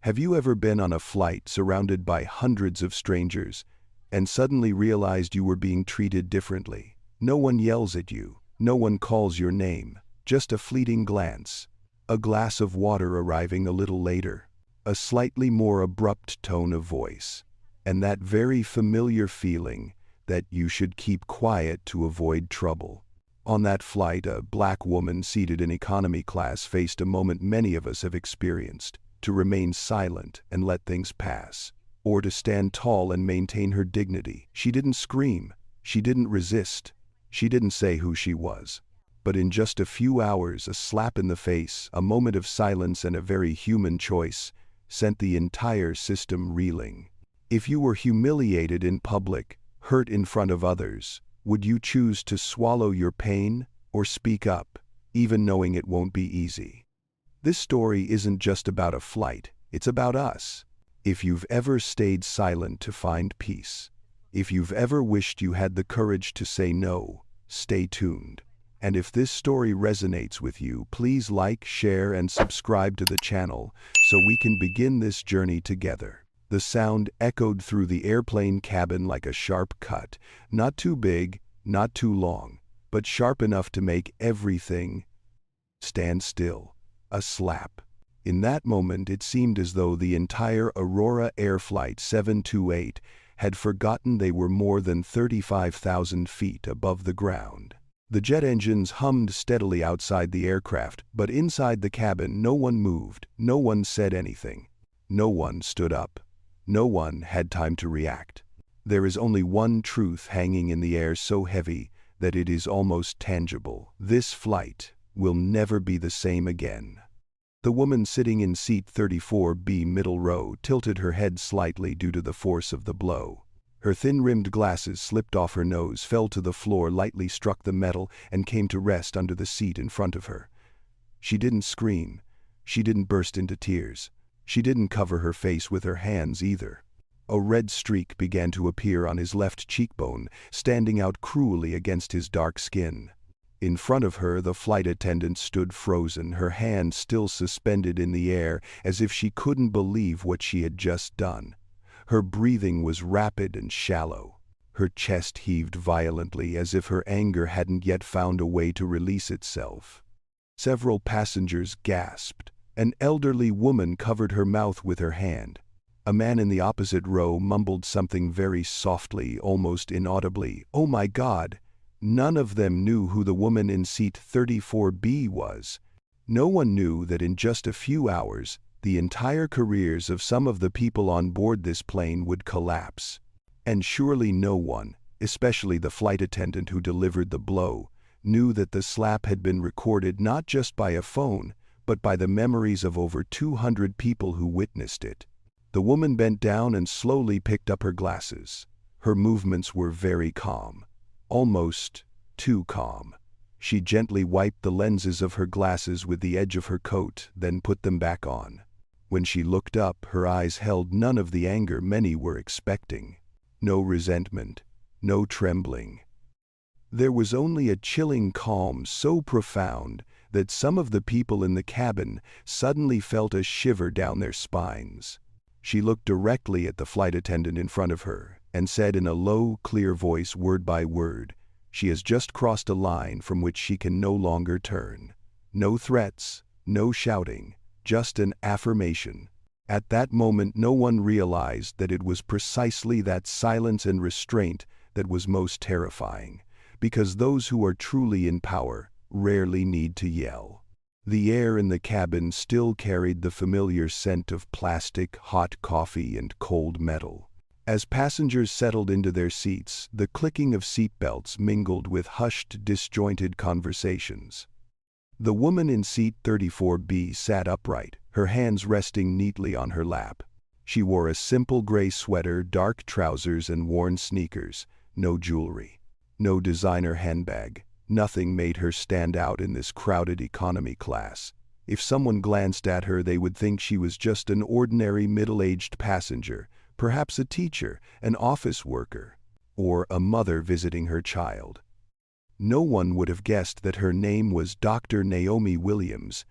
Have you ever been on a flight surrounded by hundreds of strangers and suddenly realized you were being treated differently? No one yells at you, no one calls your name, just a fleeting glance, a glass of water arriving a little later, a slightly more abrupt tone of voice, and that very familiar feeling that you should keep quiet to avoid trouble. On that flight, a black woman seated in economy class faced a moment many of us have experienced: to remain silent and let things pass, or to stand tall and maintain her dignity. She didn't scream, she didn't resist, she didn't say who she was. But in just a few hours, a slap in the face, a moment of silence, and a very human choice sent the entire system reeling. If you were humiliated in public, hurt in front of others, would you choose to swallow your pain or speak up, even knowing it won't be easy? This story isn't just about a flight, it's about us. If you've ever stayed silent to find peace, if you've ever wished you had the courage to say no, stay tuned. And if this story resonates with you, please like, share, and subscribe to the channel so we can begin this journey together. The sound echoed through the airplane cabin like a sharp cut, not too big, not too long, but sharp enough to make everything stand still. A slap. In that moment, it seemed as though the entire Aurora Air Flight 728 had forgotten they were more than 35,000 feet above the ground. The jet engines hummed steadily outside the aircraft, but inside the cabin no one moved, no one said anything. No one stood up. No one had time to react. There is only one truth hanging in the air so heavy that it is almost tangible. This flight will never be the same again. The woman sitting in seat 34B middle row tilted her head slightly due to the force of the blow. Her thin-rimmed glasses slipped off her nose, fell to the floor, lightly struck the metal, and came to rest under the seat in front of her. She didn't scream. She didn't burst into tears. She didn't cover her face with her hands either. A red streak began to appear on his left cheekbone, standing out cruelly against his dark skin. In front of her, the flight attendant stood frozen, her hand still suspended in the air, as if she couldn't believe what she had just done. Her breathing was rapid and shallow. Her chest heaved violently, as if her anger hadn't yet found a way to release itself. Several passengers gasped. An elderly woman covered her mouth with her hand. A man in the opposite row mumbled something very softly, almost inaudibly. Oh my God! None of them knew who the woman in seat 34B was. No one knew that in just a few hours, the entire careers of some of the people on board this plane would collapse. And surely no one, especially the flight attendant who delivered the blow, knew that the slap had been recorded not just by a phone, but by the memories of over 200 people who witnessed it. The woman bent down and slowly picked up her glasses. Her movements were very calm. Almost too calm. She gently wiped the lenses of her glasses with the edge of her coat, then put them back on. When she looked up, her eyes held none of the anger many were expecting. No resentment, no trembling. There was only a chilling calm so profound that some of the people in the cabin suddenly felt a shiver down their spines. She looked directly at the flight attendant in front of her and said in a low, clear voice, word by word, "She has just crossed a line from which she can no longer turn." No threats, no shouting, just an affirmation. At that moment, no one realized that it was precisely that silence and restraint that was most terrifying, because those who are truly in power rarely need to yell. The air in the cabin still carried the familiar scent of plastic, hot coffee, and cold metal. As passengers settled into their seats, the clicking of seatbelts mingled with hushed, disjointed conversations. The woman in seat 34B sat upright, her hands resting neatly on her lap. She wore a simple gray sweater, dark trousers, and worn sneakers. No jewelry, no designer handbag. Nothing made her stand out in this crowded economy class. If someone glanced at her, they would think she was just an ordinary middle-aged passenger, perhaps a teacher, an office worker, or a mother visiting her child. No one would have guessed that her name was Dr. Naomi Williams,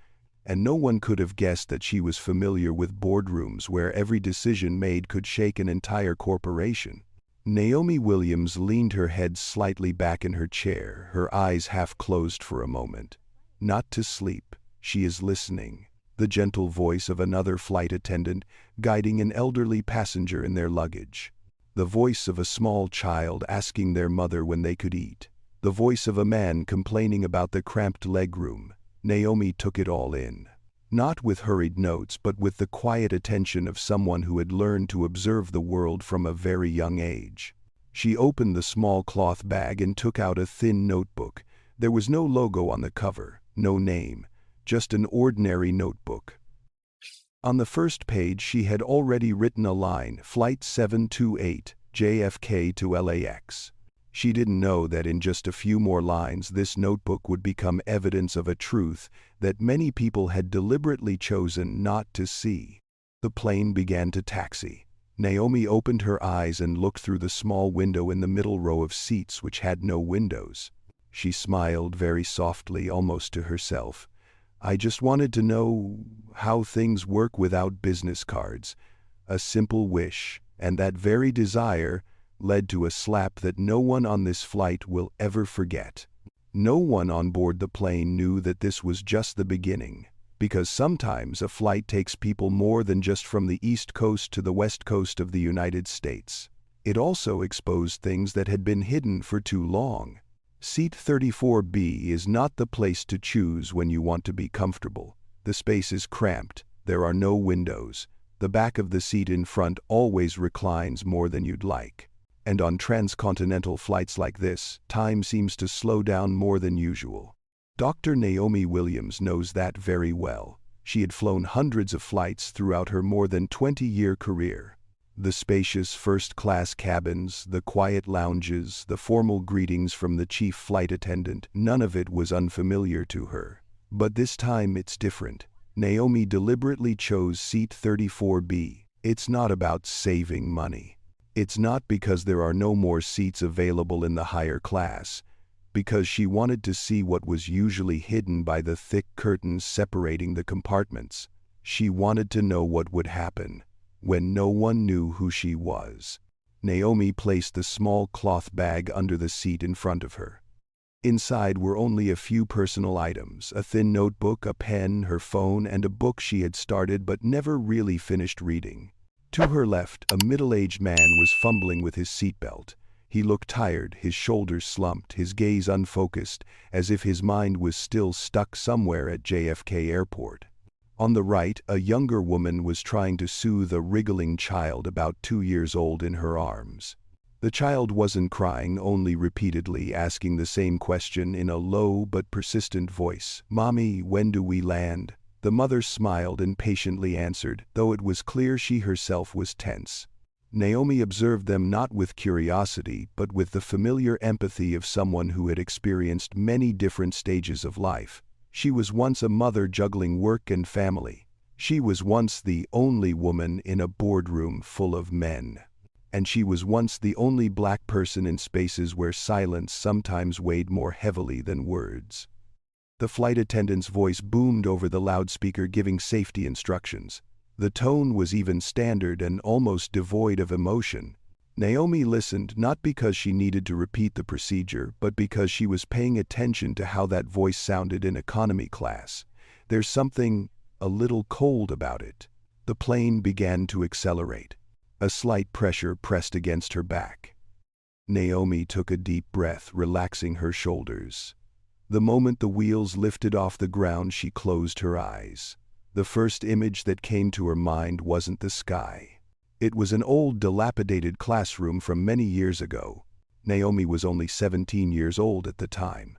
and no one could have guessed that she was familiar with boardrooms where every decision made could shake an entire corporation. Naomi Williams leaned her head slightly back in her chair, her eyes half closed for a moment. Not to sleep, she is listening. The gentle voice of another flight attendant guiding an elderly passenger in their luggage. The voice of a small child asking their mother when they could eat. The voice of a man complaining about the cramped legroom. Naomi took it all in. Not with hurried notes, but with the quiet attention of someone who had learned to observe the world from a very young age. She opened the small cloth bag and took out a thin notebook. There was no logo on the cover, no name, just an ordinary notebook. On the first page she had already written a line, Flight 728, JFK to LAX. She didn't know that in just a few more lines this notebook would become evidence of a truth that many people had deliberately chosen not to see. The plane began to taxi. Naomi opened her eyes and looked through the small window in the middle row of seats which had no windows. She smiled very softly, almost to herself. I just wanted to know how things work without business cards. A simple wish, and that very desire led to a slap that no one on this flight will ever forget. No one on board the plane knew that this was just the beginning, because sometimes a flight takes people more than just from the East Coast to the West Coast of the United States. It also exposed things that had been hidden for too long. Seat 34B is not the place to choose when you want to be comfortable. The space is cramped, there are no windows, the back of the seat in front always reclines more than you'd like. And on transcontinental flights like this, time seems to slow down more than usual. Dr. Naomi Williams knows that very well. She had flown hundreds of flights throughout her more than 20-year career. The spacious first-class cabins, the quiet lounges, the formal greetings from the chief flight attendant, none of it was unfamiliar to her. But this time it's different. Naomi deliberately chose seat 34B. It's not about saving money. It's not because there are no more seats available in the higher class, because she wanted to see what was usually hidden by the thick curtains separating the compartments. She wanted to know what would happen when no one knew who she was. Naomi placed the small cloth bag under the seat in front of her. Inside were only a few personal items, a thin notebook, a pen, her phone, and a book she had started but never really finished reading. To her left, a middle-aged man was fumbling with his seatbelt. He looked tired, his shoulders slumped, his gaze unfocused, as if his mind was still stuck somewhere at JFK Airport. On the right, a younger woman was trying to soothe a wriggling child about 2 years old in her arms. The child wasn't crying, only repeatedly asking the same question in a low but persistent voice. "Mommy, when do we land?" The mother smiled and patiently answered, though it was clear she herself was tense. Naomi observed them not with curiosity, but with the familiar empathy of someone who had experienced many different stages of life. She was once a mother juggling work and family. She was once the only woman in a boardroom full of men. And she was once the only black person in spaces where silence sometimes weighed more heavily than words. The flight attendant's voice boomed over the loudspeaker, giving safety instructions. The tone was even standard and almost devoid of emotion. Naomi listened not because she needed to repeat the procedure, but because she was paying attention to how that voice sounded in economy class. There's something a little cold about it. The plane began to accelerate. A slight pressure pressed against her back. Naomi took a deep breath, relaxing her shoulders. The moment the wheels lifted off the ground, she closed her eyes. The first image that came to her mind wasn't the sky. It was an old, dilapidated classroom from many years ago. Naomi was only 17 years old at the time.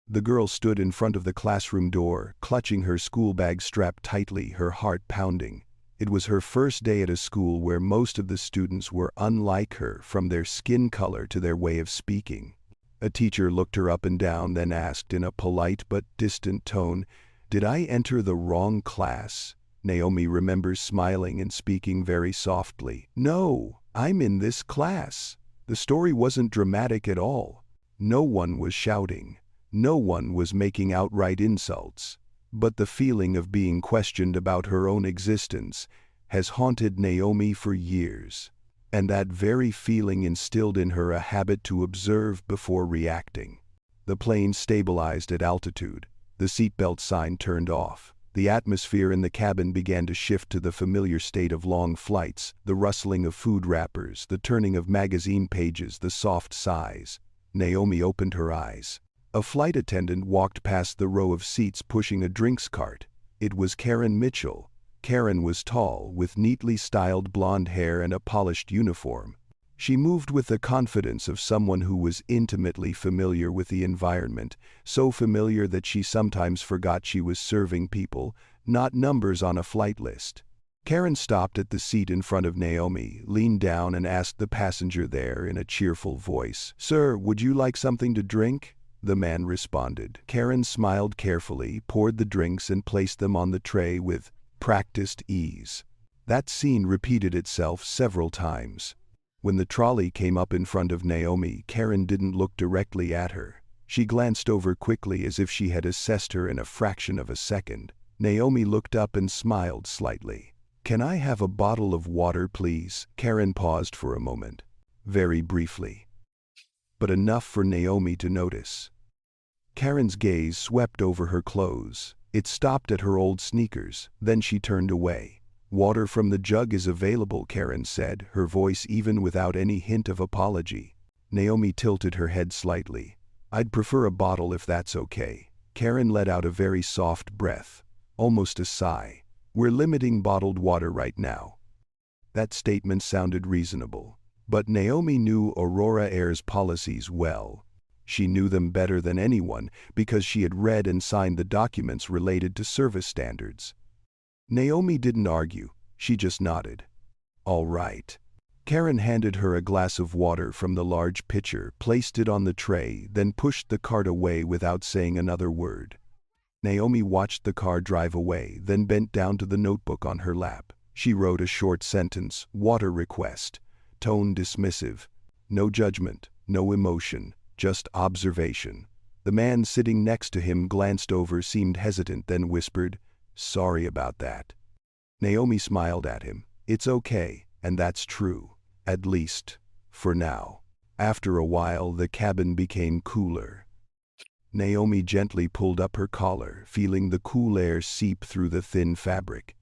The girl stood in front of the classroom door, clutching her school bag strapped tightly, her heart pounding. It was her first day at a school where most of the students were unlike her, from their skin color to their way of speaking. A teacher looked her up and down, then asked in a polite but distant tone, "Did I enter the wrong class?" Naomi remembers smiling and speaking very softly. "No, I'm in this class." The story wasn't dramatic at all. No one was shouting. No one was making outright insults. But the feeling of being questioned about her own existence has haunted Naomi for years, and that very feeling instilled in her a habit to observe before reacting. The plane stabilized at altitude, the seatbelt sign turned off. The atmosphere in the cabin began to shift to the familiar state of long flights, the rustling of food wrappers, the turning of magazine pages, the soft sighs. Naomi opened her eyes. A flight attendant walked past the row of seats pushing a drinks cart. It was Karen Mitchell. Karen was tall, with neatly styled blonde hair and a polished uniform. She moved with the confidence of someone who was intimately familiar with the environment, so familiar that she sometimes forgot she was serving people, not numbers on a flight list. Karen stopped at the seat in front of Naomi, leaned down and asked the passenger there in a cheerful voice, "Sir, would you like something to drink?" The man responded. Karen smiled carefully, poured the drinks and placed them on the tray with practiced ease. That scene repeated itself several times. When the trolley came up in front of Naomi, Karen didn't look directly at her. She glanced over quickly as if she had assessed her in a fraction of a second. Naomi looked up and smiled slightly. "Can I have a bottle of water, please?" Karen paused for a moment. Very briefly, but enough for Naomi to notice. Karen's gaze swept over her clothes. It stopped at her old sneakers, then she turned away. "Water from the jug is available," Karen said, her voice even without any hint of apology. Naomi tilted her head slightly. "I'd prefer a bottle if that's okay." Karen let out a very soft breath, almost a sigh. "We're limiting bottled water right now." That statement sounded reasonable. But Naomi knew Aurora Air's policies well. She knew them better than anyone because she had read and signed the documents related to service standards. Naomi didn't argue, she just nodded. "All right." Karen handed her a glass of water from the large pitcher, placed it on the tray, then pushed the cart away without saying another word. Naomi watched the car drive away, then bent down to the notebook on her lap. She wrote a short sentence, "Water request." Tone dismissive. No judgment, no emotion, just observation. The man sitting next to him glanced over, seemed hesitant, then whispered, "Sorry about that." Naomi smiled at him. "It's okay, and that's true. At least, for now." After a while, the cabin became cooler. Naomi gently pulled up her collar, feeling the cool air seep through the thin fabric.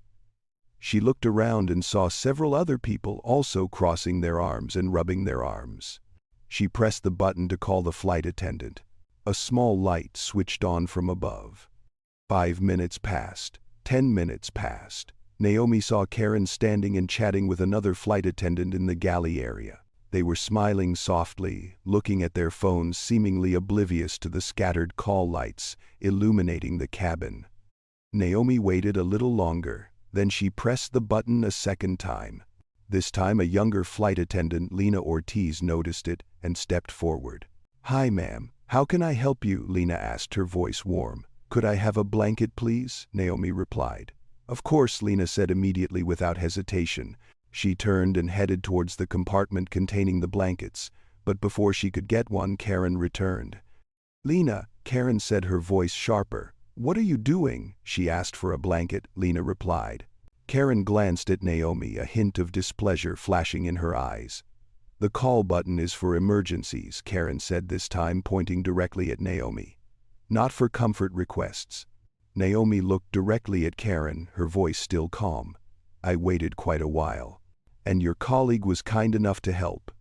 She looked around and saw several other people also crossing their arms and rubbing their arms. She pressed the button to call the flight attendant. A small light switched on from above. 5 minutes passed. 10 minutes passed. Naomi saw Karen standing and chatting with another flight attendant in the galley area. They were smiling softly, looking at their phones, seemingly oblivious to the scattered call lights illuminating the cabin. Naomi waited a little longer, then she pressed the button a second time. This time a younger flight attendant, Lena Ortiz, noticed it and stepped forward. "Hi ma'am, how can I help you?" Lena asked, her voice warm. "Could I have a blanket, please?" Naomi replied. "Of course," Lena said immediately without hesitation. She turned and headed towards the compartment containing the blankets, but before she could get one, Karen returned. "Lena," Karen said, her voice sharper. "What are you doing?" She asked for a blanket, Lena replied. Karen glanced at Naomi, a hint of displeasure flashing in her eyes. "The call button is for emergencies," Karen said this time, pointing directly at Naomi. "Not for comfort requests." Naomi looked directly at Karen, her voice still calm. "I waited quite a while. And your colleague was kind enough to help."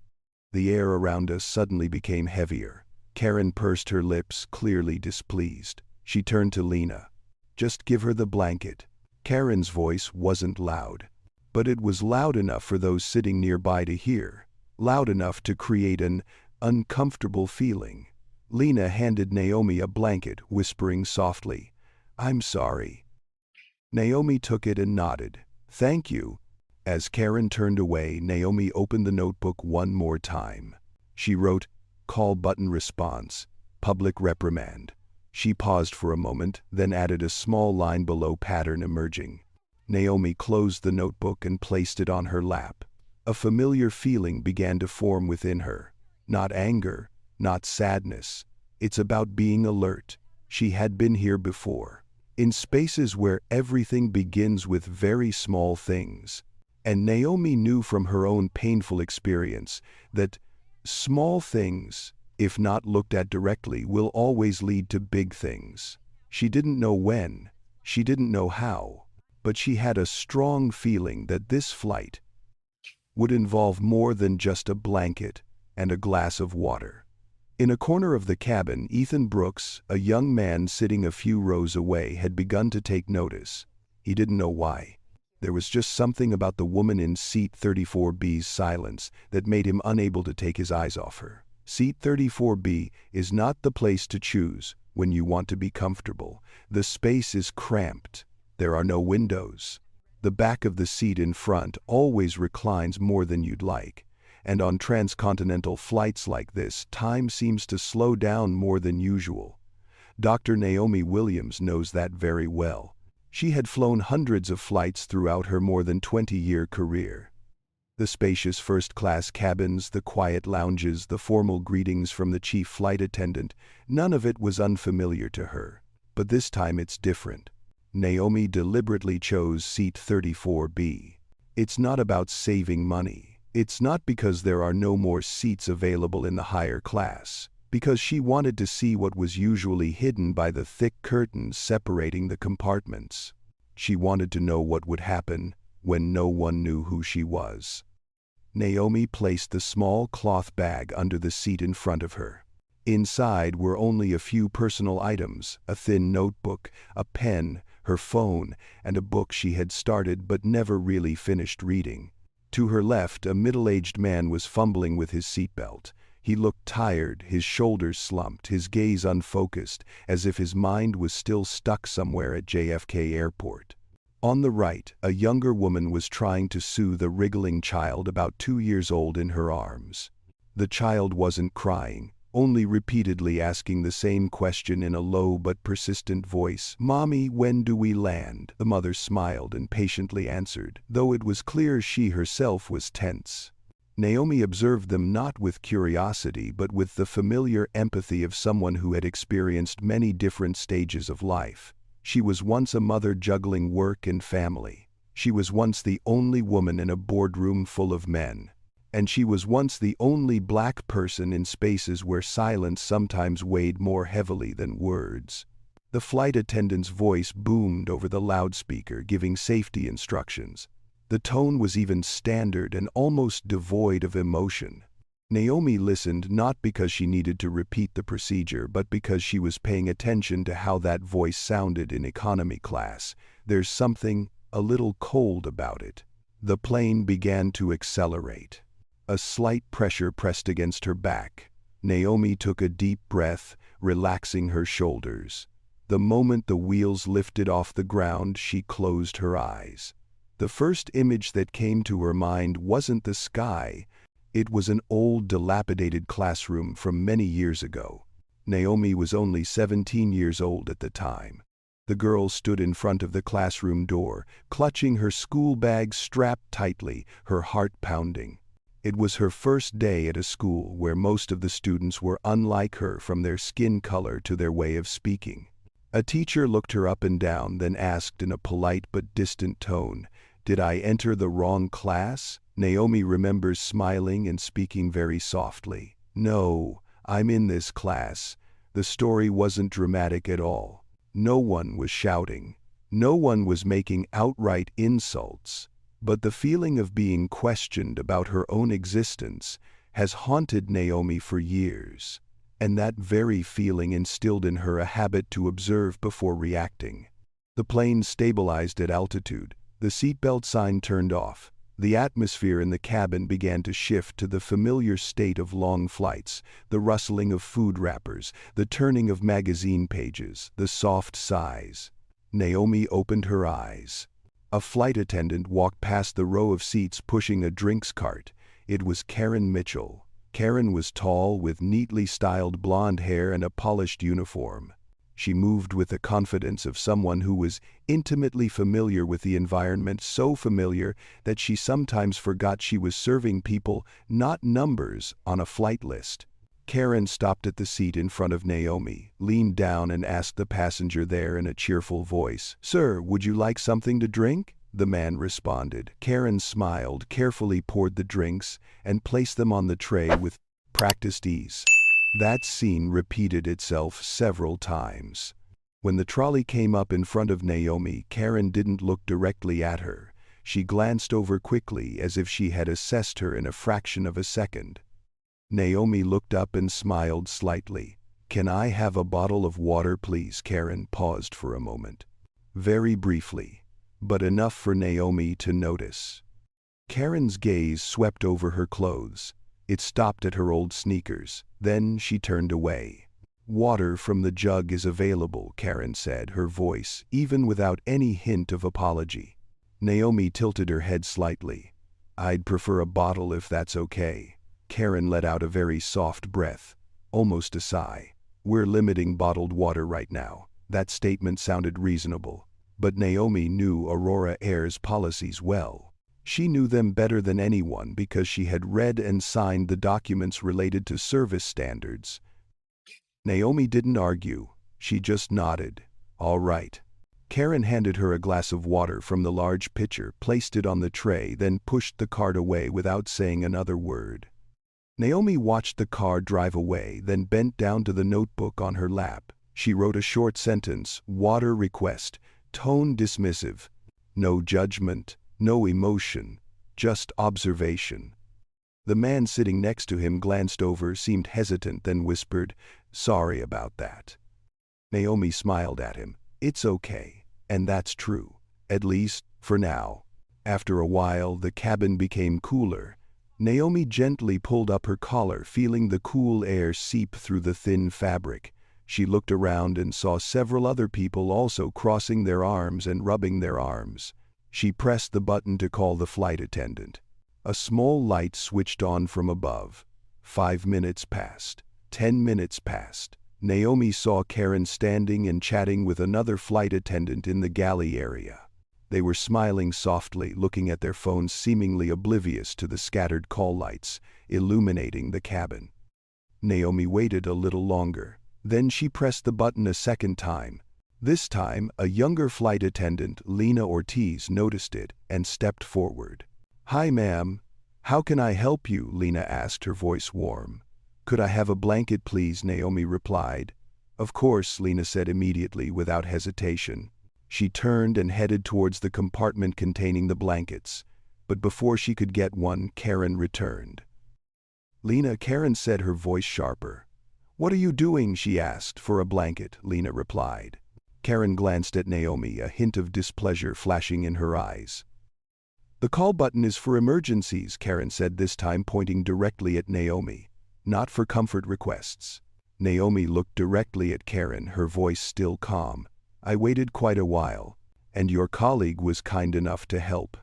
The air around us suddenly became heavier. Karen pursed her lips, clearly displeased. She turned to Lena. "Just give her the blanket." Karen's voice wasn't loud, but it was loud enough for those sitting nearby to hear, loud enough to create an uncomfortable feeling. Lena handed Naomi a blanket, whispering softly, "I'm sorry." Naomi took it and nodded. "Thank you." As Karen turned away, Naomi opened the notebook one more time. She wrote, "Call button response, public reprimand." She paused for a moment, then added a small line below, "pattern emerging." Naomi closed the notebook and placed it on her lap. A familiar feeling began to form within her. Not anger, not sadness. It's about being alert. She had been here before. in spaces where everything begins with very small things. And Naomi knew from her own painful experience that small things, if not looked at directly, will always lead to big things. She didn't know when, she didn't know how, but she had a strong feeling that this flight would involve more than just a blanket and a glass of water. In a corner of the cabin, Ethan Brooks, a young man sitting a few rows away, had begun to take notice. He didn't know why. There was just something about the woman in seat 34B's silence that made him unable to take his eyes off her. Seat 34B is not the place to choose when you want to be comfortable. The space is cramped. There are no windows. The back of the seat in front always reclines more than you'd like, and on transcontinental flights like this, time seems to slow down more than usual. Dr. Naomi Williams knows that very well. She had flown hundreds of flights throughout her more than 20-year career. The spacious first-class cabins, the quiet lounges, the formal greetings from the chief flight attendant, none of it was unfamiliar to her. But this time it's different. Naomi deliberately chose seat 34B. It's not about saving money. It's not because there are no more seats available in the higher class, because she wanted to see what was usually hidden by the thick curtains separating the compartments. She wanted to know what would happen when no one knew who she was. Naomi placed the small cloth bag under the seat in front of her. Inside were only a few personal items, a thin notebook, a pen, her phone, and a book she had started but never really finished reading. To her left, a middle-aged man was fumbling with his seatbelt. He looked tired, his shoulders slumped, his gaze unfocused, as if his mind was still stuck somewhere at JFK Airport. On the right, a younger woman was trying to soothe a wriggling child about 2 years old in her arms. The child wasn't crying, only repeatedly asking the same question in a low but persistent voice. "Mommy, when do we land?" The mother smiled and patiently answered, though it was clear she herself was tense. Naomi observed them not with curiosity but with the familiar empathy of someone who had experienced many different stages of life. She was once a mother juggling work and family. She was once the only woman in a boardroom full of men. And she was once the only black person in spaces where silence sometimes weighed more heavily than words. The flight attendant's voice boomed over the loudspeaker, giving safety instructions. The tone was even standard and almost devoid of emotion. Naomi listened not because she needed to repeat the procedure, but because she was paying attention to how that voice sounded in economy class. There's something a little cold about it. The plane began to accelerate. A slight pressure pressed against her back. Naomi took a deep breath, relaxing her shoulders. The moment the wheels lifted off the ground, she closed her eyes. The first image that came to her mind wasn't the sky. It was an old, dilapidated classroom from many years ago. Naomi was only 17 years old at the time. The girl stood in front of the classroom door, clutching her school bag strapped tightly, her heart pounding. It was her first day at a school where most of the students were unlike her, from their skin color to their way of speaking. A teacher looked her up and down, then asked in a polite but distant tone, "Did I enter the wrong class?" Naomi remembers smiling and speaking very softly. "No, I'm in this class." The story wasn't dramatic at all. No one was shouting. No one was making outright insults. But the feeling of being questioned about her own existence has haunted Naomi for years, and that very feeling instilled in her a habit to observe before reacting. The plane stabilized at altitude. The seatbelt sign turned off. The atmosphere in the cabin began to shift to the familiar state of long flights, the rustling of food wrappers, the turning of magazine pages, the soft sighs. Naomi opened her eyes. A flight attendant walked past the row of seats pushing a drinks cart. It was Karen Mitchell. Karen was tall, with neatly styled blonde hair and a polished uniform. She moved with the confidence of someone who was intimately familiar with the environment, so familiar that she sometimes forgot she was serving people, not numbers, on a flight list. Karen stopped at the seat in front of Naomi, leaned down and asked the passenger there in a cheerful voice, "Sir, would you like something to drink?" The man responded. Karen smiled, carefully poured the drinks, and placed them on the tray with practiced ease. That scene repeated itself several times. When the trolley came up in front of Naomi, Karen didn't look directly at her. She glanced over quickly as if she had assessed her in a fraction of a second. Naomi looked up and smiled slightly. "Can I have a bottle of water, please?" Karen paused for a moment. Very briefly, but enough for Naomi to notice. Karen's gaze swept over her clothes. It stopped at her old sneakers. Then she turned away. "Water from the jug is available," Karen said, her voice even without any hint of apology. Naomi tilted her head slightly. "I'd prefer a bottle if that's okay." Karen let out a very soft breath, almost a sigh. "We're limiting bottled water right now." That statement sounded reasonable, but Naomi knew Aurora Air's policies well. She knew them better than anyone because she had read and signed the documents related to service standards. Naomi didn't argue, she just nodded. "All right." Karen handed her a glass of water from the large pitcher, placed it on the tray, then pushed the cart away without saying another word. Naomi watched the car drive away, then bent down to the notebook on her lap. She wrote a short sentence, "Water request, tone dismissive. No judgment, no emotion, just observation." The man sitting next to him glanced over, seemed hesitant, then whispered, "Sorry about that." Naomi smiled at him. "It's okay, and that's true, at least, for now." After a while, the cabin became cooler. Naomi gently pulled up her collar, feeling the cool air seep through the thin fabric. She looked around and saw several other people also crossing their arms and rubbing their arms. She pressed the button to call the flight attendant. A small light switched on from above. 5 minutes passed. 10 minutes passed. Naomi saw Karen standing and chatting with another flight attendant in the galley area. They were smiling softly, looking at their phones, seemingly oblivious to the scattered call lights illuminating the cabin. Naomi waited a little longer. Then she pressed the button a second time. This time, a younger flight attendant, Lena Ortiz, noticed it and stepped forward. "Hi, ma'am. How can I help you?" Lena asked, her voice warm. "Could I have a blanket, please?" Naomi replied. "Of course," Lena said immediately, without hesitation. She turned and headed towards the compartment containing the blankets. But before she could get one, Karen returned. "Lena," Karen said, her voice sharper. "What are you doing?" she asked. "For a blanket," Lena replied. Karen glanced at Naomi, a hint of displeasure flashing in her eyes. "The call button is for emergencies," Karen said, this time pointing directly at Naomi. "Not for comfort requests." Naomi looked directly at Karen, her voice still calm. "I waited quite a while, and your colleague was kind enough to help."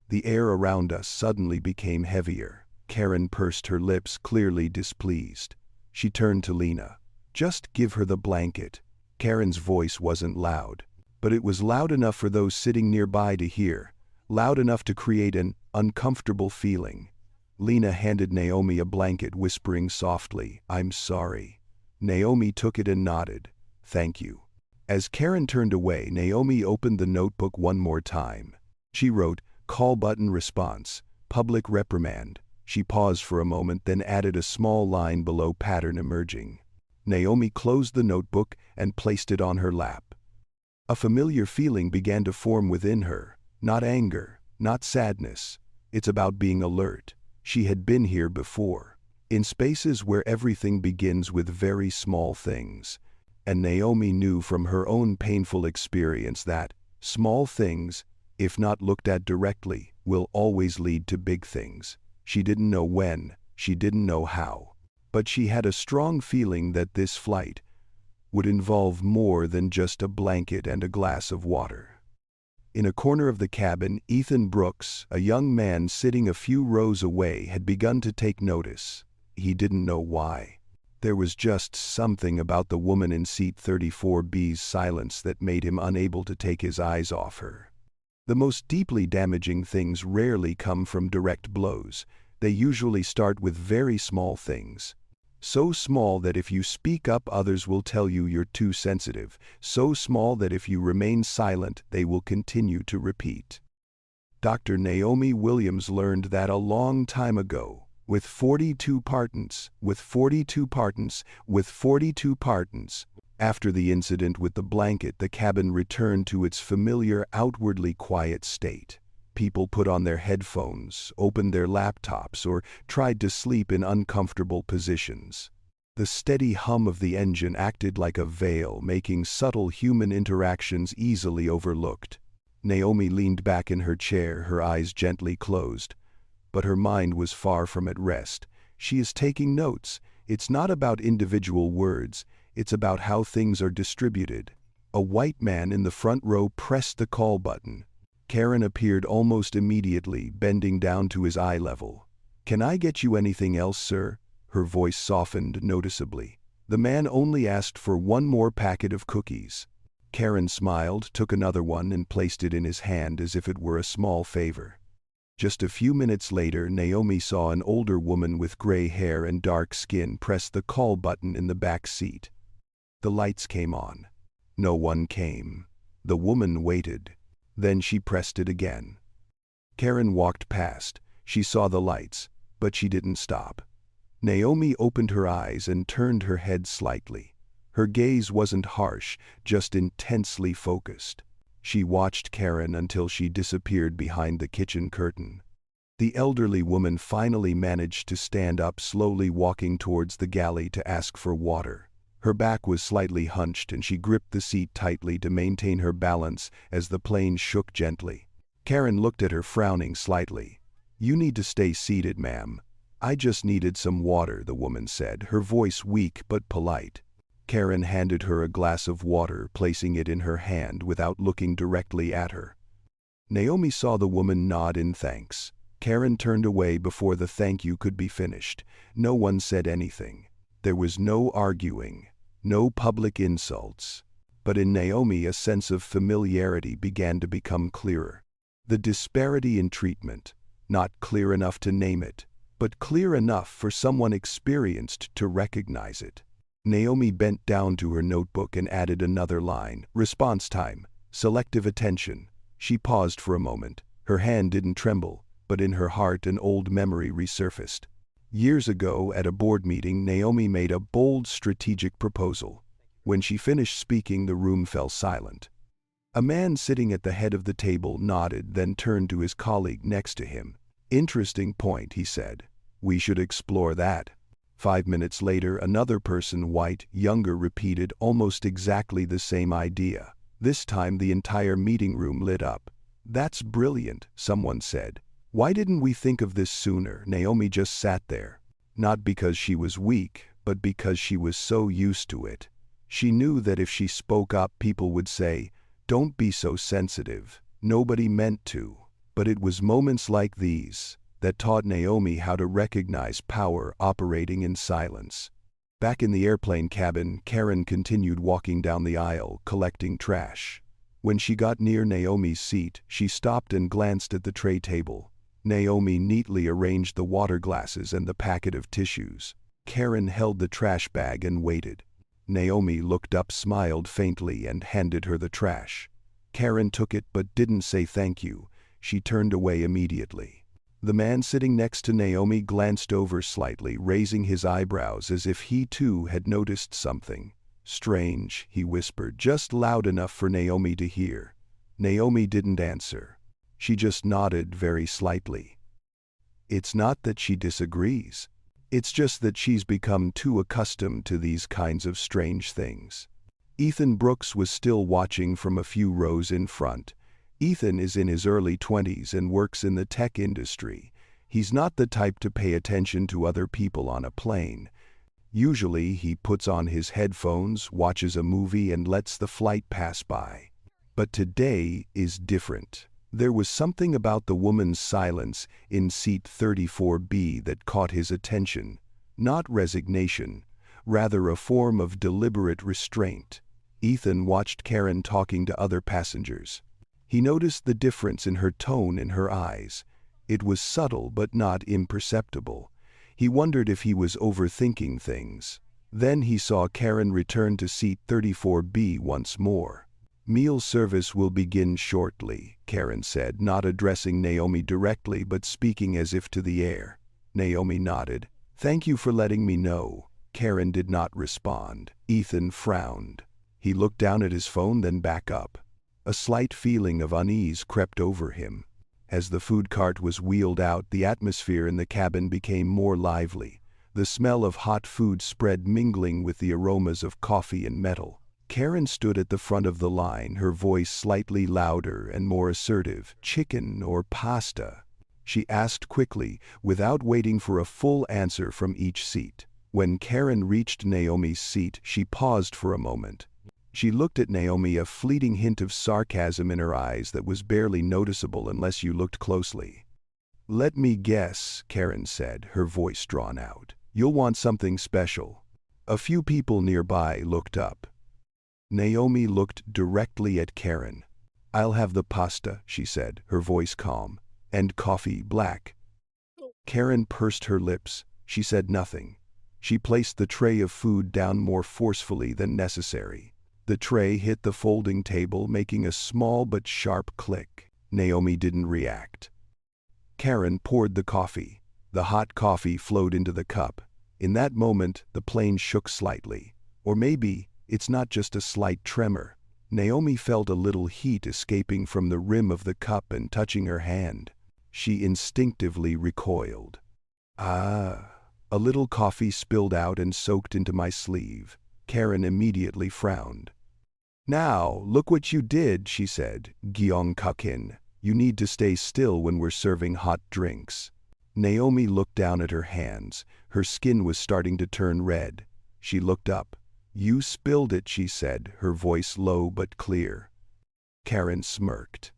The air around us suddenly became heavier. Karen pursed her lips, clearly displeased. She turned to Lena. "Just give her the blanket." Karen's voice wasn't loud, but it was loud enough for those sitting nearby to hear, loud enough to create an uncomfortable feeling. Lena handed Naomi a blanket, whispering softly, "I'm sorry." Naomi took it and nodded. "Thank you." As Karen turned away, Naomi opened the notebook one more time. She wrote, "Call button response, public reprimand." She paused for a moment, then added a small line below, "pattern emerging." Naomi closed the notebook and placed it on her lap. A familiar feeling began to form within her. Not anger, not sadness. It's about being alert. She had been here before, in spaces where everything begins with very small things. And Naomi knew from her own painful experience that small things, if not looked at directly, will always lead to big things. She didn't know when, she didn't know how, but she had a strong feeling that this flight would involve more than just a blanket and a glass of water. In a corner of the cabin, Ethan Brooks, a young man sitting a few rows away, had begun to take notice. He didn't know why. There was just something about the woman in seat 34B's silence that made him unable to take his eyes off her. The most deeply damaging things rarely come from direct blows. They usually start with very small things. So small that if you speak up others will tell you you're too sensitive, so small that if you remain silent they will continue to repeat. Dr. Naomi Williams learned that a long time ago, with 42 partants. After the incident with the blanket, the cabin returned to its familiar, outwardly quiet state. People put on their headphones, opened their laptops, or tried to sleep in uncomfortable positions. The steady hum of the engine acted like a veil, making subtle human interactions easily overlooked. Naomi leaned back in her chair, her eyes gently closed. But her mind was far from at rest. She is taking notes. It's not about individual words, it's about how things are distributed. A white man in the front row pressed the call button. Karen appeared almost immediately, bending down to his eye level. "Can I get you anything else, sir?" Her voice softened noticeably. The man only asked for one more packet of cookies. Karen smiled, took another one, and placed it in his hand as if it were a small favor. Just a few minutes later, Naomi saw an older woman with gray hair and dark skin press the call button in the back seat. The lights came on. No one came. The woman waited. Then she pressed it again. Karen walked past. She saw the lights, but she didn't stop. Naomi opened her eyes and turned her head slightly. Her gaze wasn't harsh, just intensely focused. She watched Karen until she disappeared behind the kitchen curtain. The elderly woman finally managed to stand up, slowly walking towards the galley to ask for water. Her back was slightly hunched and she gripped the seat tightly to maintain her balance as the plane shook gently. Karen looked at her, frowning slightly. "You need to stay seated, ma'am." "I just needed some water," the woman said, her voice weak but polite. Karen handed her a glass of water, placing it in her hand without looking directly at her. Naomi saw the woman nod in thanks. Karen turned away before the thank you could be finished. No one said anything. There was no arguing, no public insults. But in Naomi a sense of familiarity began to become clearer. The disparity in treatment, not clear enough to name it, but clear enough for someone experienced to recognize it. Naomi bent down to her notebook and added another line. "Response time, selective attention." She paused for a moment. Her hand didn't tremble, but in her heart an old memory resurfaced. Years ago, at a board meeting, Naomi made a bold strategic proposal. When she finished speaking, the room fell silent. A man sitting at the head of the table nodded, then turned to his colleague next to him. "Interesting point," he said. "We should explore that." 5 minutes later, another person, white, younger, repeated almost exactly the same idea. This time the entire meeting room lit up. "That's brilliant," someone said. "Why didn't we think of this sooner?" Naomi just sat there. Not because she was weak, but because she was so used to it. She knew that if she spoke up, people would say, "Don't be so sensitive." Nobody meant to. But it was moments like these that taught Naomi how to recognize power operating in silence. Back in the airplane cabin, Karen continued walking down the aisle, collecting trash. When she got near Naomi's seat, she stopped and glanced at the tray table. Naomi neatly arranged the water glasses and the packet of tissues. Karen held the trash bag and waited. Naomi looked up, smiled faintly, and handed her the trash. Karen took it but didn't say thank you. She turned away immediately. The man sitting next to Naomi glanced over slightly, raising his eyebrows as if he too had noticed something. "Strange," he whispered, just loud enough for Naomi to hear. Naomi didn't answer. She just nodded very slightly. It's not that she disagrees. It's just that she's become too accustomed to these kinds of strange things. Ethan Brooks was still watching from a few rows in front. Ethan is in his early 20s and works in the tech industry. He's not the type to pay attention to other people on a plane. Usually he puts on his headphones, watches a movie, and lets the flight pass by. But today is different. There was something about the woman's silence in seat 34B that caught his attention. Not resignation, rather a form of deliberate restraint. Ethan watched Karen talking to other passengers. He noticed the difference in her tone, in her eyes. It was subtle but not imperceptible. He wondered if he was overthinking things. Then he saw Karen return to seat 34B once more. "Meal service will begin shortly," Karen said, not addressing Naomi directly but speaking as if to the air. Naomi nodded. "Thank you for letting me know." Karen did not respond. Ethan frowned. He looked down at his phone, then back up. A slight feeling of unease crept over him. As the food cart was wheeled out, the atmosphere in the cabin became more lively. The smell of hot food spread, mingling with the aromas of coffee and metal. Karen stood at the front of the line, her voice slightly louder and more assertive. "Chicken or pasta?" she asked quickly, without waiting for a full answer from each seat. When Karen reached Naomi's seat, she paused for a moment. She looked at Naomi, a fleeting hint of sarcasm in her eyes that was barely noticeable unless you looked closely. "Let me guess," Karen said, her voice drawn out. "You'll want something special." A few people nearby looked up. Naomi looked directly at Karen. "I'll have the pasta," she said, her voice calm. "And coffee black." Karen pursed her lips. She said nothing. She placed the tray of food down more forcefully than necessary. The tray hit the folding table, making a small but sharp click. Naomi didn't react. Karen poured the coffee. The hot coffee flowed into the cup. In that moment, the plane shook slightly. Or maybe it's not just a slight tremor. Naomi felt a little heat escaping from the rim of the cup and touching her hand. She instinctively recoiled. "Ah." A little coffee spilled out and soaked into my sleeve. Karen immediately frowned. "Now, look what you did," she said. "Gyeongkakin. You need to stay still when we're serving hot drinks." Naomi looked down at her hands. Her skin was starting to turn red. She looked up. "You spilled it," she said, her voice low but clear. Karen smirked.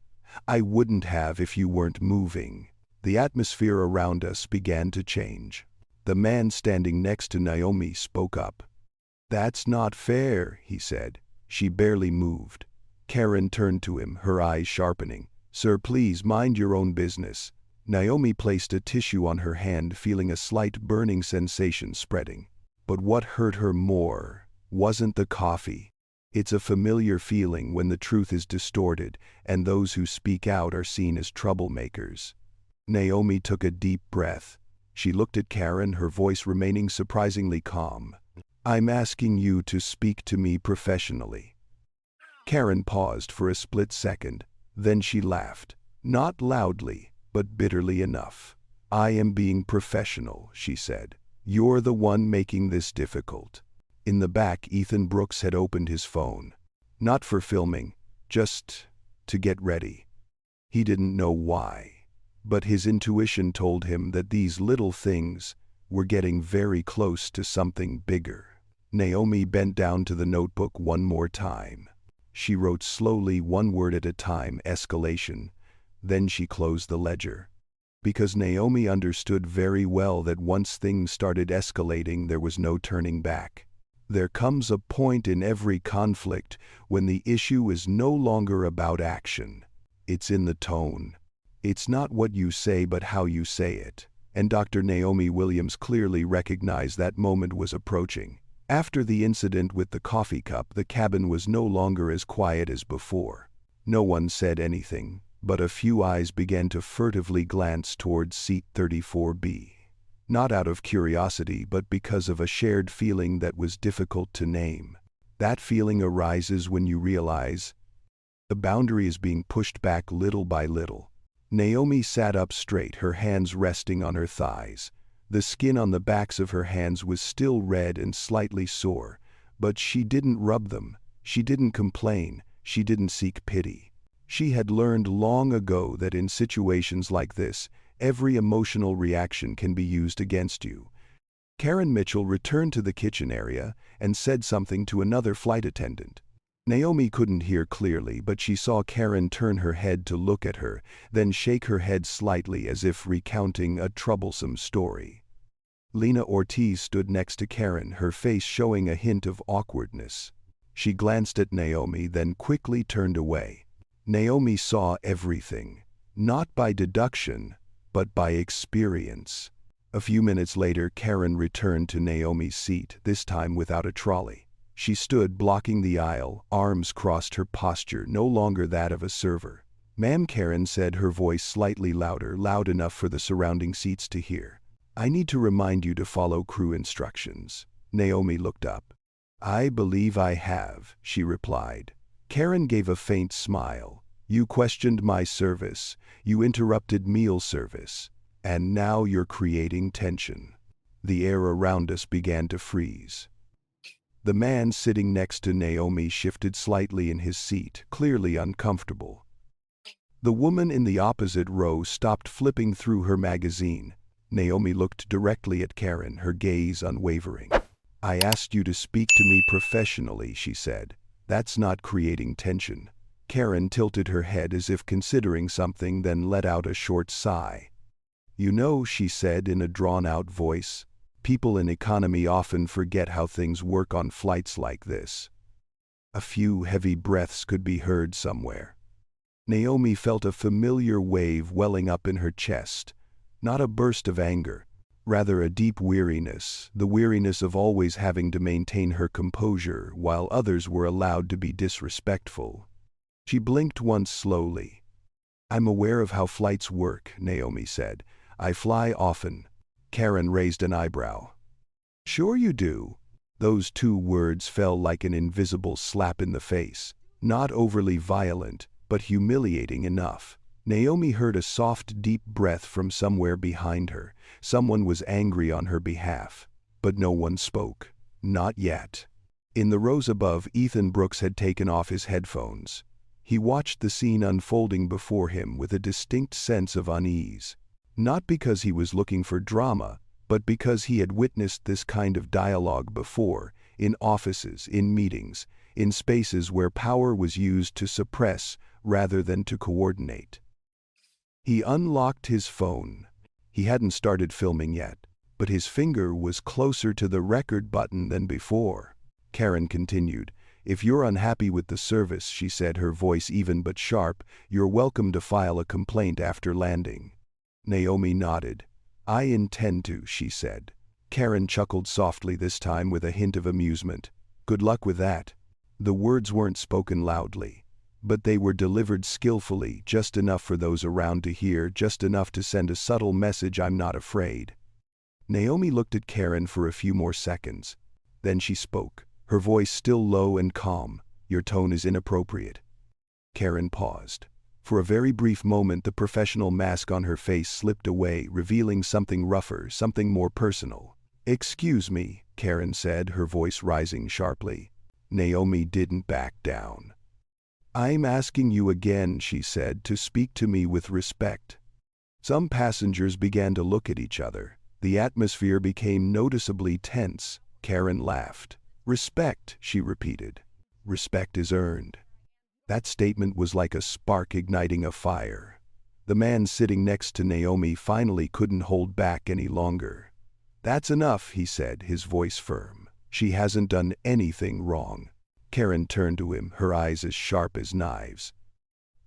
"I wouldn't have if you weren't moving." The atmosphere around us began to change. The man standing next to Naomi spoke up. "That's not fair," he said. She barely moved. Karen turned to him, her eyes sharpening. "Sir, please mind your own business." Naomi placed a tissue on her hand, feeling a slight burning sensation spreading. But what hurt her more wasn't the coffee. It's a familiar feeling when the truth is distorted and those who speak out are seen as troublemakers. Naomi took a deep breath. She looked at Karen, her voice remaining surprisingly calm. "I'm asking you to speak to me professionally." Karen paused for a split second. Then she laughed. Not loudly, but bitterly enough. "I am being professional," she said. "You're the one making this difficult." In the back, Ethan Brooks had opened his phone. Not for filming, just to get ready. He didn't know why. But his intuition told him that these little things were getting very close to something bigger. Naomi bent down to the notebook one more time. She wrote slowly, one word at a time, "escalation." Then she closed the ledger. Because Naomi understood very well that once things started escalating, there was no turning back. There comes a point in every conflict when the issue is no longer about action. It's in the tone. It's not what you say but how you say it. And Dr. Naomi Williams clearly recognized that moment was approaching. After the incident with the coffee cup, the cabin was no longer as quiet as before. No one said anything, but a few eyes began to furtively glance towards seat 34B. Not out of curiosity, but because of a shared feeling that was difficult to name. That feeling arises when you realize the boundary is being pushed back little by little. Naomi sat up straight, her hands resting on her thighs. The skin on the backs of her hands was still red and slightly sore, but she didn't rub them. She didn't complain. She didn't seek pity. She had learned long ago that in situations like this, every emotional reaction can be used against you. Karen Mitchell returned to the kitchen area and said something to another flight attendant. Naomi couldn't hear clearly, but she saw Karen turn her head to look at her, then shake her head slightly as if recounting a troublesome story. Lena Ortiz stood next to Karen, her face showing a hint of awkwardness. She glanced at Naomi, then quickly turned away. Naomi saw everything, not by deduction, but by experience. A few minutes later, Karen returned to Naomi's seat, this time without a trolley. She stood blocking the aisle, arms crossed, her posture no longer that of a server. "Ma'am," Karen said, her voice slightly louder, loud enough for the surrounding seats to hear. "I need to remind you to follow crew instructions." Naomi looked up. "I believe I have," she replied. Karen gave a faint smile. "You questioned my service, you interrupted meal service, and now you're creating tension." The air around us began to freeze. The man sitting next to Naomi shifted slightly in his seat, clearly uncomfortable. The woman in the opposite row stopped flipping through her magazine. Naomi looked directly at Karen, her gaze unwavering. "I asked you to speak to me professionally," she said. "That's not creating tension." Karen tilted her head as if considering something, then let out a short sigh. "You know," she said in a drawn-out voice, "people in economy often forget how things work on flights like this." A few heavy breaths could be heard somewhere. Naomi felt a familiar wave welling up in her chest, not a burst of anger, rather a deep weariness, the weariness of always having to maintain her composure while others were allowed to be disrespectful. She blinked once slowly. "I'm aware of how flights work," Naomi said. "I fly often." Karen raised an eyebrow. "Sure you do." Those two words fell like an invisible slap in the face, not overly violent, but humiliating enough. Naomi heard a soft, deep breath from somewhere behind her. Someone was angry on her behalf. But no one spoke. Not yet. In the rows above, Ethan Brooks had taken off his headphones. He watched the scene unfolding before him with a distinct sense of unease. Not because he was looking for drama, but because he had witnessed this kind of dialogue before, in offices, in meetings, in spaces where power was used to suppress rather than to coordinate. He unlocked his phone. He hadn't started filming yet, but his finger was closer to the record button than before. Karen continued. "If you're unhappy with the service," she said, her voice even but sharp, "you're welcome to file a complaint after landing." Naomi nodded. "I intend to," she said. Karen chuckled softly, this time with a hint of amusement. "Good luck with that." The words weren't spoken loudly, but they were delivered skillfully, just enough for those around to hear, just enough to send a subtle message: "I'm not afraid." Naomi looked at Karen for a few more seconds. Then she spoke, her voice still low and calm. "Your tone is inappropriate." Karen paused. For a very brief moment, the professional mask on her face slipped away, revealing something rougher, something more personal. "Excuse me," Karen said, her voice rising sharply. Naomi didn't back down. "I'm asking you again," she said, "to speak to me with respect." Some passengers began to look at each other. The atmosphere became noticeably tense. Karen laughed. "Respect," she repeated. "Respect is earned." That statement was like a spark igniting a fire. The man sitting next to Naomi finally couldn't hold back any longer. "That's enough," he said, his voice firm. "She hasn't done anything wrong." Karen turned to him, her eyes as sharp as knives.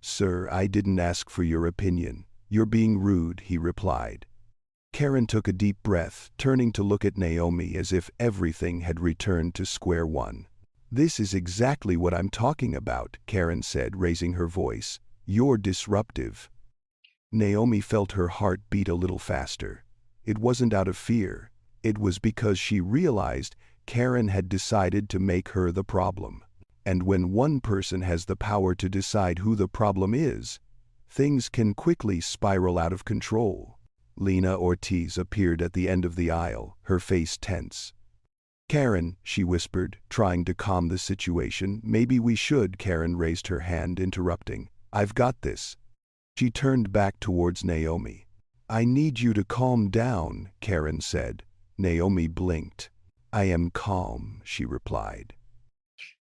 "Sir, I didn't ask for your opinion. You're being rude," he replied. Karen took a deep breath, turning to look at Naomi as if everything had returned to square one. "This is exactly what I'm talking about," Karen said, raising her voice. "You're disruptive." Naomi felt her heart beat a little faster. It wasn't out of fear. It was because she realized Karen had decided to make her the problem. And when one person has the power to decide who the problem is, things can quickly spiral out of control. Lena Ortiz appeared at the end of the aisle, her face tense. "Karen," she whispered, trying to calm the situation. "Maybe we should." Karen raised her hand, interrupting. "I've got this." She turned back towards Naomi. "I need you to calm down," Karen said. Naomi blinked. "I am calm," she replied.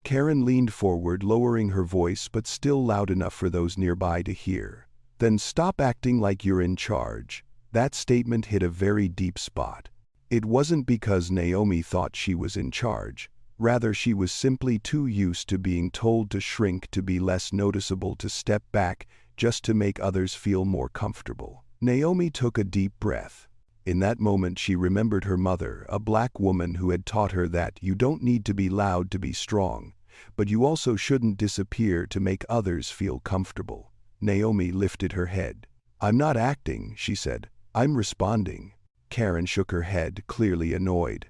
Karen leaned forward, lowering her voice but still loud enough for those nearby to hear. "Then stop acting like you're in charge." That statement hit a very deep spot. It wasn't because Naomi thought she was in charge. Rather, she was simply too used to being told to shrink, to be less noticeable, to step back, just to make others feel more comfortable. Naomi took a deep breath. In that moment she remembered her mother, a black woman who had taught her that you don't need to be loud to be strong, but you also shouldn't disappear to make others feel comfortable. Naomi lifted her head. "I'm not acting," she said. "I'm responding." Karen shook her head, clearly annoyed.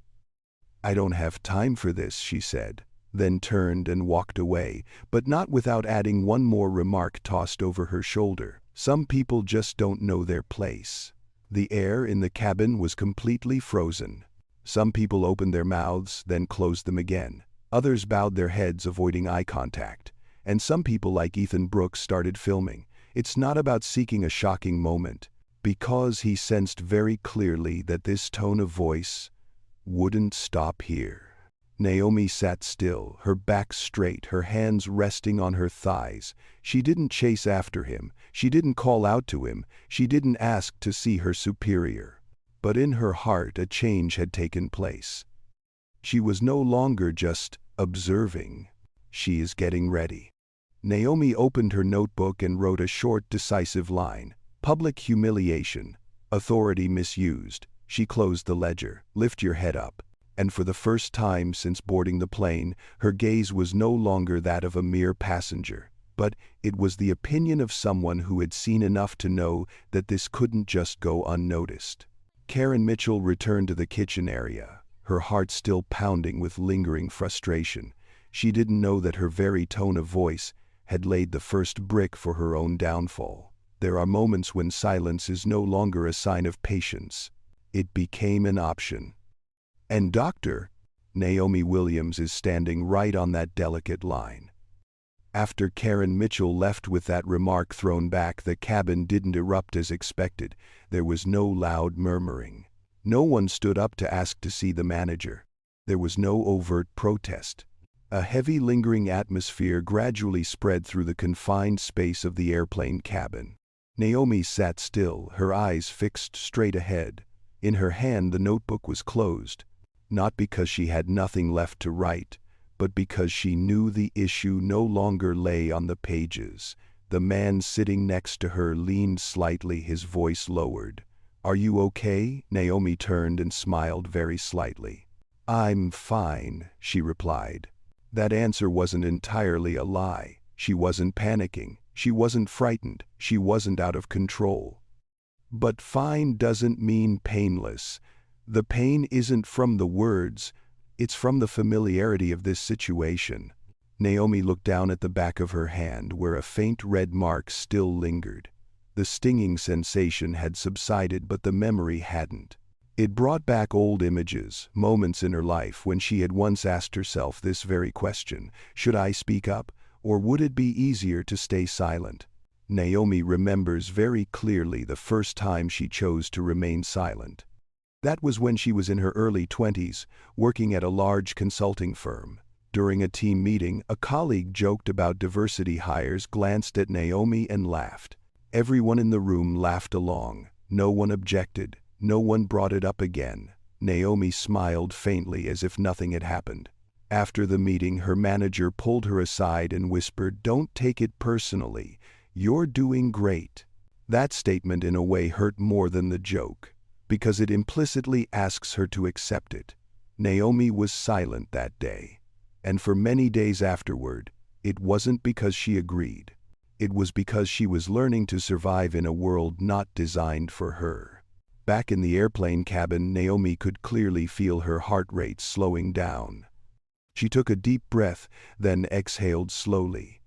"I don't have time for this," she said, then turned and walked away, but not without adding one more remark tossed over her shoulder. "Some people just don't know their place." The air in the cabin was completely frozen. Some people opened their mouths, then closed them again. Others bowed their heads, avoiding eye contact. And some people, like Ethan Brooks, started filming. It's not about seeking a shocking moment, because he sensed very clearly that this tone of voice wouldn't stop here. Naomi sat still, her back straight, her hands resting on her thighs. She didn't chase after him. She didn't call out to him. She didn't ask to see her superior. But in her heart a change had taken place. She was no longer just observing. She is getting ready. Naomi opened her notebook and wrote a short, decisive line. Public humiliation. Authority misused. She closed the ledger. Lift your head up. And for the first time since boarding the plane, her gaze was no longer that of a mere passenger, but it was the opinion of someone who had seen enough to know that this couldn't just go unnoticed. Karen Mitchell returned to the kitchen area, her heart still pounding with lingering frustration. She didn't know that her very tone of voice had laid the first brick for her own downfall. There are moments when silence is no longer a sign of patience. It became an option. And Dr. Naomi Williams is standing right on that delicate line. After Karen Mitchell left with that remark thrown back, the cabin didn't erupt as expected. There was no loud murmuring. No one stood up to ask to see the manager. There was no overt protest. A heavy, lingering atmosphere gradually spread through the confined space of the airplane cabin. Naomi sat still, her eyes fixed straight ahead. In her hand the notebook was closed. Not because she had nothing left to write, but because she knew the issue no longer lay on the pages. The man sitting next to her leaned slightly, his voice lowered. "Are you okay?" Naomi turned and smiled very slightly. "I'm fine," she replied. That answer wasn't entirely a lie. She wasn't panicking. She wasn't frightened. She wasn't out of control. But fine doesn't mean painless. The pain isn't from the words, it's from the familiarity of this situation. Naomi looked down at the back of her hand, where a faint red mark still lingered. The stinging sensation had subsided, but the memory hadn't. It brought back old images, moments in her life when she had once asked herself this very question: should I speak up, or would it be easier to stay silent? Naomi remembers very clearly the first time she chose to remain silent. That was when she was in her early 20s, working at a large consulting firm. During a team meeting, a colleague joked about diversity hires, glanced at Naomi and laughed. Everyone in the room laughed along. No one objected. No one brought it up again. Naomi smiled faintly as if nothing had happened. After the meeting, her manager pulled her aside and whispered, "Don't take it personally. You're doing great." That statement in a way hurt more than the joke, because it implicitly asks her to accept it. Naomi was silent that day. And for many days afterward, it wasn't because she agreed. It was because she was learning to survive in a world not designed for her. Back in the airplane cabin, Naomi could clearly feel her heart rate slowing down. She took a deep breath, then exhaled slowly.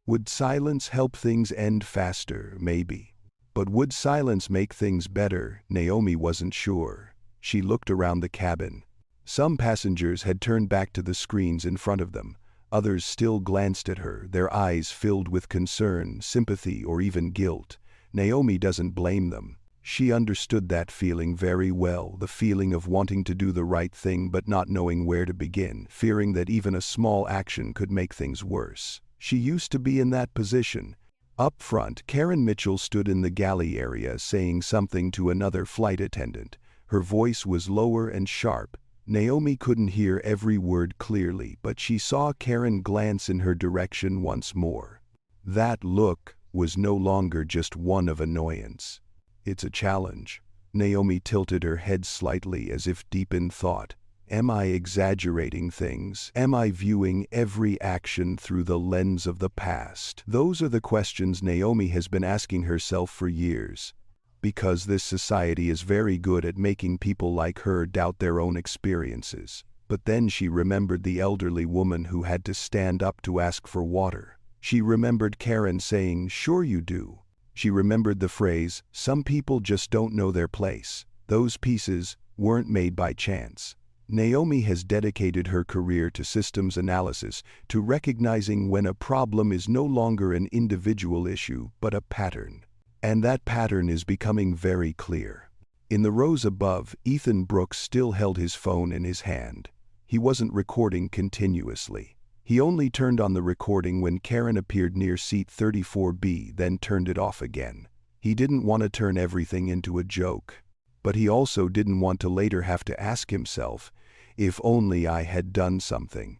Would silence help things end faster? Maybe. But would silence make things better? Naomi wasn't sure. She looked around the cabin. Some passengers had turned back to the screens in front of them. Others still glanced at her, their eyes filled with concern, sympathy, or even guilt. Naomi doesn't blame them. She understood that feeling very well, the feeling of wanting to do the right thing but not knowing where to begin, fearing that even a small action could make things worse. She used to be in that position. Up front, Karen Mitchell stood in the galley area saying something to another flight attendant. Her voice was lower and sharp. Naomi couldn't hear every word clearly, but she saw Karen glance in her direction once more. That look was no longer just one of annoyance. It's a challenge. Naomi tilted her head slightly as if deep in thought. Am I exaggerating things? Am I viewing every action through the lens of the past? Those are the questions Naomi has been asking herself for years. Because this society is very good at making people like her doubt their own experiences. But then she remembered the elderly woman who had to stand up to ask for water. She remembered Karen saying, "Sure you do." She remembered the phrase, "Some people just don't know their place." Those pieces weren't made by chance. Naomi has dedicated her career to systems analysis, to recognizing when a problem is no longer an individual issue, but a pattern. And that pattern is becoming very clear. In the rows above, Ethan Brooks still held his phone in his hand. He wasn't recording continuously. He only turned on the recording when Karen appeared near seat 34B, then turned it off again. He didn't want to turn everything into a joke. But he also didn't want to later have to ask himself, if only I had done something.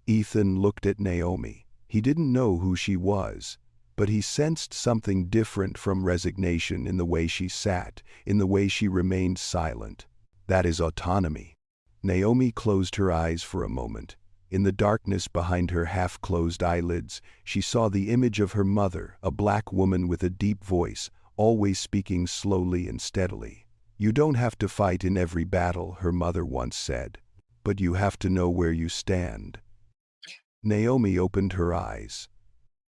Ethan looked at Naomi. He didn't know who she was, but he sensed something different from resignation in the way she sat, in the way she remained silent. That is autonomy. Naomi closed her eyes for a moment. In the darkness behind her half-closed eyelids, she saw the image of her mother, a black woman with a deep voice, always speaking slowly and steadily. "You don't have to fight in every battle," her mother once said, "but you have to know where you stand." Naomi opened her eyes.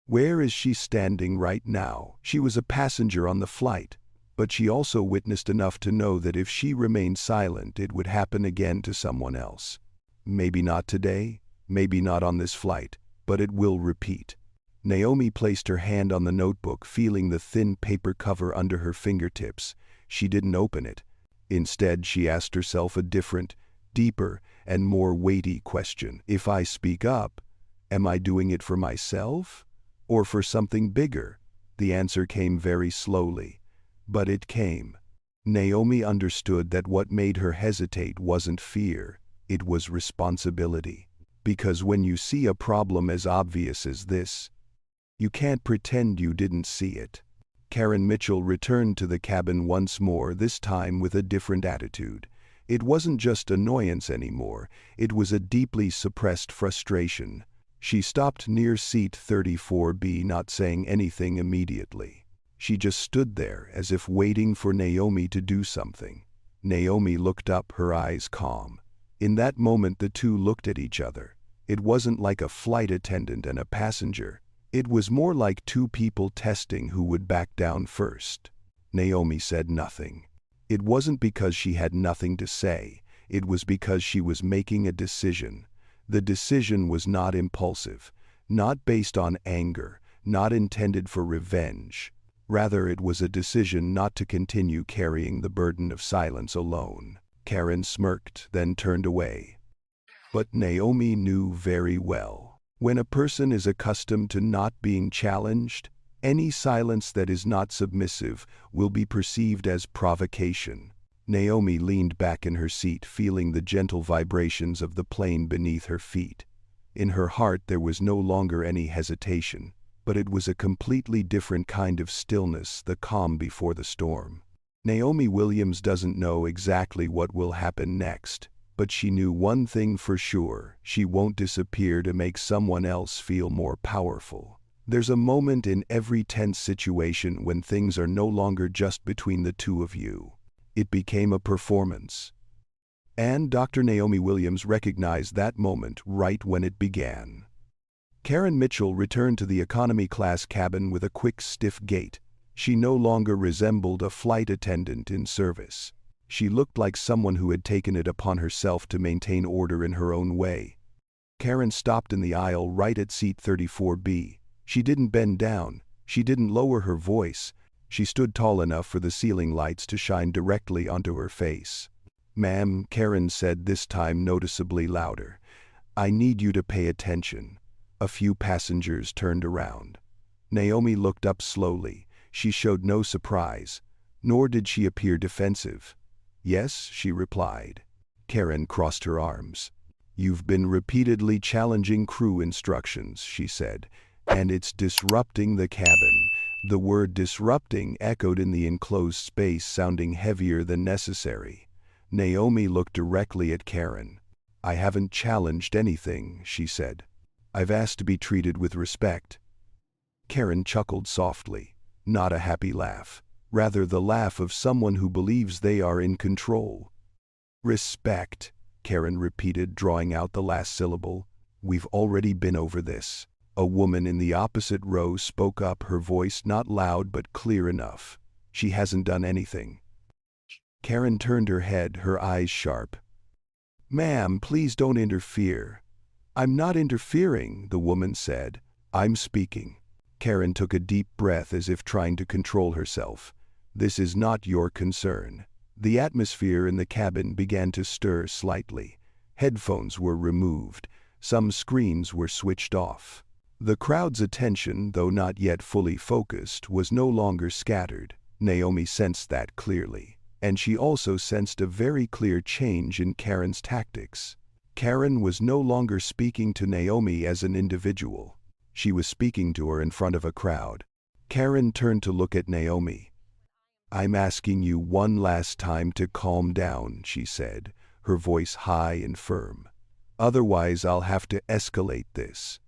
Where is she standing right now? She was a passenger on the flight, but she also witnessed enough to know that if she remained silent, it would happen again to someone else. Maybe not today, maybe not on this flight, but it will repeat. Naomi placed her hand on the notebook, feeling the thin paper cover under her fingertips. She didn't open it. Instead, she asked herself a different, deeper, and more weighty question. If I speak up, am I doing it for myself? Or for something bigger? The answer came very slowly, but it came. Naomi understood that what made her hesitate wasn't fear, it was responsibility. Because when you see a problem as obvious as this, you can't pretend you didn't see it. Karen Mitchell returned to the cabin once more, this time with a different attitude. It wasn't just annoyance anymore, it was a deeply suppressed frustration. She stopped near seat 34B, not saying anything immediately. She just stood there as if waiting for Naomi to do something. Naomi looked up, her eyes calm. In that moment the two looked at each other. It wasn't like a flight attendant and a passenger. It was more like two people testing who would back down first. Naomi said nothing. It wasn't because she had nothing to say. It was because she was making a decision. The decision was not impulsive, not based on anger, not intended for revenge. Rather, it was a decision not to continue carrying the burden of silence alone. Karen smirked, then turned away. But Naomi knew very well. When a person is accustomed to not being challenged, any silence that is not submissive will be perceived as provocation. Naomi leaned back in her seat, feeling the gentle vibrations of the plane beneath her feet. In her heart there was no longer any hesitation, but it was a completely different kind of stillness, the calm before the storm. Naomi Williams doesn't know exactly what will happen next, but she knew one thing for sure: she won't disappear to make someone else feel more powerful. There's a moment in every tense situation when things are no longer just between the two of you. It became a performance. And Dr. Naomi Williams recognized that moment right when it began. Karen Mitchell returned to the economy class cabin with a quick, stiff gait. She no longer resembled a flight attendant in service. She looked like someone who had taken it upon herself to maintain order in her own way. Karen stopped in the aisle right at seat 34B. She didn't bend down. She didn't lower her voice. She stood tall enough for the ceiling lights to shine directly onto her face. "Ma'am," Karen said, this time noticeably louder, "I need you to pay attention." A few passengers turned around. Naomi looked up slowly. She showed no surprise, nor did she appear defensive. "Yes," she replied. Karen crossed her arms. "You've been repeatedly challenging crew instructions," she said, "and it's disrupting the cabin. The word disrupting echoed in the enclosed space, sounding heavier than necessary. Naomi looked directly at Karen. "I haven't challenged anything," she said. "I've asked to be treated with respect." Karen chuckled softly, not a happy laugh, rather the laugh of someone who believes they are in control. "Respect," Karen repeated, drawing out the last syllable. "We've already been over this." A woman in the opposite row spoke up, her voice not loud but clear enough. "She hasn't done anything." Karen turned her head, her eyes sharp. "Ma'am, please don't interfere." "I'm not interfering," the woman said. "I'm speaking." Karen took a deep breath as if trying to control herself. "This is not your concern." The atmosphere in the cabin began to stir slightly. Headphones were removed. Some screens were switched off. The crowd's attention, though not yet fully focused, was no longer scattered. Naomi sensed that clearly. And she also sensed a very clear change in Karen's tactics. Karen was no longer speaking to Naomi as an individual. She was speaking to her in front of a crowd. Karen turned to look at Naomi. "I'm asking you one last time to calm down," she said, her voice high and firm. "Otherwise I'll have to escalate this."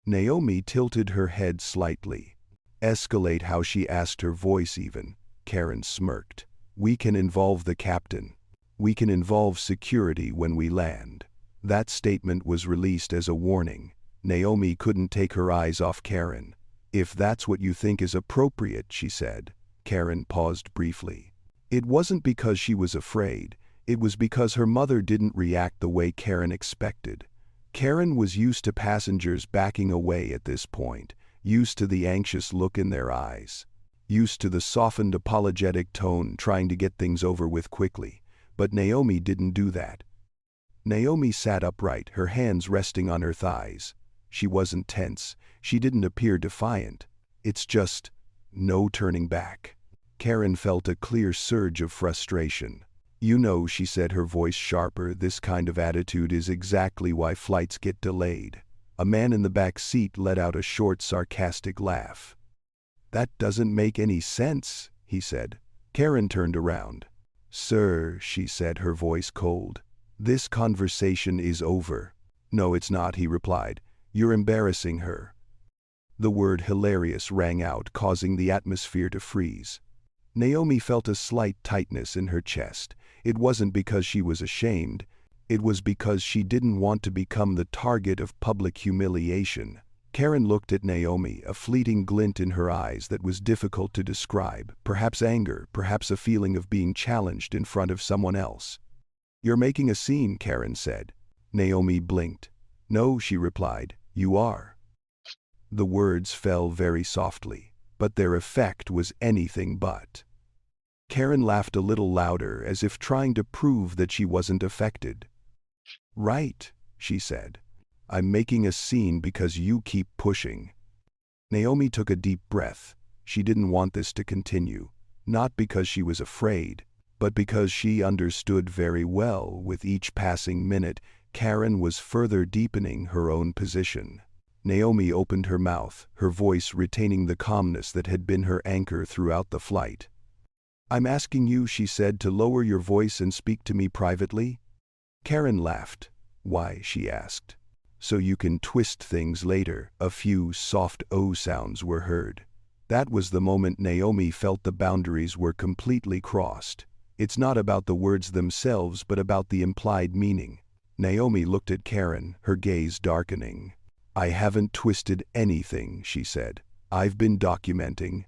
Naomi tilted her head slightly. "Escalate how?" she asked, her voice even. Karen smirked. "We can involve the captain. We can involve security when we land." That statement was released as a warning. Naomi couldn't take her eyes off Karen. "If that's what you think is appropriate," she said. Karen paused briefly. It wasn't because she was afraid. It was because her mother didn't react the way Karen expected. Karen was used to passengers backing away at this point, used to the anxious look in their eyes, used to the softened apologetic tone, trying to get things over with quickly. But Naomi didn't do that. Naomi sat upright, her hands resting on her thighs. She wasn't tense. She didn't appear defiant. "It's just no turning back." Karen felt a clear surge of frustration. "You know," she said, her voice sharper, "this kind of attitude is exactly why flights get delayed." A man in the back seat let out a short, sarcastic laugh. "That doesn't make any sense," he said. Karen turned around. "Sir," she said, her voice cold, "this conversation is over." "No, it's not," he replied. "You're embarrassing her." The word hilarious rang out, causing the atmosphere to freeze. Naomi felt a slight tightness in her chest. It wasn't because she was ashamed. It was because she didn't want to become the target of public humiliation. Karen looked at Naomi, a fleeting glint in her eyes that was difficult to describe, perhaps anger, perhaps a feeling of being challenged in front of someone else. "You're making a scene," Karen said. Naomi blinked. "No," she replied, "you are." The words fell very softly, but their effect was anything but. Karen laughed a little louder, as if trying to prove that she wasn't affected. "Right," she said. "I'm making a scene because you keep pushing." Naomi took a deep breath. She didn't want this to continue, not because she was afraid, but because she understood very well, with each passing minute, Karen was further deepening her own position. Naomi opened her mouth, her voice retaining the calmness that had been her anchor throughout the flight. "I'm asking you," she said, "to lower your voice and speak to me privately." Karen laughed. "Why?" she asked. "So you can twist things later." A few soft "oh" sounds were heard. That was the moment Naomi felt the boundaries were completely crossed. It's not about the words themselves, but about the implied meaning. Naomi looked at Karen, her gaze darkening. "I haven't twisted anything," she said. "I've been documenting."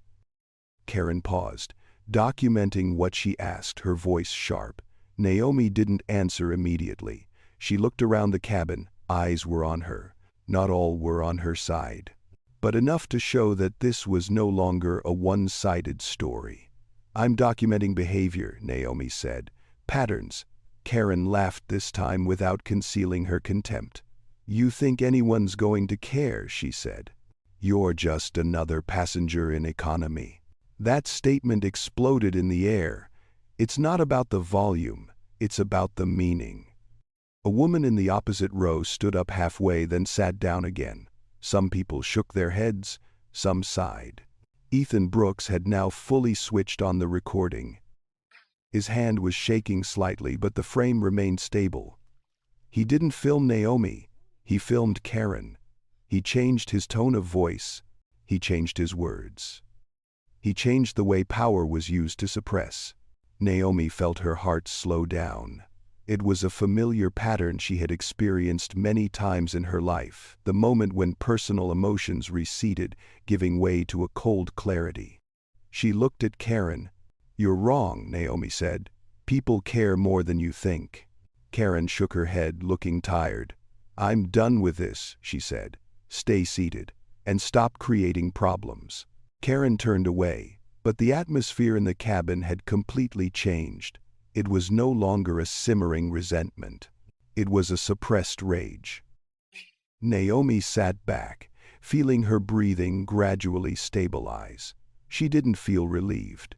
Karen paused. "Documenting what?" she asked, her voice sharp. Naomi didn't answer immediately. She looked around the cabin. Eyes were on her. Not all were on her side, but enough to show that this was no longer a one-sided story. "I'm documenting behavior," Naomi said. "Patterns." Karen laughed this time without concealing her contempt. "You think anyone's going to care?" she said. "You're just another passenger in economy." That statement exploded in the air. It's not about the volume, it's about the meaning. A woman in the opposite row stood up halfway, then sat down again. Some people shook their heads, some sighed. Ethan Brooks had now fully switched on the recording. His hand was shaking slightly, but the frame remained stable. He didn't film Naomi, he filmed Karen. He changed his tone of voice. He changed his words. He changed the way power was used to suppress. Naomi felt her heart slow down. It was a familiar pattern she had experienced many times in her life, the moment when personal emotions receded, giving way to a cold clarity. She looked at Karen. "You're wrong," Naomi said. "People care more than you think." Karen shook her head, looking tired. "I'm done with this," she said. "Stay seated, and stop creating problems." Karen turned away, but the atmosphere in the cabin had completely changed. It was no longer a simmering resentment. It was a suppressed rage. Naomi sat back, feeling her breathing gradually stabilize. She didn't feel relieved,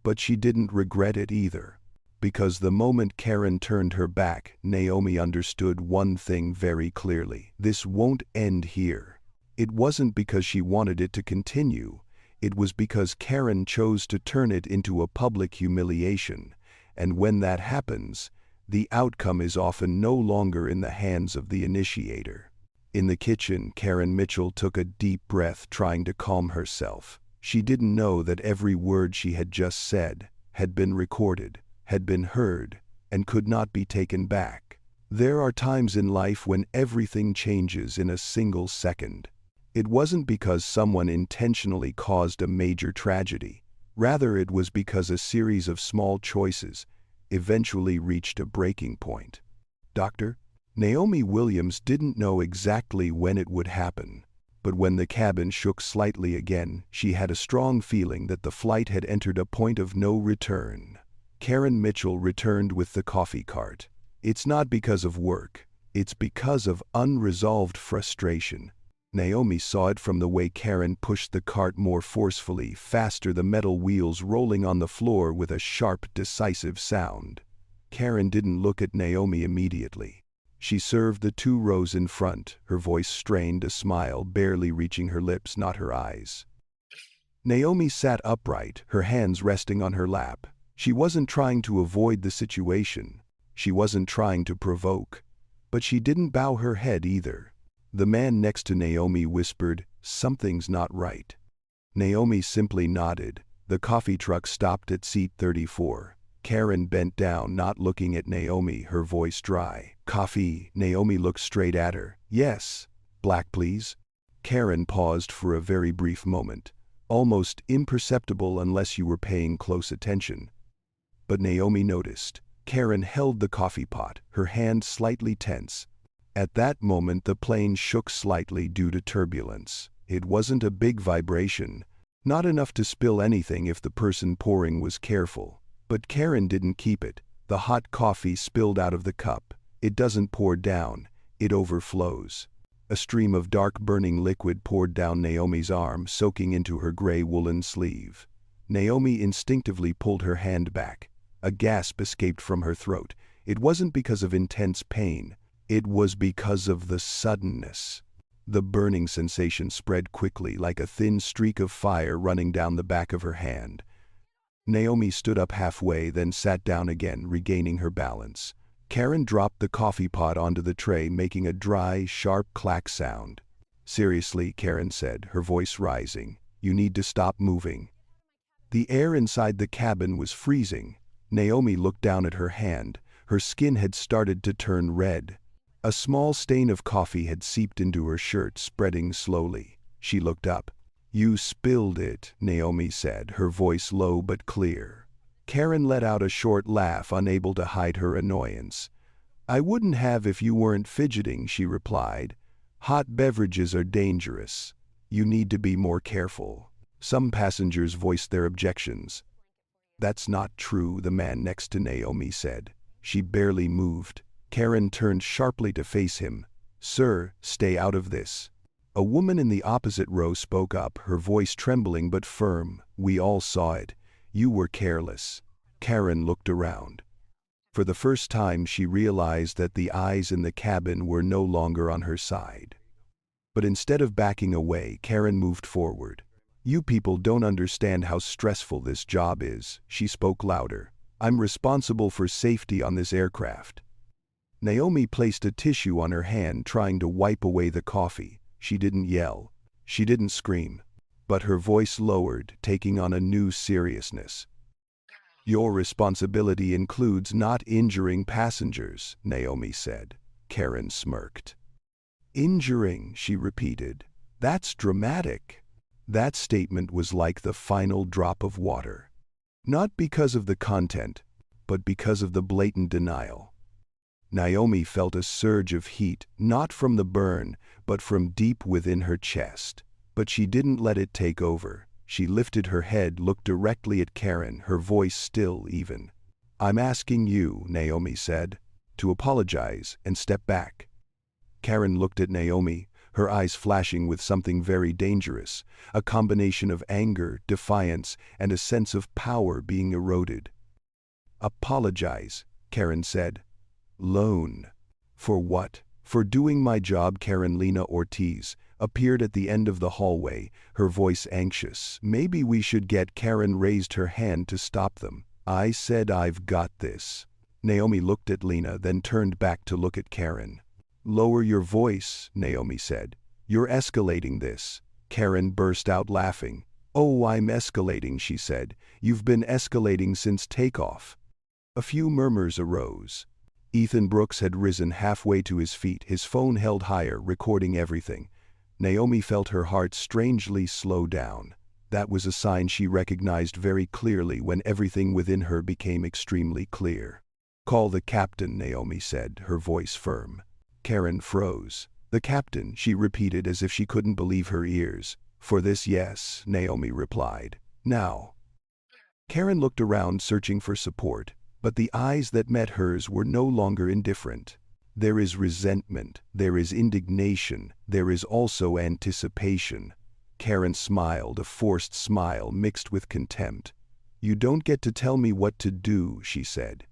but she didn't regret it either. Because the moment Karen turned her back, Naomi understood one thing very clearly. This won't end here. It wasn't because she wanted it to continue. It was because Karen chose to turn it into a public humiliation. And when that happens, the outcome is often no longer in the hands of the initiator. In the kitchen, Karen Mitchell took a deep breath, trying to calm herself. She didn't know that every word she had just said had been recorded, had been heard, and could not be taken back. There are times in life when everything changes in a single second. It wasn't because someone intentionally caused a major tragedy. Rather, it was because a series of small choices eventually reached a breaking point. Doctor? Naomi Williams didn't know exactly when it would happen, but when the cabin shook slightly again, she had a strong feeling that the flight had entered a point of no return. Karen Mitchell returned with the coffee cart. It's not because of work, it's because of unresolved frustration. Naomi saw it from the way Karen pushed the cart more forcefully, faster, the metal wheels rolling on the floor with a sharp, decisive sound. Karen didn't look at Naomi immediately. She served the 2 rows in front, her voice strained, a smile barely reaching her lips, not her eyes. Naomi sat upright, her hands resting on her lap. She wasn't trying to avoid the situation. She wasn't trying to provoke. But she didn't bow her head either. The man next to Naomi whispered, "Something's not right." Naomi simply nodded. The coffee truck stopped at seat 34. Karen bent down, not looking at Naomi, her voice dry. "Coffee?" Naomi looked straight at her. "Yes." "Black, please." Karen paused for a very brief moment, almost imperceptible unless you were paying close attention. But Naomi noticed. Karen held the coffee pot, her hand slightly tense. At that moment the plane shook slightly due to turbulence. It wasn't a big vibration, not enough to spill anything if the person pouring was careful. But Karen didn't keep it. The hot coffee spilled out of the cup. It doesn't pour down, it overflows. A stream of dark burning liquid poured down Naomi's arm, soaking into her gray woolen sleeve. Naomi instinctively pulled her hand back. A gasp escaped from her throat. It wasn't because of intense pain. It was because of the suddenness. The burning sensation spread quickly, like a thin streak of fire running down the back of her hand. Naomi stood up halfway, then sat down again, regaining her balance. Karen dropped the coffee pot onto the tray, making a dry, sharp clack sound. "Seriously," Karen said, her voice rising, "you need to stop moving." The air inside the cabin was freezing. Naomi looked down at her hand. Her skin had started to turn red. A small stain of coffee had seeped into her shirt, spreading slowly. She looked up. "You spilled it," Naomi said, her voice low but clear. Karen let out a short laugh, unable to hide her annoyance. "I wouldn't have if you weren't fidgeting," she replied. "Hot beverages are dangerous. You need to be more careful." Some passengers voiced their objections. "That's not true," the man next to Naomi said. She barely moved. Karen turned sharply to face him. "Sir, stay out of this." A woman in the opposite row spoke up, her voice trembling but firm. "We all saw it. You were careless." Karen looked around. For the first time she realized that the eyes in the cabin were no longer on her side. But instead of backing away, Karen moved forward. You people don't understand how stressful this job is, she spoke louder. I'm responsible for safety on this aircraft. Naomi placed a tissue on her hand, trying to wipe away the coffee. She didn't yell. She didn't scream. But her voice lowered, taking on a new seriousness. Your responsibility includes not injuring passengers, Naomi said. Karen smirked. Injuring, she repeated. That's dramatic. That statement was like the final drop of water. Not because of the content, but because of the blatant denial. Naomi felt a surge of heat, not from the burn, but from deep within her chest. But she didn't let it take over. She lifted her head, looked directly at Karen, her voice still even. I'm asking you, Naomi said, to apologize and step back. Karen looked at Naomi, her eyes flashing with something very dangerous, a combination of anger, defiance, and a sense of power being eroded. Apologize, Karen said. Loan. For what? For doing my job. Karen Lena Ortiz appeared at the end of the hallway, her voice anxious. Maybe we should get. Karen raised her hand to stop them. I said I've got this. Naomi looked at Lena, then turned back to look at Karen. Lower your voice, Naomi said. You're escalating this. Karen burst out laughing. Oh, I'm escalating, she said. You've been escalating since takeoff. A few murmurs arose. Ethan Brooks had risen halfway to his feet, his phone held higher, recording everything. Naomi felt her heart strangely slow down. That was a sign she recognized very clearly when everything within her became extremely clear. Call the captain, Naomi said, her voice firm. Karen froze. The captain, she repeated as if she couldn't believe her ears. For this, yes, Naomi replied. Now. Karen looked around, searching for support, but the eyes that met hers were no longer indifferent. There is resentment, there is indignation, there is also anticipation. Karen smiled, a forced smile mixed with contempt. You don't get to tell me what to do, she said.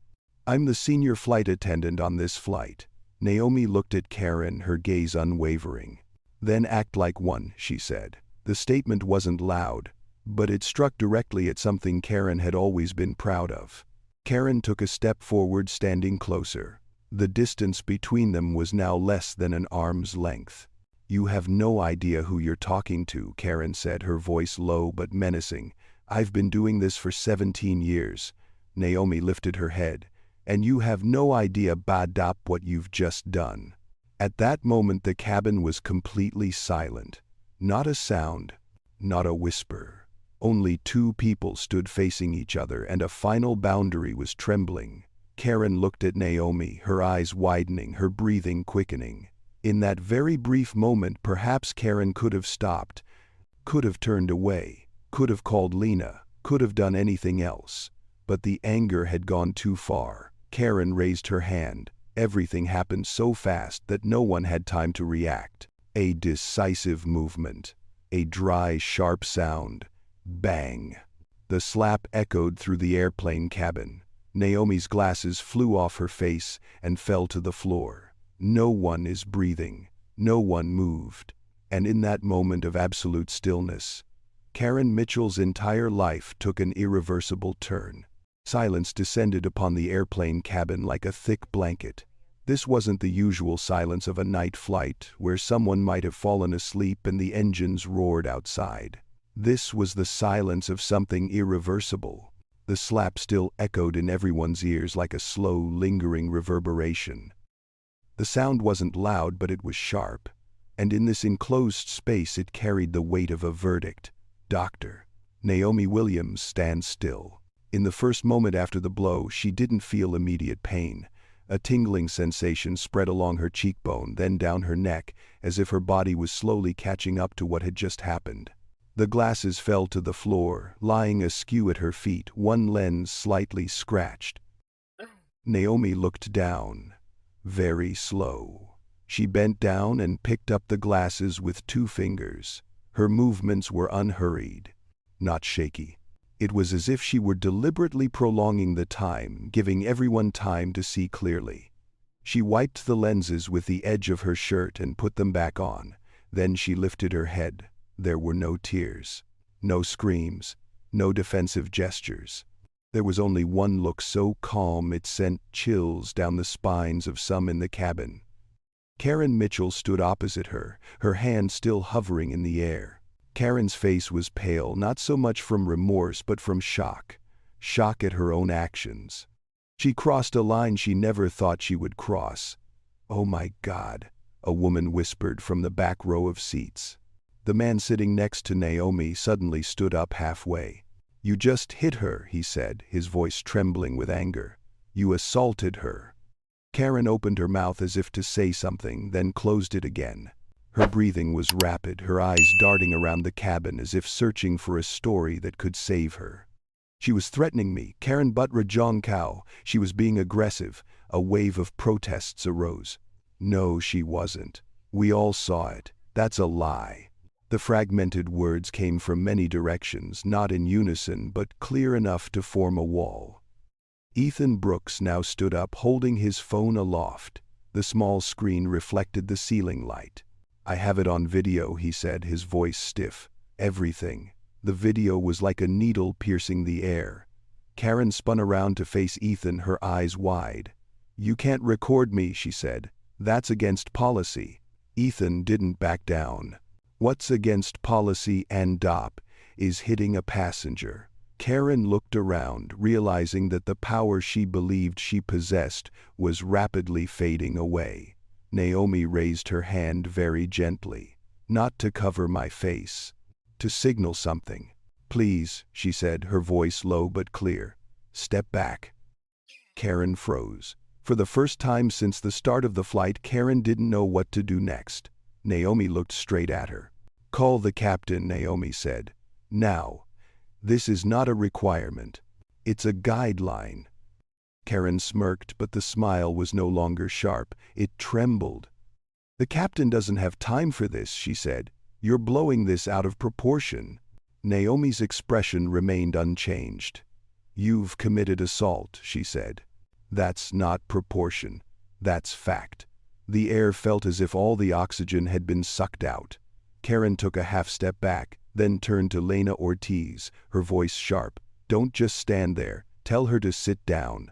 I'm the senior flight attendant on this flight. Naomi looked at Karen, her gaze unwavering. Then act like one, she said. The statement wasn't loud, but it struck directly at something Karen had always been proud of. Karen took a step forward, standing closer. The distance between them was now less than an arm's length. You have no idea who you're talking to, Karen said, her voice low but menacing. I've been doing this for 17 years. Naomi lifted her head. And you have no idea, badap, what you've just done. At that moment the cabin was completely silent. Not a sound, not a whisper. Only two people stood facing each other, and a final boundary was trembling. Karen looked at Naomi, her eyes widening, her breathing quickening. In that very brief moment perhaps Karen could have stopped, could have turned away, could have called Lena, could have done anything else. But the anger had gone too far. Karen raised her hand. Everything happened so fast that no one had time to react. A decisive movement. A dry, sharp sound. Bang! The slap echoed through the airplane cabin. Naomi's glasses flew off her face and fell to the floor. No one is breathing. No one moved. And in that moment of absolute stillness, Karen Mitchell's entire life took an irreversible turn. Silence descended upon the airplane cabin like a thick blanket. This wasn't the usual silence of a night flight, where someone might have fallen asleep and the engines roared outside. This was the silence of something irreversible. The slap still echoed in everyone's ears like a slow, lingering reverberation. The sound wasn't loud, but it was sharp. And in this enclosed space it carried the weight of a verdict. Dr. Naomi Williams, stand still. In the first moment after the blow, she didn't feel immediate pain. A tingling sensation spread along her cheekbone, then down her neck, as if her body was slowly catching up to what had just happened. The glasses fell to the floor, lying askew at her feet, one lens slightly scratched. Naomi looked down. Very slow. She bent down and picked up the glasses with 2 fingers. Her movements were unhurried, not shaky. It was as if she were deliberately prolonging the time, giving everyone time to see clearly. She wiped the lenses with the edge of her shirt and put them back on. Then she lifted her head. There were no tears. No screams, no defensive gestures. There was only one look so calm it sent chills down the spines of some in the cabin. Karen Mitchell stood opposite her, her hand still hovering in the air. Karen's face was pale, not so much from remorse but from shock. Shock at her own actions. She crossed a line she never thought she would cross. "Oh my God," a woman whispered from the back row of seats. The man sitting next to Naomi suddenly stood up halfway. "You just hit her," he said, his voice trembling with anger. "You assaulted her." Karen opened her mouth as if to say something, then closed it again. Her breathing was rapid, her eyes darting around the cabin as if searching for a story that could save her. "She was threatening me, Karen Butra Jongkao. She was being aggressive." A wave of protests arose. "No, she wasn't. We all saw it. That's a lie." The fragmented words came from many directions, not in unison but clear enough to form a wall. Ethan Brooks now stood up, holding his phone aloft. The small screen reflected the ceiling light. "I have it on video," he said, his voice stiff. "Everything." The video was like a needle piercing the air. Karen spun around to face Ethan, her eyes wide. "You can't record me," she said. "That's against policy." Ethan didn't back down. "What's against policy and DOP is hitting a passenger." Karen looked around, realizing that the power she believed she possessed was rapidly fading away. Naomi raised her hand very gently. "Not to cover my face. To signal something." "Please," she said, her voice low but clear. "Step back." Karen froze. For the first time since the start of the flight, Karen didn't know what to do next. Naomi looked straight at her. "Call the captain," Naomi said. "Now. This is not a requirement. It's a guideline." Karen smirked, but the smile was no longer sharp. It trembled. "The captain doesn't have time for this," she said. "You're blowing this out of proportion." Naomi's expression remained unchanged. "You've committed assault," she said. "That's not proportion. That's fact." The air felt as if all the oxygen had been sucked out. Karen took a half step back, then turned to Lena Ortiz, her voice sharp. "Don't just stand there. Tell her to sit down."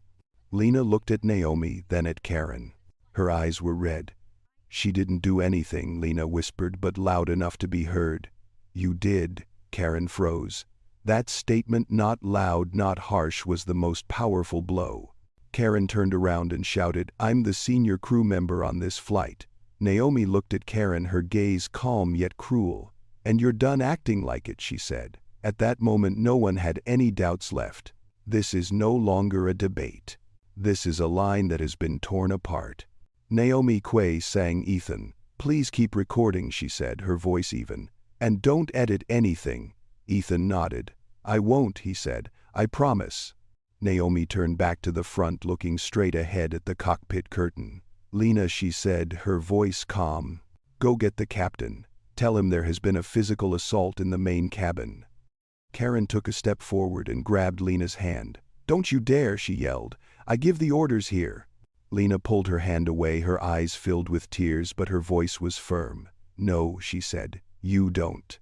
Lena looked at Naomi, then at Karen. Her eyes were red. "She didn't do anything," Lena whispered, but loud enough to be heard. "You did." Karen froze. That statement, not loud, not harsh, was the most powerful blow. Karen turned around and shouted, "I'm the senior crew member on this flight." Naomi looked at Karen, her gaze calm yet cruel. "And you're done acting like it," she said. At that moment no one had any doubts left. This is no longer a debate. This is a line that has been torn apart. Naomi Quay sang Ethan. "Please keep recording," she said, her voice even. "And don't edit anything." Ethan nodded. "I won't," he said. "I promise." Naomi turned back to the front, looking straight ahead at the cockpit curtain. "Lena," she said, her voice calm. "Go get the captain. Tell him there has been a physical assault in the main cabin." Karen took a step forward and grabbed Lena's hand. "Don't you dare," she yelled. "I give the orders here." Lena pulled her hand away, her eyes filled with tears, but her voice was firm. "No," she said. "You don't."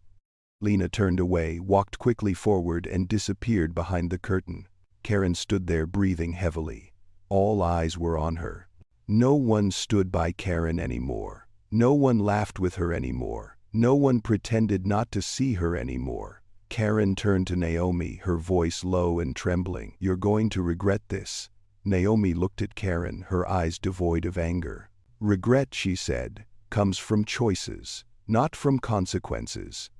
Lena turned away, walked quickly forward, and disappeared behind the curtain. Karen stood there, breathing heavily. All eyes were on her. No one stood by Karen anymore. No one laughed with her anymore. No one pretended not to see her anymore. Karen turned to Naomi, her voice low and trembling. "You're going to regret this." Naomi looked at Karen, her eyes devoid of anger. "Regret," she said, "comes from choices, not from consequences."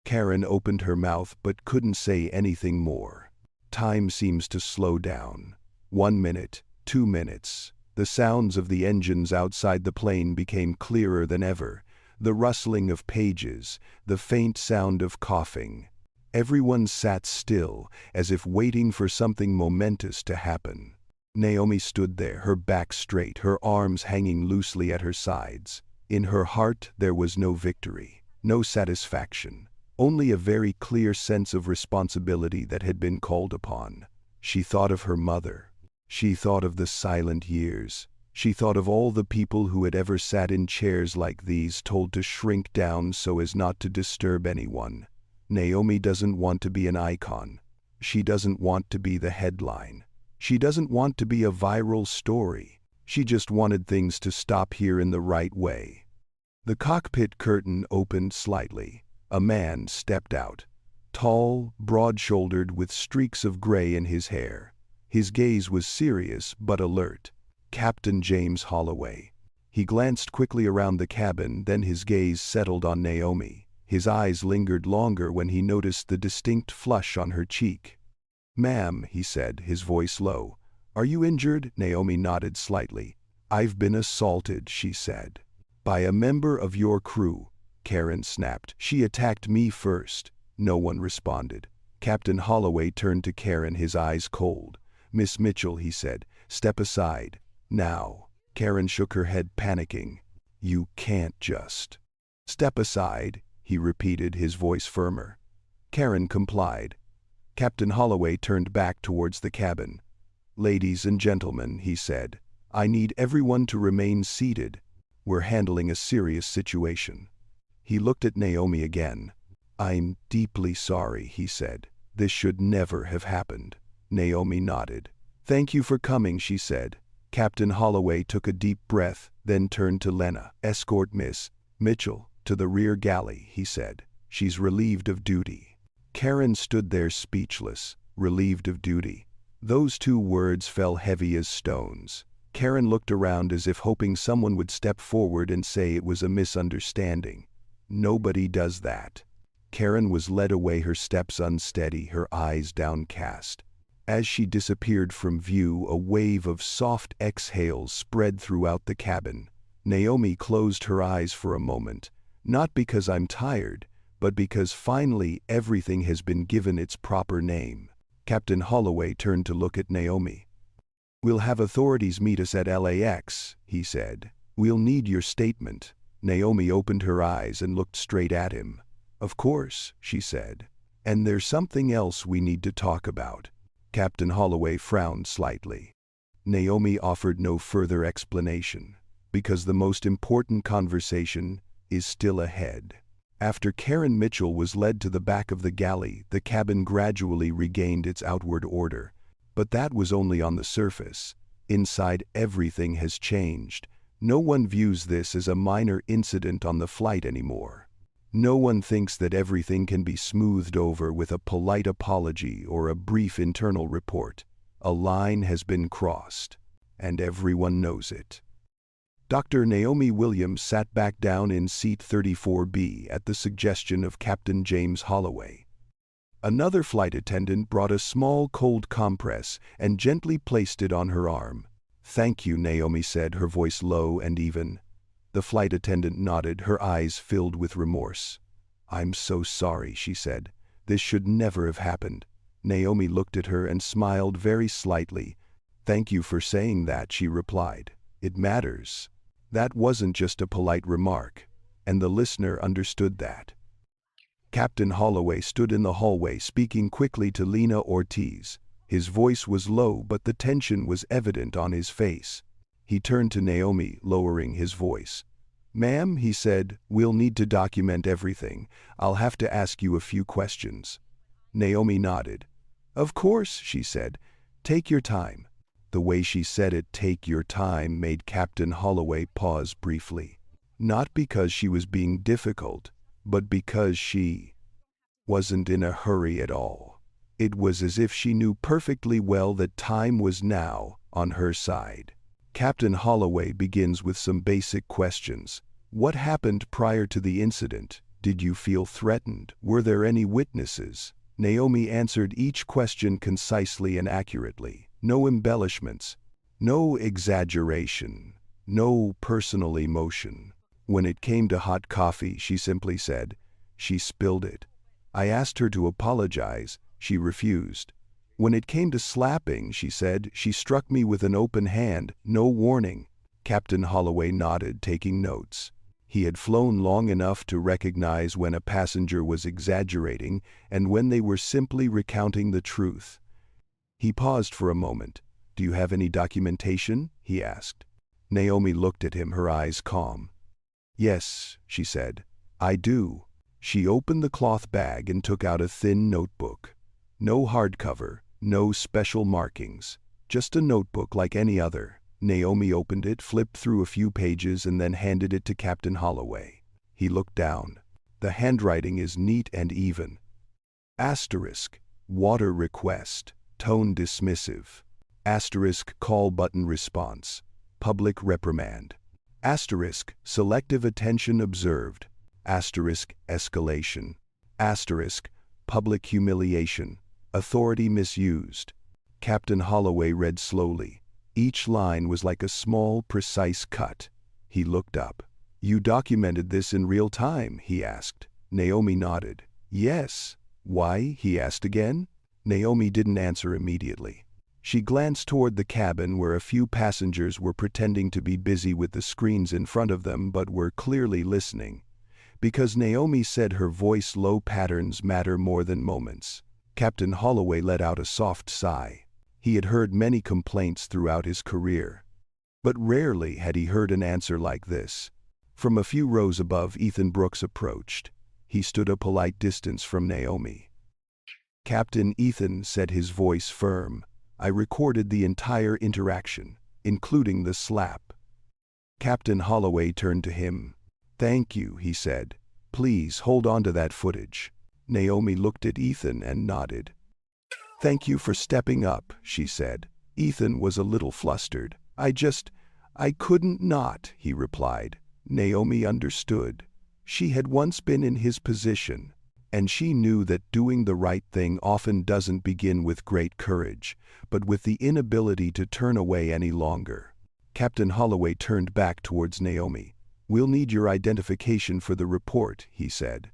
Karen opened her mouth but couldn't say anything more. Time seems to slow down. 1 minute, 2 minutes. The sounds of the engines outside the plane became clearer than ever. The rustling of pages, the faint sound of coughing. Everyone sat still, as if waiting for something momentous to happen. Naomi stood there, her back straight, her arms hanging loosely at her sides. In her heart there was no victory, no satisfaction, only a very clear sense of responsibility that had been called upon. She thought of her mother. She thought of the silent years. She thought of all the people who had ever sat in chairs like these, told to shrink down so as not to disturb anyone. Naomi doesn't want to be an icon. She doesn't want to be the headline. She doesn't want to be a viral story. She just wanted things to stop here in the right way. The cockpit curtain opened slightly. A man stepped out. Tall, broad-shouldered, with streaks of gray in his hair. His gaze was serious but alert. Captain James Holloway. He glanced quickly around the cabin, then his gaze settled on Naomi. His eyes lingered longer when he noticed the distinct flush on her cheek. "Ma'am," he said, his voice low. "Are you injured?" Naomi nodded slightly. "I've been assaulted," she said. "By a member of your crew," Karen snapped. "She attacked me first." No one responded. Captain Holloway turned to Karen, his eyes cold. "Miss Mitchell," he said, "step aside. Now." Karen shook her head, panicking. "You can't just." "Step aside," he repeated, his voice firmer. Karen complied. Captain Holloway turned back towards the cabin. "Ladies and gentlemen," he said, "I need everyone to remain seated. We're handling a serious situation." He looked at Naomi again. "I'm deeply sorry," he said. "This should never have happened." Naomi nodded. "Thank you for coming," she said. Captain Holloway took a deep breath, then turned to Lena. "Escort Miss Mitchell to the rear galley," he said. "She's relieved of duty." Karen stood there speechless. Relieved of duty. Those two words fell heavy as stones. Karen looked around as if hoping someone would step forward and say it was a misunderstanding. Nobody does that. Karen was led away, her steps unsteady, her eyes downcast. As she disappeared from view, a wave of soft exhales spread throughout the cabin. Naomi closed her eyes for a moment, not because I'm tired, but because finally everything has been given its proper name. Captain Holloway turned to look at Naomi. "We'll have authorities meet us at LAX, he said. "We'll need your statement." Naomi opened her eyes and looked straight at him. "Of course," she said. "And there's something else we need to talk about." Captain Holloway frowned slightly. Naomi offered no further explanation, because the most important conversation is still ahead. After Karen Mitchell was led to the back of the galley, the cabin gradually regained its outward order. But that was only on the surface. Inside, everything has changed. No one views this as a minor incident on the flight anymore. No one thinks that everything can be smoothed over with a polite apology or a brief internal report. A line has been crossed, and everyone knows it. Dr. Naomi Williams sat back down in seat 34B at the suggestion of Captain James Holloway. Another flight attendant brought a small cold compress and gently placed it on her arm. "Thank you," Naomi said, her voice low and even. The flight attendant nodded, her eyes filled with remorse. "I'm so sorry," she said. "This should never have happened." Naomi looked at her and smiled very slightly. "Thank you for saying that," she replied. "It matters." That wasn't just a polite remark, and the listener understood that. Captain Holloway stood in the hallway, speaking quickly to Lena Ortiz. His voice was low, but the tension was evident on his face. He turned to Naomi, lowering his voice. "Ma'am," he said, "we'll need to document everything. I'll have to ask you a few questions." Naomi nodded. "Of course," she said. "Take your time." The way she said it, "take your time," made Captain Holloway pause briefly. Not because she was being difficult, but because she wasn't in a hurry at all. It was as if she knew perfectly well that time was now on her side. Captain Holloway begins with some basic questions. What happened prior to the incident? Did you feel threatened? Were there any witnesses? Naomi answered each question concisely and accurately. No embellishments, no exaggeration, no personal emotion. When it came to hot coffee, she simply said, "She spilled it." I asked her to apologize. She refused. When it came to slapping, she said, "She struck me with an open hand, no warning." Captain Holloway nodded, taking notes. He had flown long enough to recognize when a passenger was exaggerating and when they were simply recounting the truth. He paused for a moment. "Do you have any documentation?" he asked. Naomi looked at him, her eyes calm. "Yes," she said. "I do." She opened the cloth bag and took out a thin notebook. No hardcover, no special markings, just a notebook like any other. Naomi opened it, flipped through a few pages, and then handed it to Captain Holloway. He looked down. The handwriting is neat and even. Asterisk, water request, tone dismissive. Asterisk, call button response, public reprimand. Asterisk, selective attention observed. Asterisk, escalation. Asterisk, public humiliation, authority misused. Captain Holloway read slowly. Each line was like a small, precise cut. He looked up. "You documented this in real time?" he asked. Naomi nodded. "Yes." "Why?" he asked again. Naomi didn't answer immediately. She glanced toward the cabin where a few passengers were pretending to be busy with the screens in front of them but were clearly listening. Because Naomi said her voice low patterns matter more than moments. Captain Holloway let out a soft sigh. He had heard many complaints throughout his career, but rarely had he heard an answer like this. From a few rows above, Ethan Brooks approached. He stood a polite distance from Naomi. "Captain Ethan," said, his voice firm, "I recorded the entire interaction, including the slap." Captain Holloway turned to him. "Thank you," he said. "Please hold on to that footage." Naomi looked at Ethan and nodded. "Thank you for stepping up," she said. Ethan was a little flustered. I couldn't not," he replied. Naomi understood. She had once been in his position, and she knew that doing the right thing often doesn't begin with great courage, but with the inability to turn away any longer. Captain Holloway turned back towards Naomi. "We'll need your identification for the report," he said.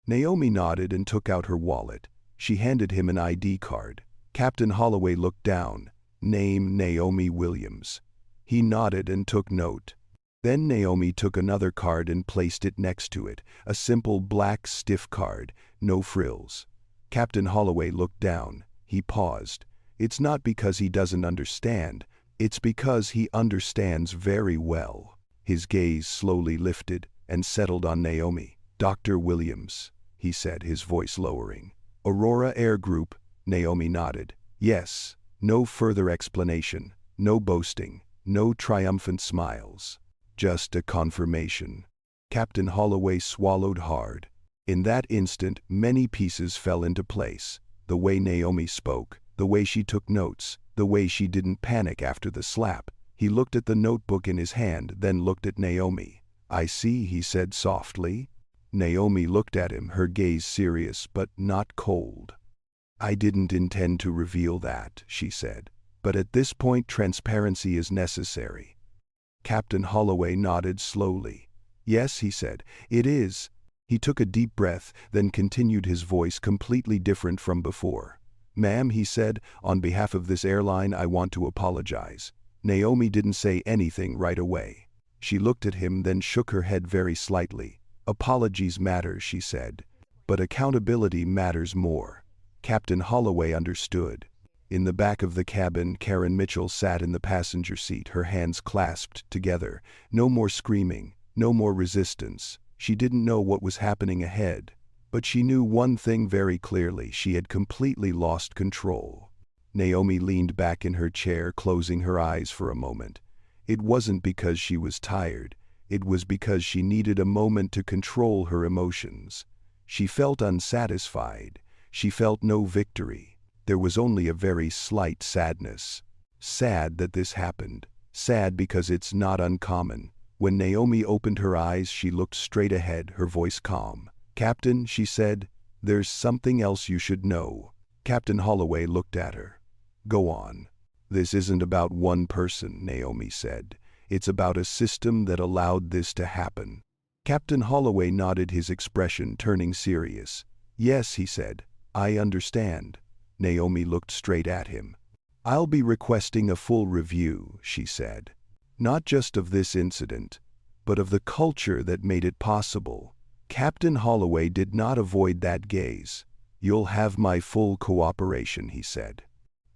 Naomi nodded and took out her wallet. She handed him an ID card. Captain Holloway looked down. "Name Naomi Williams." He nodded and took note. Then Naomi took another card and placed it next to it, a simple black stiff card, no frills. Captain Holloway looked down. He paused. It's not because he doesn't understand, it's because he understands very well. His gaze slowly lifted and settled on Naomi. "Dr. Williams," he said, his voice lowering. "Aurora Air Group." Naomi nodded. "Yes." No further explanation, no boasting, no triumphant smiles. Just a confirmation. Captain Holloway swallowed hard. In that instant, many pieces fell into place. The way Naomi spoke, the way she took notes, the way she didn't panic after the slap. He looked at the notebook in his hand, then looked at Naomi. "I see," he said softly. Naomi looked at him, her gaze serious but not cold. "I didn't intend to reveal that," she said. "But at this point transparency is necessary." Captain Holloway nodded slowly. "Yes," he said, "it is." He took a deep breath, then continued, his voice completely different from before. "Ma'am," he said, "on behalf of this airline I want to apologize." Naomi didn't say anything right away. She looked at him, then shook her head very slightly. "Apologies matter," she said, "but accountability matters more." Captain Holloway understood. In the back of the cabin, Karen Mitchell sat in the passenger seat, her hands clasped together. No more screaming, no more resistance. She didn't know what was happening ahead, but she knew one thing very clearly: she had completely lost control. Naomi leaned back in her chair, closing her eyes for a moment. It wasn't because she was tired, it was because she needed a moment to control her emotions. She felt unsatisfied. She felt no victory. There was only a very slight sadness. Sad that this happened. Sad because it's not uncommon. When Naomi opened her eyes, she looked straight ahead, her voice calm. "Captain," she said, "there's something else you should know." Captain Holloway looked at her. "Go on." "This isn't about one person," Naomi said. "It's about a system that allowed this to happen." Captain Holloway nodded, his expression turning serious. "Yes," he said, "I understand." Naomi looked straight at him. "I'll be requesting a full review," she said. "Not just of this incident, but of the culture that made it possible." Captain Holloway did not avoid that gaze. "You'll have my full cooperation," he said.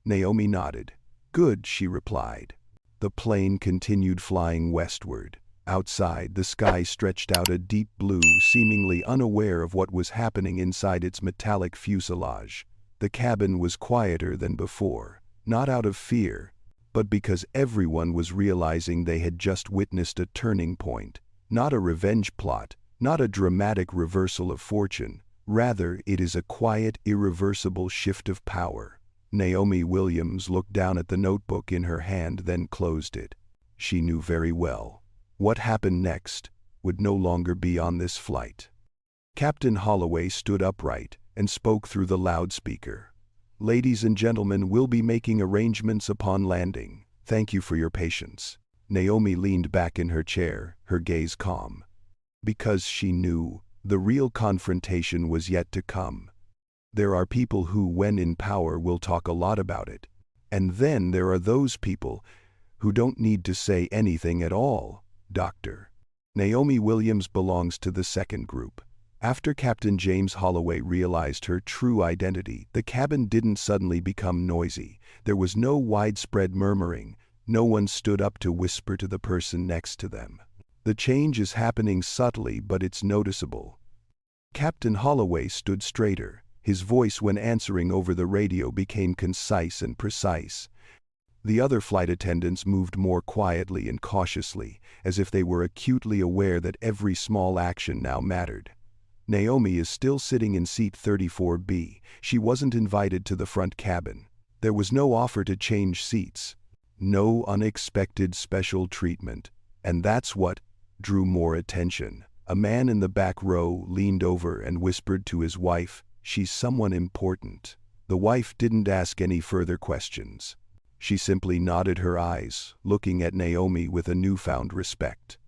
Naomi nodded. "Good," she replied. The plane continued flying westward. Outside, the sky stretched out a deep blue, seemingly unaware of what was happening inside its metallic fuselage. The cabin was quieter than before, not out of fear, but because everyone was realizing they had just witnessed a turning point. Not a revenge plot, not a dramatic reversal of fortune. Rather, it is a quiet, irreversible shift of power. Naomi Williams looked down at the notebook in her hand, then closed it. She knew very well. What happened next would no longer be on this flight. Captain Holloway stood upright and spoke through the loudspeaker. "Ladies and gentlemen, we'll be making arrangements upon landing. Thank you for your patience." Naomi leaned back in her chair, her gaze calm. Because she knew the real confrontation was yet to come. There are people who, when in power, will talk a lot about it. And then there are those people who don't need to say anything at all. Dr. Naomi Williams belongs to the second group. After Captain James Holloway realized her true identity, the cabin didn't suddenly become noisy. There was no widespread murmuring. No one stood up to whisper to the person next to them. The change is happening subtly, but it's noticeable. Captain Holloway stood straighter. His voice, when answering over the radio, became concise and precise. The other flight attendants moved more quietly and cautiously, as if they were acutely aware that every small action now mattered. Naomi is still sitting in seat 34B. She wasn't invited to the front cabin. There was no offer to change seats. No unexpected special treatment. And that's what drew more attention. A man in the back row leaned over and whispered to his wife, "She's someone important." The wife didn't ask any further questions. She simply nodded her eyes, looking at Naomi with a newfound respect.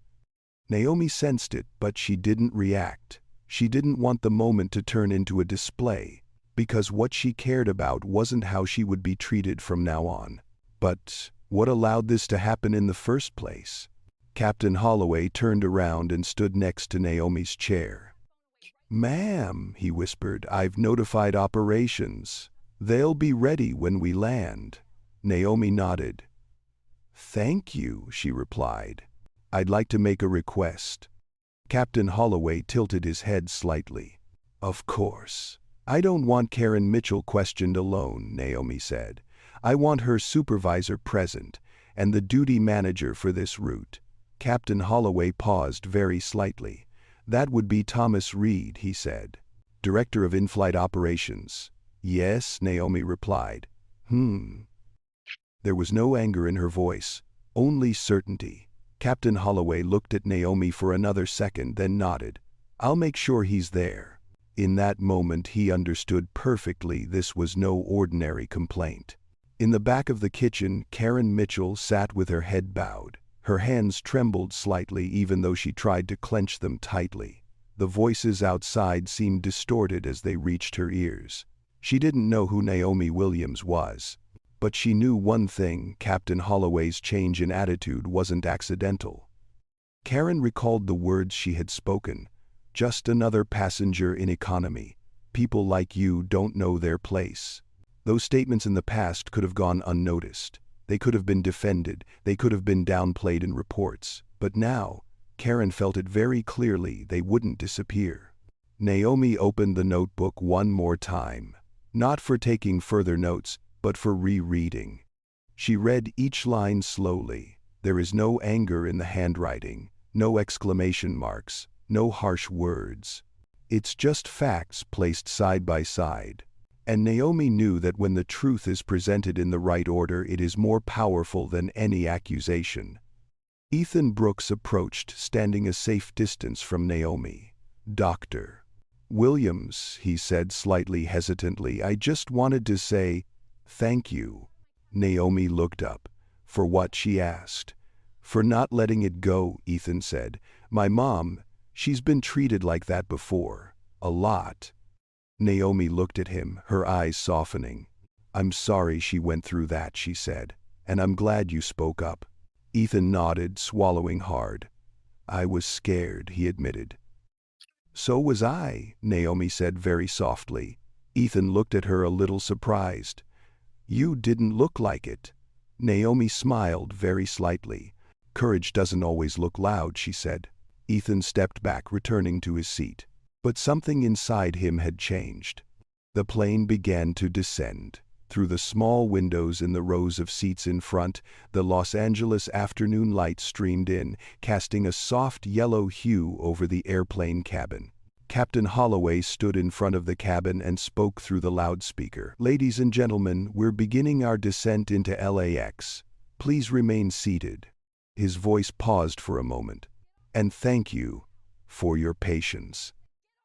Naomi sensed it, but she didn't react. She didn't want the moment to turn into a display, because what she cared about wasn't how she would be treated from now on. But what allowed this to happen in the first place? Captain Holloway turned around and stood next to Naomi's chair. "Ma'am," he whispered, "I've notified operations. They'll be ready when we land." Naomi nodded. "Thank you," she replied. "I'd like to make a request." Captain Holloway tilted his head slightly. "Of course. I don't want Karen Mitchell questioned alone," Naomi said. "I want her supervisor present, and the duty manager for this route." Captain Holloway paused very slightly. "That would be Thomas Reed," he said. "Director of in-flight operations." "Yes," Naomi replied. There was no anger in her voice, only certainty. Captain Holloway looked at Naomi for another second, then nodded. "I'll make sure he's there." In that moment he understood perfectly this was no ordinary complaint. In the back of the kitchen, Karen Mitchell sat with her head bowed. Her hands trembled slightly even though she tried to clench them tightly. The voices outside seemed distorted as they reached her ears. She didn't know who Naomi Williams was. But she knew one thing: Captain Holloway's change in attitude wasn't accidental. Karen recalled the words she had spoken. "Just another passenger in economy. People like you don't know their place." Those statements in the past could have gone unnoticed. They could have been defended. They could have been downplayed in reports. But now, Karen felt it very clearly, they wouldn't disappear. Naomi opened the notebook one more time. Not for taking further notes, but for rereading. She read each line slowly. There is no anger in the handwriting, no exclamation marks, no harsh words. It's just facts placed side by side. And Naomi knew that when the truth is presented in the right order, it is more powerful than any accusation. Ethan Brooks approached, standing a safe distance from Naomi. "Dr. Williams," he said slightly hesitantly, "I just wanted to say thank you." Naomi looked up. "For what?" she asked. "For not letting it go," Ethan said. "My mom, she's been treated like that before. A lot." Naomi looked at him, her eyes softening. "I'm sorry she went through that," she said. "And I'm glad you spoke up." Ethan nodded, swallowing hard. "I was scared," he admitted. "So was I," Naomi said very softly. Ethan looked at her a little surprised. "You didn't look like it." Naomi smiled very slightly. Courage doesn't always look loud, she said. Ethan stepped back, returning to his seat. But something inside him had changed. The plane began to descend. Through the small windows in the rows of seats in front, the Los Angeles afternoon light streamed in, casting a soft yellow hue over the airplane cabin. Captain Holloway stood in front of the cabin and spoke through the loudspeaker. "Ladies and gentlemen, we're beginning our descent into LAX. Please remain seated." His voice paused for a moment. "And thank you for your patience."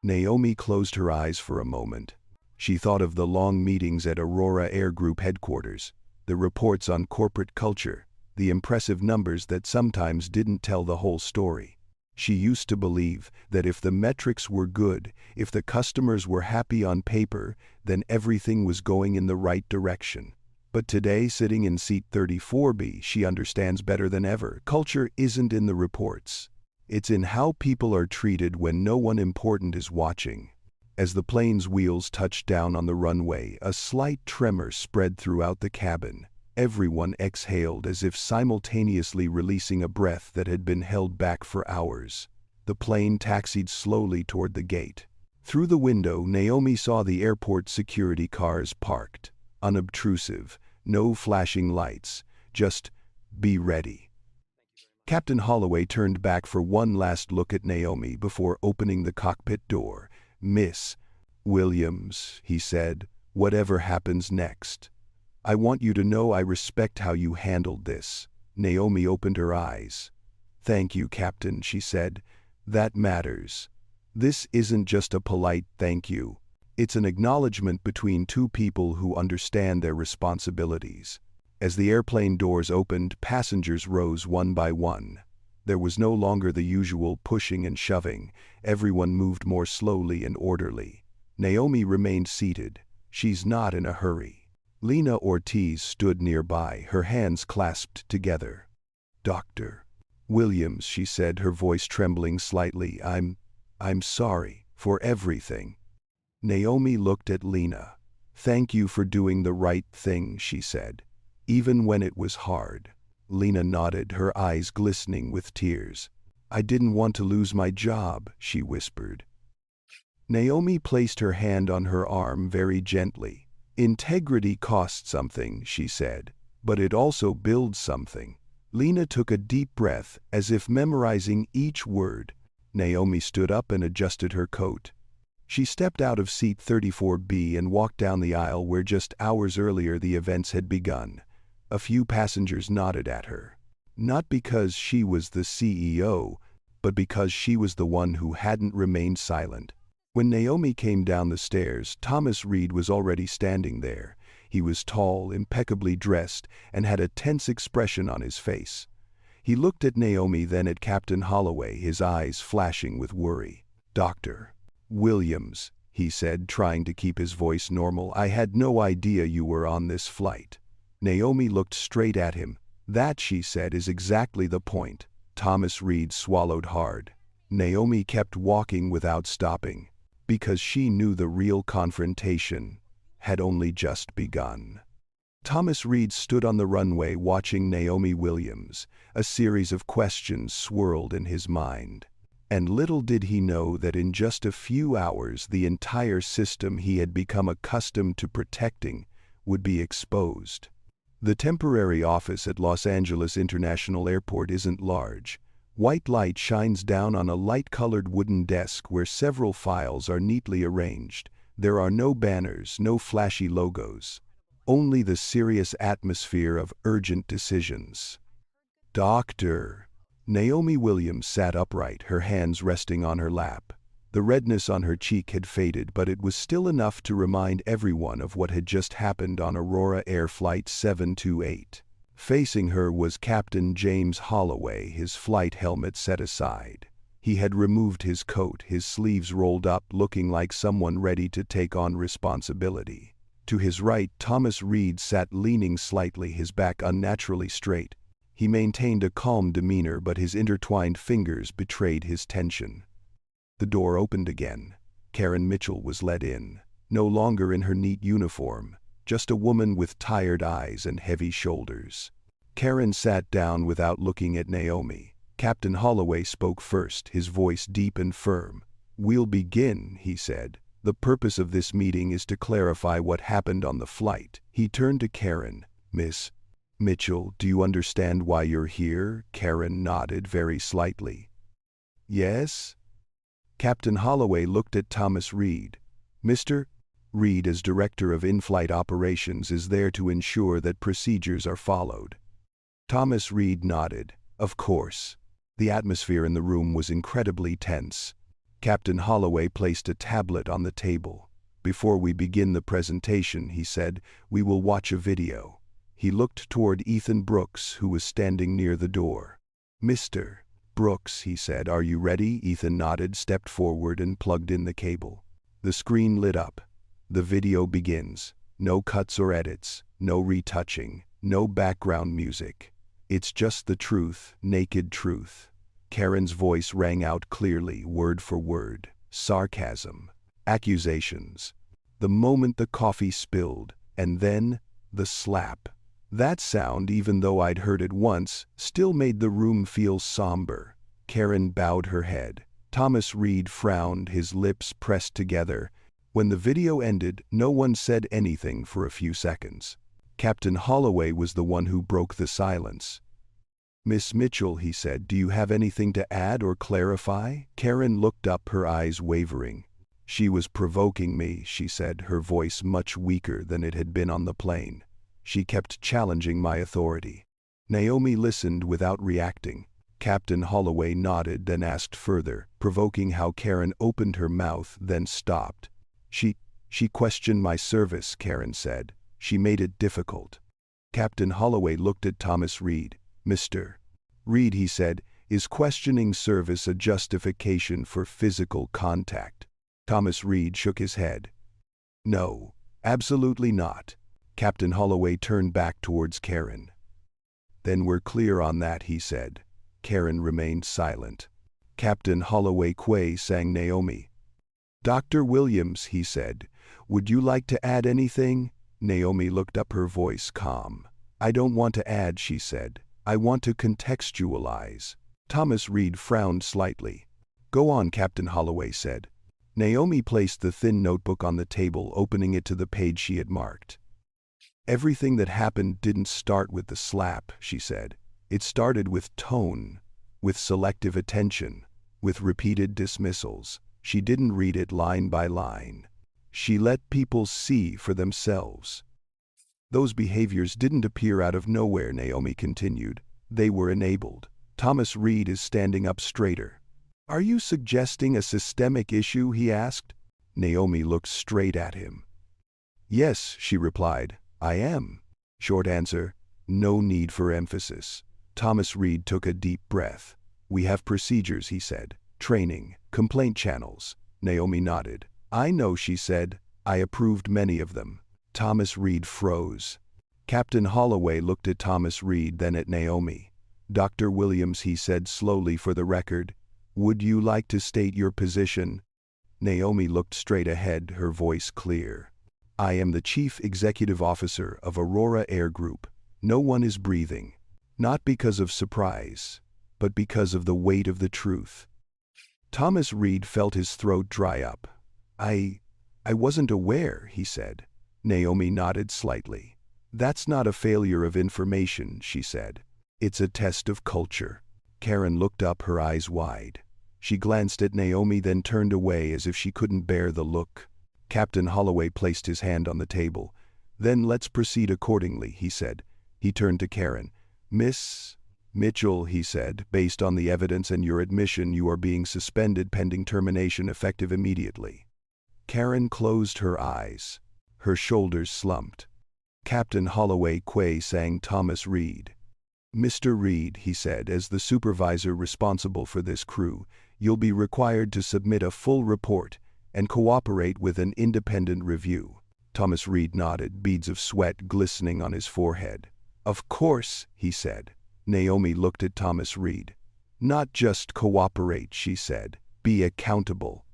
Naomi closed her eyes for a moment. She thought of the long meetings at Aurora Air Group headquarters, the reports on corporate culture, the impressive numbers that sometimes didn't tell the whole story. She used to believe that if the metrics were good, if the customers were happy on paper, then everything was going in the right direction. But today, sitting in seat 34B, she understands better than ever. Culture isn't in the reports. It's in how people are treated when no one important is watching. As the plane's wheels touched down on the runway, a slight tremor spread throughout the cabin. Everyone exhaled as if simultaneously releasing a breath that had been held back for hours. The plane taxied slowly toward the gate. Through the window, Naomi saw the airport security cars parked, unobtrusive, no flashing lights, just "be ready." Captain Holloway turned back for one last look at Naomi before opening the cockpit door. "Miss Williams," he said, "whatever happens next, I want you to know I respect how you handled this." Naomi opened her eyes. "Thank you, Captain," she said. "That matters. This isn't just a polite thank you. It's an acknowledgement between two people who understand their responsibilities." As the airplane doors opened, passengers rose one by one. There was no longer the usual pushing and shoving. Everyone moved more slowly and orderly. Naomi remained seated. She's not in a hurry. Lena Ortiz stood nearby, her hands clasped together. "Dr. Williams," she said, her voice trembling slightly, I'm sorry for everything." Naomi looked at Lena. "Thank you for doing the right thing," she said, "even when it was hard." Lena nodded, her eyes glistening with tears. "I didn't want to lose my job," she whispered. Naomi placed her hand on her arm very gently. "Integrity costs something," she said, "but it also builds something." Lena took a deep breath, as if memorizing each word. Naomi stood up and adjusted her coat. She stepped out of seat 34B and walked down the aisle where just hours earlier the events had begun. A few passengers nodded at her. Not because she was the CEO, but because she was the one who hadn't remained silent. When Naomi came down the stairs, Thomas Reed was already standing there. He was tall, impeccably dressed, and had a tense expression on his face. He looked at Naomi, then at Captain Holloway, his eyes flashing with worry. "Dr. Williams," he said, trying to keep his voice normal, "I had no idea you were on this flight." Naomi looked straight at him. "That," she said, "is exactly the point." Thomas Reed swallowed hard. Naomi kept walking without stopping, because she knew the real confrontation had only just begun. Thomas Reed stood on the runway watching Naomi Williams. A series of questions swirled in his mind. And little did he know that in just a few hours the entire system he had become accustomed to protecting would be exposed. The temporary office at Los Angeles International Airport isn't large. White light shines down on a light-colored wooden desk where several files are neatly arranged. There are no banners, no flashy logos. Only the serious atmosphere of urgent decisions. "Doctor." Naomi Williams sat upright, her hands resting on her lap. The redness on her cheek had faded, but it was still enough to remind everyone of what had just happened on Aurora Air Flight 728. Facing her was Captain James Holloway, his flight helmet set aside. He had removed his coat, his sleeves rolled up, looking like someone ready to take on responsibility. To his right, Thomas Reed sat leaning slightly, his back unnaturally straight. He maintained a calm demeanor, but his intertwined fingers betrayed his tension. The door opened again. Karen Mitchell was let in, no longer in her neat uniform, just a woman with tired eyes and heavy shoulders. Karen sat down without looking at Naomi. Captain Holloway spoke first, his voice deep and firm. "We'll begin," he said. "The purpose of this meeting is to clarify what happened on the flight." He turned to Karen. "Miss Mitchell, do you understand why you're here?" Karen nodded very slightly. "Yes?" Captain Holloway looked at Thomas Reed. "Mr. Reed, as Director of In-Flight Operations, is there to ensure that procedures are followed." Thomas Reed nodded. "Of course." The atmosphere in the room was incredibly tense. Captain Holloway placed a tablet on the table. "Before we begin the presentation," he said, "we will watch a video." He looked toward Ethan Brooks, who was standing near the door. "Mr. Brooks," he said, "are you ready?" Ethan nodded, stepped forward, and plugged in the cable. The screen lit up. "The video begins. No cuts or edits, no retouching, no background music. It's just the truth, naked truth." Karen's voice rang out clearly, word for word. Sarcasm. Accusations. The moment the coffee spilled, and then the slap. That sound, even though I'd heard it once, still made the room feel somber. Karen bowed her head. Thomas Reed frowned, his lips pressed together. When the video ended, no one said anything for a few seconds. Captain Holloway was the one who broke the silence. "Miss Mitchell," he said, "do you have anything to add or clarify?" Karen looked up, her eyes wavering. "She was provoking me," she said, her voice much weaker than it had been on the plane. "She kept challenging my authority." Naomi listened without reacting. Captain Holloway nodded, then asked further, provoking how Karen opened her mouth, then stopped. She questioned my service," Karen said. "She made it difficult." Captain Holloway looked at Thomas Reed. "Mr. Reed," he said, "is questioning service a justification for physical contact?" Thomas Reed shook his head. "No, absolutely not." Captain Holloway turned back towards Karen. "Then we're clear on that," he said. Karen remained silent. "Captain Holloway Quay," sang Naomi. "Dr. Williams," he said, "would you like to add anything?" Naomi looked up, her voice calm. "I don't want to add," she said. "I want to contextualize." Thomas Reed frowned slightly. "Go on," Captain Holloway said. Naomi placed the thin notebook on the table, opening it to the page she had marked. "Everything that happened didn't start with the slap," she said. "It started with tone, with selective attention, with repeated dismissals. She didn't read it line by line. She let people see for themselves. Those behaviors didn't appear out of nowhere," Naomi continued. "They were enabled." Thomas Reed is standing up straighter. "Are you suggesting a systemic issue?" he asked. Naomi looked straight at him. "Yes," she replied, "I am." Short answer, no need for emphasis. Thomas Reed took a deep breath. "We have procedures," he said. "Training, complaint channels." Naomi nodded. "I know," she said. "I approved many of them." Thomas Reed froze. Captain Holloway looked at Thomas Reed, then at Naomi. "Dr. Williams," he said slowly, "for the record, would you like to state your position?" Naomi looked straight ahead, her voice clear. "I am the Chief Executive Officer of Aurora Air Group. No one is breathing. Not because of surprise, but because of the weight of the truth." Thomas Reed felt his throat dry up. I wasn't aware," he said. Naomi nodded slightly. "That's not a failure of information," she said. "It's a test of culture." Karen looked up, her eyes wide. She glanced at Naomi, then turned away as if she couldn't bear the look. Captain Holloway placed his hand on the table. "Then let's proceed accordingly," he said. He turned to Karen. "Miss Mitchell," he said, "based on the evidence and your admission, you are being suspended pending termination effective immediately." Karen closed her eyes. Her shoulders slumped. Captain Holloway Quay sang Thomas Reed. "Mr. Reed," he said, "as the supervisor responsible for this crew, you'll be required to submit a full report and cooperate with an independent review." Thomas Reed nodded, beads of sweat glistening on his forehead. "Of course," he said. Naomi looked at Thomas Reed. "Not just cooperate," she said. "Be accountable."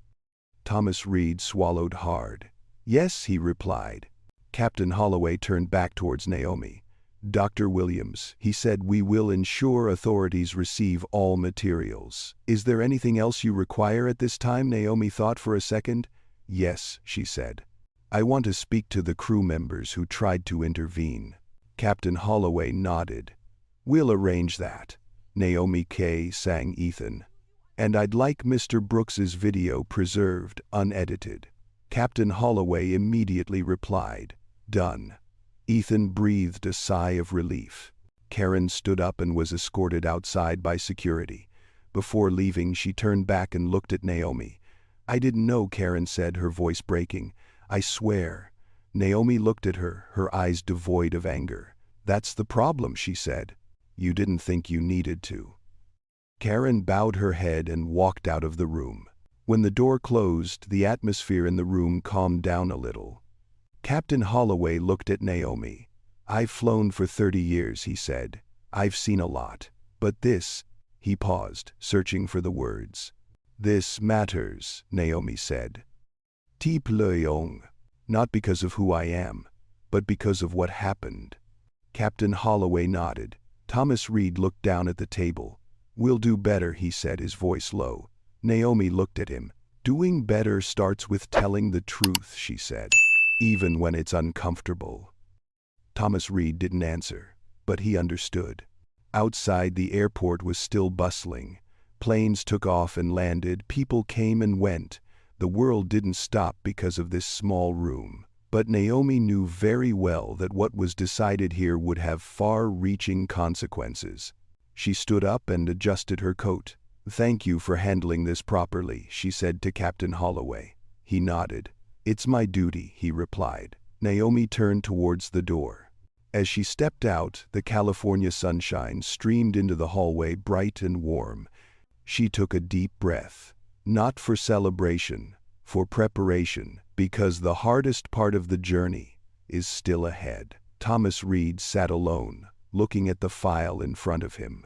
Thomas Reed swallowed hard. "Yes," he replied. Captain Holloway turned back towards Naomi. Dr. Williams, he said, we will ensure authorities receive all materials. Is there anything else you require at this time? Naomi thought for a second. Yes, she said. I want to speak to the crew members who tried to intervene. Captain Holloway nodded. We'll arrange that. Naomi K. sang Ethan. And I'd like Mr. Brooks's video preserved, unedited. Captain Holloway immediately replied, Done. Ethan breathed a sigh of relief. Karen stood up and was escorted outside by security. Before leaving, she turned back and looked at Naomi. I didn't know, Karen said, her voice breaking. I swear. Naomi looked at her, her eyes devoid of anger. That's the problem, she said. You didn't think you needed to. Karen bowed her head and walked out of the room. When the door closed, the atmosphere in the room calmed down a little. Captain Holloway looked at Naomi. I've flown for 30 years, he said. I've seen a lot. But this, he paused, searching for the words. This matters, Naomi said. Tipleong. Not because of who I am, but because of what happened. Captain Holloway nodded. Thomas Reed looked down at the table. We'll do better, he said, his voice low. Naomi looked at him. Doing better starts with telling the truth, she said. Even when it's uncomfortable. Thomas Reed didn't answer, but he understood. Outside, the airport was still bustling. Planes took off and landed, people came and went. The world didn't stop because of this small room. But Naomi knew very well that what was decided here would have far-reaching consequences. She stood up and adjusted her coat. Thank you for handling this properly, she said to Captain Holloway. He nodded. It's my duty, he replied. Naomi turned towards the door. As she stepped out, the California sunshine streamed into the hallway, bright and warm. She took a deep breath. Not for celebration, for preparation, because the hardest part of the journey is still ahead. Thomas Reed sat alone, looking at the file in front of him.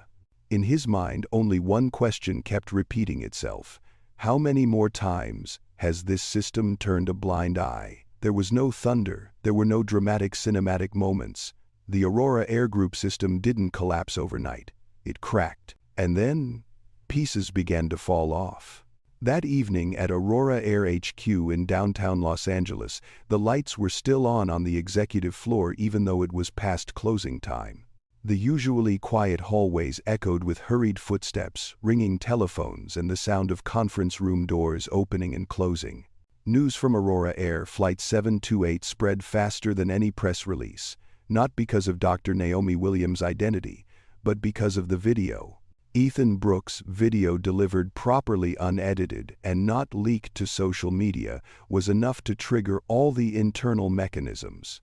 In his mind, only one question kept repeating itself. How many more times has this system turned a blind eye? There was no thunder, there were no dramatic cinematic moments. The Aurora Air Group system didn't collapse overnight. It cracked, and then pieces began to fall off. That evening at Aurora Air HQ in downtown Los Angeles, the lights were still on the executive floor even though it was past closing time. The usually quiet hallways echoed with hurried footsteps, ringing telephones, and the sound of conference room doors opening and closing. News from Aurora Air Flight 728 spread faster than any press release, not because of Dr. Naomi Williams' identity, but because of the video. Ethan Brooks' video, delivered properly unedited and not leaked to social media, was enough to trigger all the internal mechanisms.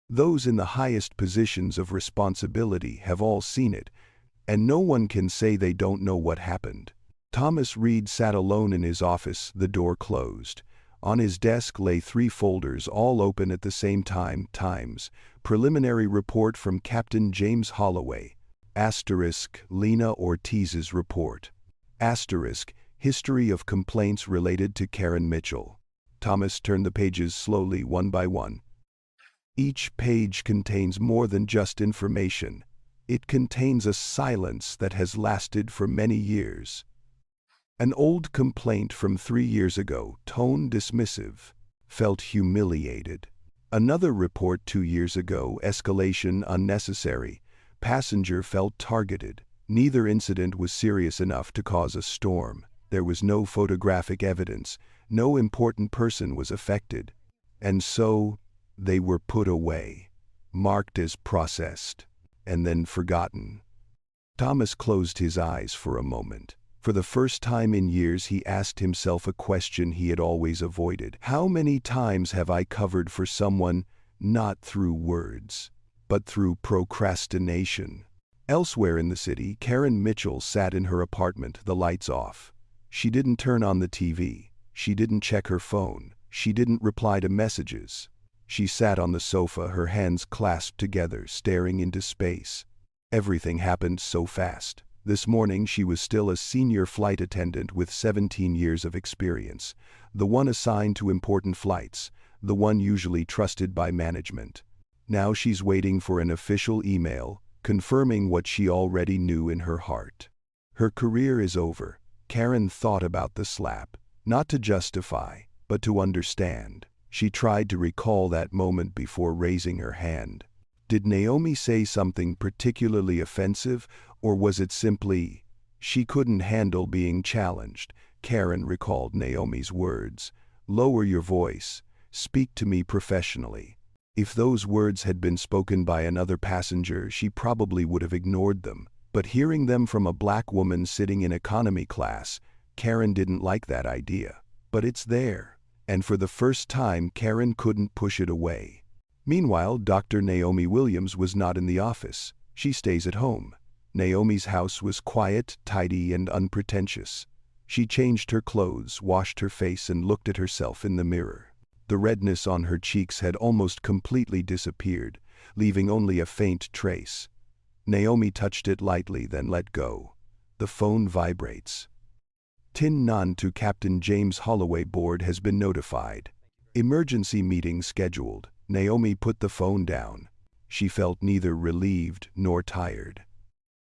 Those in the highest positions of responsibility have all seen it, and no one can say they don't know what happened. Thomas Reed sat alone in his office, the door closed. On his desk lay 3 folders, all open at the same time. Times, preliminary report from Captain James Holloway. Asterisk, Lena Ortiz's report. Asterisk, history of complaints related to Karen Mitchell. Thomas turned the pages slowly, one by one. Each page contains more than just information. It contains a silence that has lasted for many years. An old complaint from 3 years ago, tone dismissive, felt humiliated. Another report 2 years ago, escalation unnecessary, passenger felt targeted. Neither incident was serious enough to cause a storm. There was no photographic evidence. No important person was affected. And so, they were put away, marked as processed, and then forgotten. Thomas closed his eyes for a moment. For the first time in years, he asked himself a question he had always avoided. How many times have I covered for someone, not through words, but through procrastination? Elsewhere in the city, Karen Mitchell sat in her apartment, the lights off. She didn't turn on the TV. She didn't check her phone. She didn't reply to messages. She sat on the sofa, her hands clasped together, staring into space. Everything happened so fast. This morning she was still a senior flight attendant with 17 years of experience, the one assigned to important flights, the one usually trusted by management. Now she's waiting for an official email, confirming what she already knew in her heart. Her career is over. Karen thought about the slap, not to justify, but to understand. She tried to recall that moment before raising her hand. Did Naomi say something particularly offensive, or was it simply, she couldn't handle being challenged? Karen recalled Naomi's words. Lower your voice. Speak to me professionally. If those words had been spoken by another passenger, she probably would have ignored them. But hearing them from a black woman sitting in economy class, Karen didn't like that idea. But it's there. And for the first time, Karen couldn't push it away. Meanwhile, Dr. Naomi Williams was not in the office. She stays at home. Naomi's house was quiet, tidy, and unpretentious. She changed her clothes, washed her face, and looked at herself in the mirror. The redness on her cheeks had almost completely disappeared, leaving only a faint trace. Naomi touched it lightly, then let go. The phone vibrates. Tin Nan to Captain James Holloway board has been notified. Emergency meeting scheduled. Naomi put the phone down. She felt neither relieved nor tired.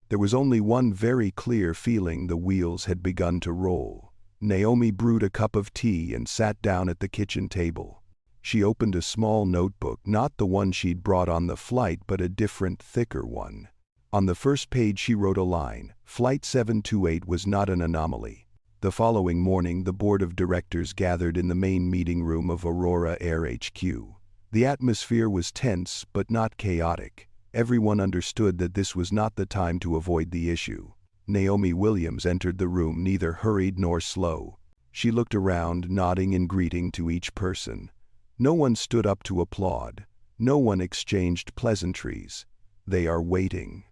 There was only one very clear feeling: the wheels had begun to roll. Naomi brewed a cup of tea and sat down at the kitchen table. She opened a small notebook, not the one she'd brought on the flight, but a different, thicker one. On the first page she wrote a line: Flight 728 was not an anomaly. The following morning, the board of directors gathered in the main meeting room of Aurora Air HQ. The atmosphere was tense, but not chaotic. Everyone understood that this was not the time to avoid the issue. Naomi Williams entered the room, neither hurried nor slow. She looked around, nodding in greeting to each person. No one stood up to applaud. No one exchanged pleasantries. They are waiting.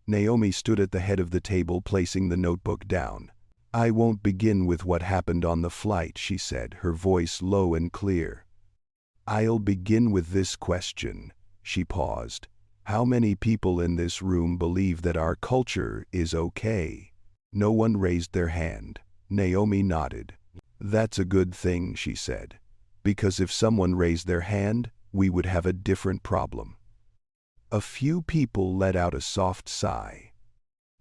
Naomi stood at the head of the table, placing the notebook down. I won't begin with what happened on the flight, she said, her voice low and clear. I'll begin with this question. She paused. How many people in this room believe that our culture is okay? No one raised their hand. Naomi nodded. That's a good thing, she said. Because if someone raised their hand, we would have a different problem. A few people let out a soft sigh.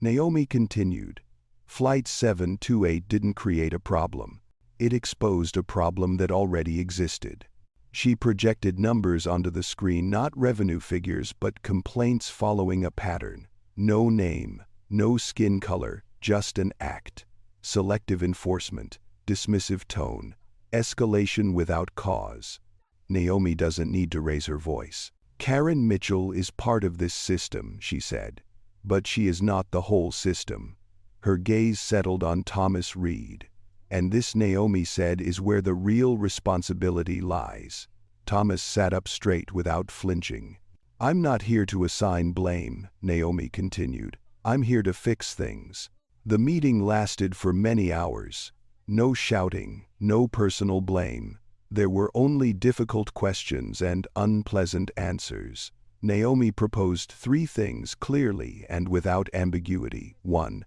Naomi continued. Flight 728 didn't create a problem. It exposed a problem that already existed. She projected numbers onto the screen, not revenue figures, but complaints following a pattern. No name, no skin color, just an act. Selective enforcement, dismissive tone, escalation without cause. Naomi doesn't need to raise her voice. Karen Mitchell is part of this system, she said. But she is not the whole system. Her gaze settled on Thomas Reed. And this, Naomi said, is where the real responsibility lies. Thomas sat up straight without flinching. I'm not here to assign blame, Naomi continued. I'm here to fix things. The meeting lasted for many hours. No shouting, no personal blame. There were only difficult questions and unpleasant answers. Naomi proposed 3 things clearly and without ambiguity. 1.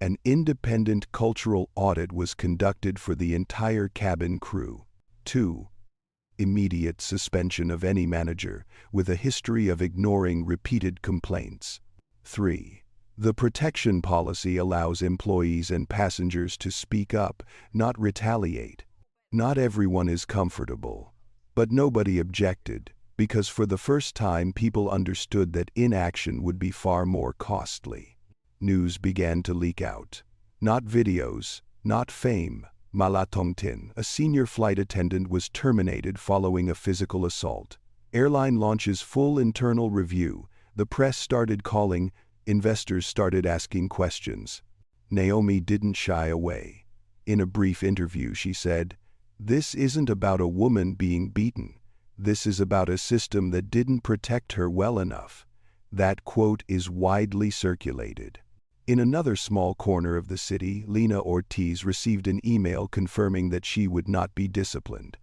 An independent cultural audit was conducted for the entire cabin crew. 2. Immediate suspension of any manager with a history of ignoring repeated complaints. 3. The protection policy allows employees and passengers to speak up, not retaliate. Not everyone is comfortable. But nobody objected, because for the first time people understood that inaction would be far more costly. News began to leak out. Not videos, not fame. Malatongtin, a senior flight attendant, was terminated following a physical assault. Airline launches full internal review. The press started calling. Investors started asking questions. Naomi didn't shy away. In a brief interview, she said, "This isn't about a woman being beaten. This is about a system that didn't protect her well enough." That quote is widely circulated. In another small corner of the city, Lena Ortiz received an email confirming that she would not be disciplined.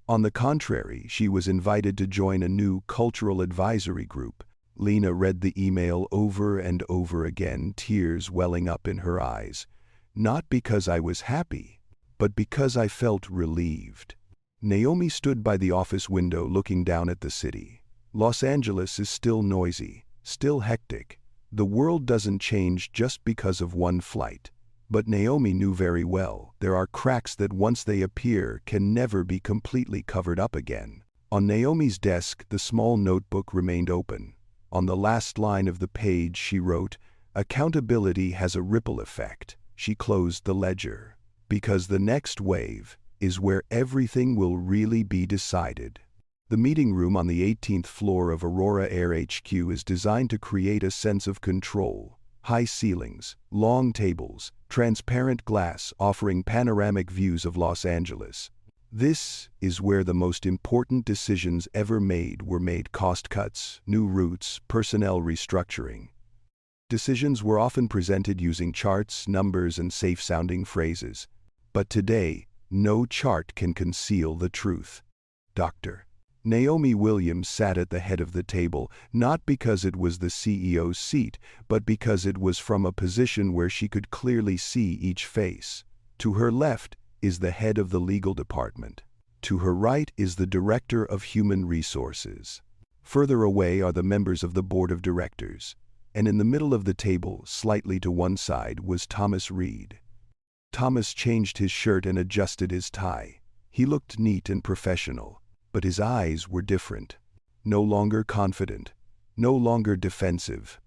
On the contrary, she was invited to join a new cultural advisory group. Lena read the email over and over again, tears welling up in her eyes. Not because I was happy, but because I felt relieved. Naomi stood by the office window looking down at the city. Los Angeles is still noisy, still hectic. The world doesn't change just because of one flight. But Naomi knew very well, there are cracks that once they appear can never be completely covered up again. On Naomi's desk, the small notebook remained open. On the last line of the page she wrote, "Accountability has a ripple effect." She closed the ledger. Because the next wave is where everything will really be decided. The meeting room on the 18th floor of Aurora Air HQ is designed to create a sense of control. High ceilings, long tables, transparent glass offering panoramic views of Los Angeles. This is where the most important decisions ever made were made: cost cuts, new routes, personnel restructuring. Decisions were often presented using charts, numbers, and safe-sounding phrases. But today, no chart can conceal the truth. Dr. Naomi Williams sat at the head of the table, not because it was the CEO's seat, but because it was from a position where she could clearly see each face. To her left is the head of the legal department. To her right is the director of human resources. Further away are the members of the board of directors. And in the middle of the table, slightly to one side, was Thomas Reed. Thomas changed his shirt and adjusted his tie. He looked neat and professional. But his eyes were different. No longer confident. No longer defensive.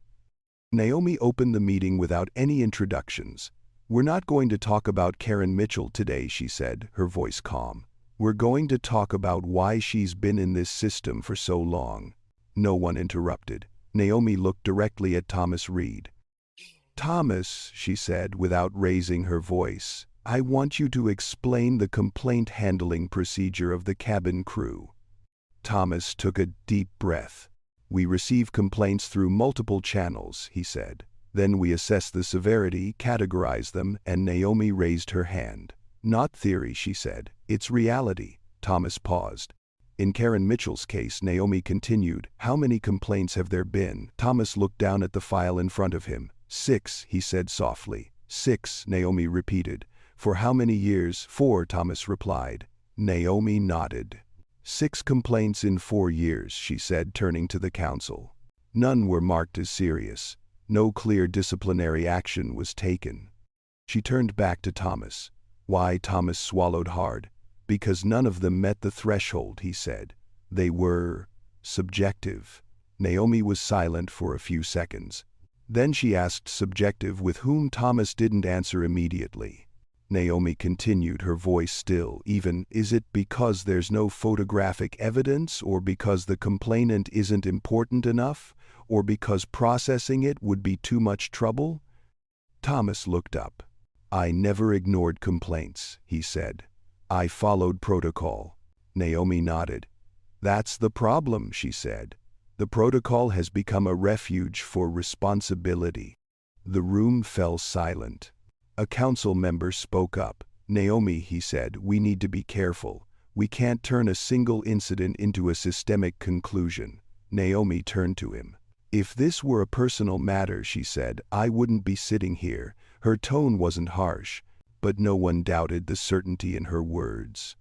Naomi opened the meeting without any introductions. "We're not going to talk about Karen Mitchell today," she said, her voice calm. "We're going to talk about why she's been in this system for so long." No one interrupted. Naomi looked directly at Thomas Reed. "Thomas," she said without raising her voice, "I want you to explain the complaint handling procedure of the cabin crew." Thomas took a deep breath. "We receive complaints through multiple channels," he said. "Then we assess the severity, categorize them," and Naomi raised her hand. "Not theory," she said. "It's reality." Thomas paused. "In Karen Mitchell's case," Naomi continued, "how many complaints have there been?" Thomas looked down at the file in front of him. "6, he said softly. "6, Naomi repeated. "For how many years?" "4, Thomas replied. Naomi nodded. "6 complaints in 4 years, she said, turning to the council. None were marked as serious. No clear disciplinary action was taken. She turned back to Thomas. "Why?" Thomas swallowed hard. "Because none of them met the threshold," he said. "They were subjective." Naomi was silent for a few seconds. Then she asked, "Subjective with whom?" Thomas didn't answer immediately. Naomi continued, her voice still even. "Is it because there's no photographic evidence, or because the complainant isn't important enough, or because processing it would be too much trouble?" Thomas looked up. "I never ignored complaints," he said. "I followed protocol." Naomi nodded. "That's the problem," she said. "The protocol has become a refuge for responsibility." The room fell silent. A council member spoke up. "Naomi," he said, "we need to be careful. We can't turn a single incident into a systemic conclusion." Naomi turned to him. "If this were a personal matter," she said, "I wouldn't be sitting here." Her tone wasn't harsh, but no one doubted the certainty in her words.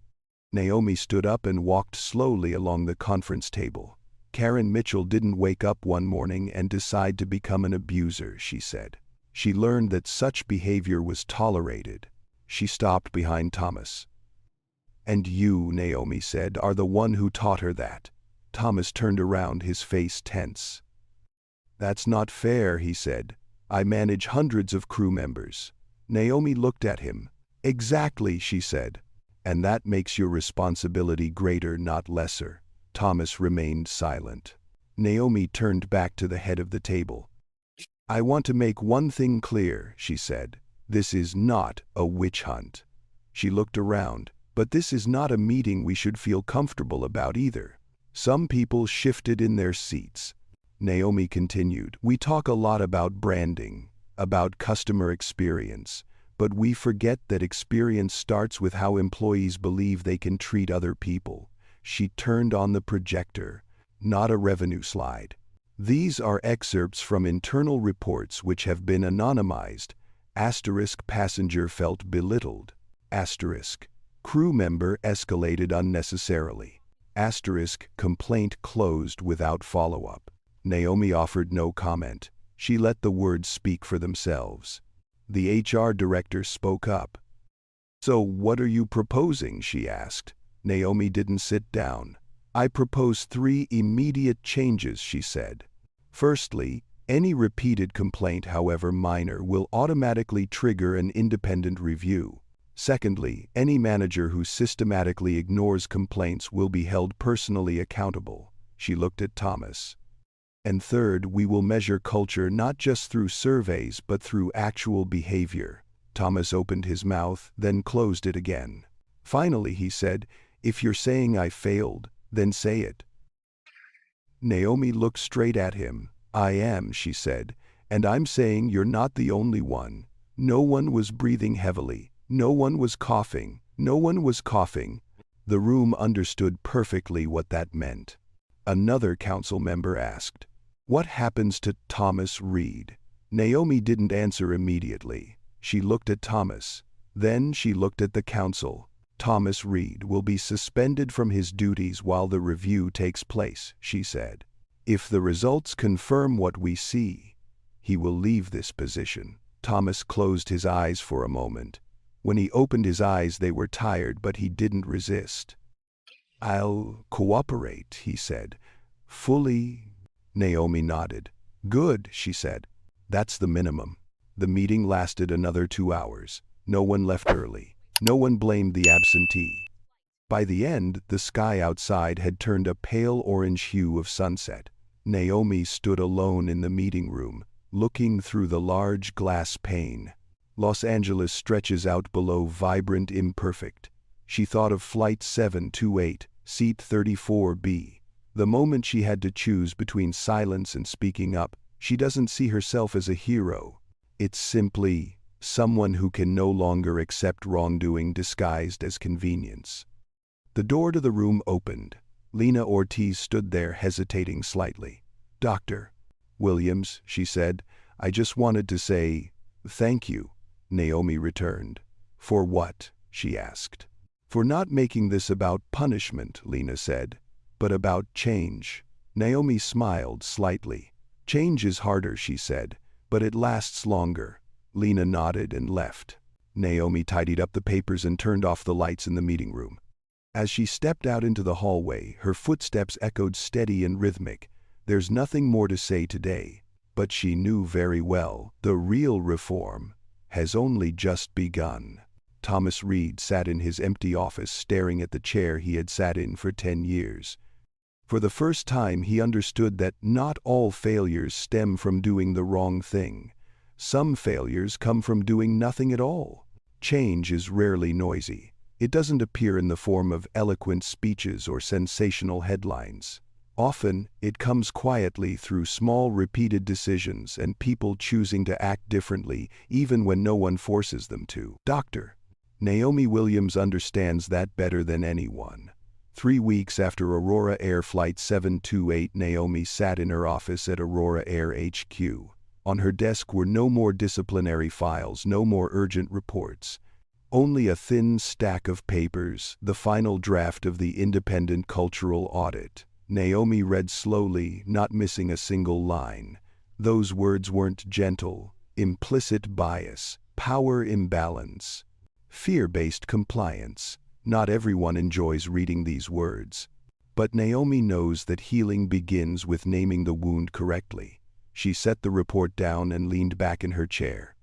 Naomi stood up and walked slowly along the conference table. "Karen Mitchell didn't wake up one morning and decide to become an abuser," she said. "She learned that such behavior was tolerated." She stopped behind Thomas. "And you," Naomi said, "are the one who taught her that." Thomas turned around, his face tense. "That's not fair," he said. "I manage hundreds of crew members." Naomi looked at him. "Exactly," she said. "And that makes your responsibility greater, not lesser." Thomas remained silent. Naomi turned back to the head of the table. "I want to make one thing clear," she said. "This is not a witch hunt." She looked around. "But this is not a meeting we should feel comfortable about either." Some people shifted in their seats. Naomi continued, "We talk a lot about branding, about customer experience, but we forget that experience starts with how employees believe they can treat other people." She turned on the projector. "Not a revenue slide. These are excerpts from internal reports which have been anonymized. Asterisk, passenger felt belittled. Asterisk, crew member escalated unnecessarily. Complaint closed without follow-up. Naomi offered no comment. She let the words speak for themselves. The HR director spoke up. "So what are you proposing?" she asked. Naomi didn't sit down. "I propose 3 immediate changes," she said. "Firstly, any repeated complaint, however minor, will automatically trigger an independent review. Secondly, any manager who systematically ignores complaints will be held personally accountable." She looked at Thomas. "And third, we will measure culture not just through surveys but through actual behavior." Thomas opened his mouth, then closed it again. Finally, he said, "If you're saying I failed, then say it." Naomi looked straight at him. "I am," she said, "and I'm saying you're not the only one." No one was breathing heavily. No one was coughing. No one was coughing. The room understood perfectly what that meant. Another council member asked, "What happens to Thomas Reed?" Naomi didn't answer immediately. She looked at Thomas. Then she looked at the council. "Thomas Reed will be suspended from his duties while the review takes place," she said. "If the results confirm what we see, he will leave this position." Thomas closed his eyes for a moment. When he opened his eyes, they were tired, but he didn't resist. "I'll cooperate," he said. "Fully." Naomi nodded. "Good," she said. "That's the minimum." The meeting lasted another 2 hours. No one left early. No one blamed the absentee. By the end, the sky outside had turned a pale orange hue of sunset. Naomi stood alone in the meeting room, looking through the large glass pane. Los Angeles stretches out below, vibrant, imperfect. She thought of Flight 728, Seat 34B. The moment she had to choose between silence and speaking up, she doesn't see herself as a hero. It's simply someone who can no longer accept wrongdoing disguised as convenience. The door to the room opened. Lena Ortiz stood there, hesitating slightly. "Dr. Williams," she said, "I just wanted to say thank you." Naomi returned. "For what?" she asked. "For not making this about punishment," Lena said, "but about change." Naomi smiled slightly. "Change is harder," she said, "but it lasts longer." Lena nodded and left. Naomi tidied up the papers and turned off the lights in the meeting room. As she stepped out into the hallway, her footsteps echoed steady and rhythmic. There's nothing more to say today. But she knew very well, the real reform has only just begun. Thomas Reed sat in his empty office, staring at the chair he had sat in for 10 years. For the first time, he understood that not all failures stem from doing the wrong thing. Some failures come from doing nothing at all. Change is rarely noisy. It doesn't appear in the form of eloquent speeches or sensational headlines. Often, it comes quietly through small, repeated decisions and people choosing to act differently even when no one forces them to. Dr. Naomi Williams understands that better than anyone. 3 weeks after Aurora Air Flight 728, Naomi sat in her office at Aurora Air HQ. On her desk were no more disciplinary files, no more urgent reports. Only a thin stack of papers, the final draft of the independent cultural audit. Naomi read slowly, not missing a single line. Those words weren't gentle. Implicit bias, power imbalance, fear-based compliance. Not everyone enjoys reading these words. But Naomi knows that healing begins with naming the wound correctly. She set the report down and leaned back in her chair.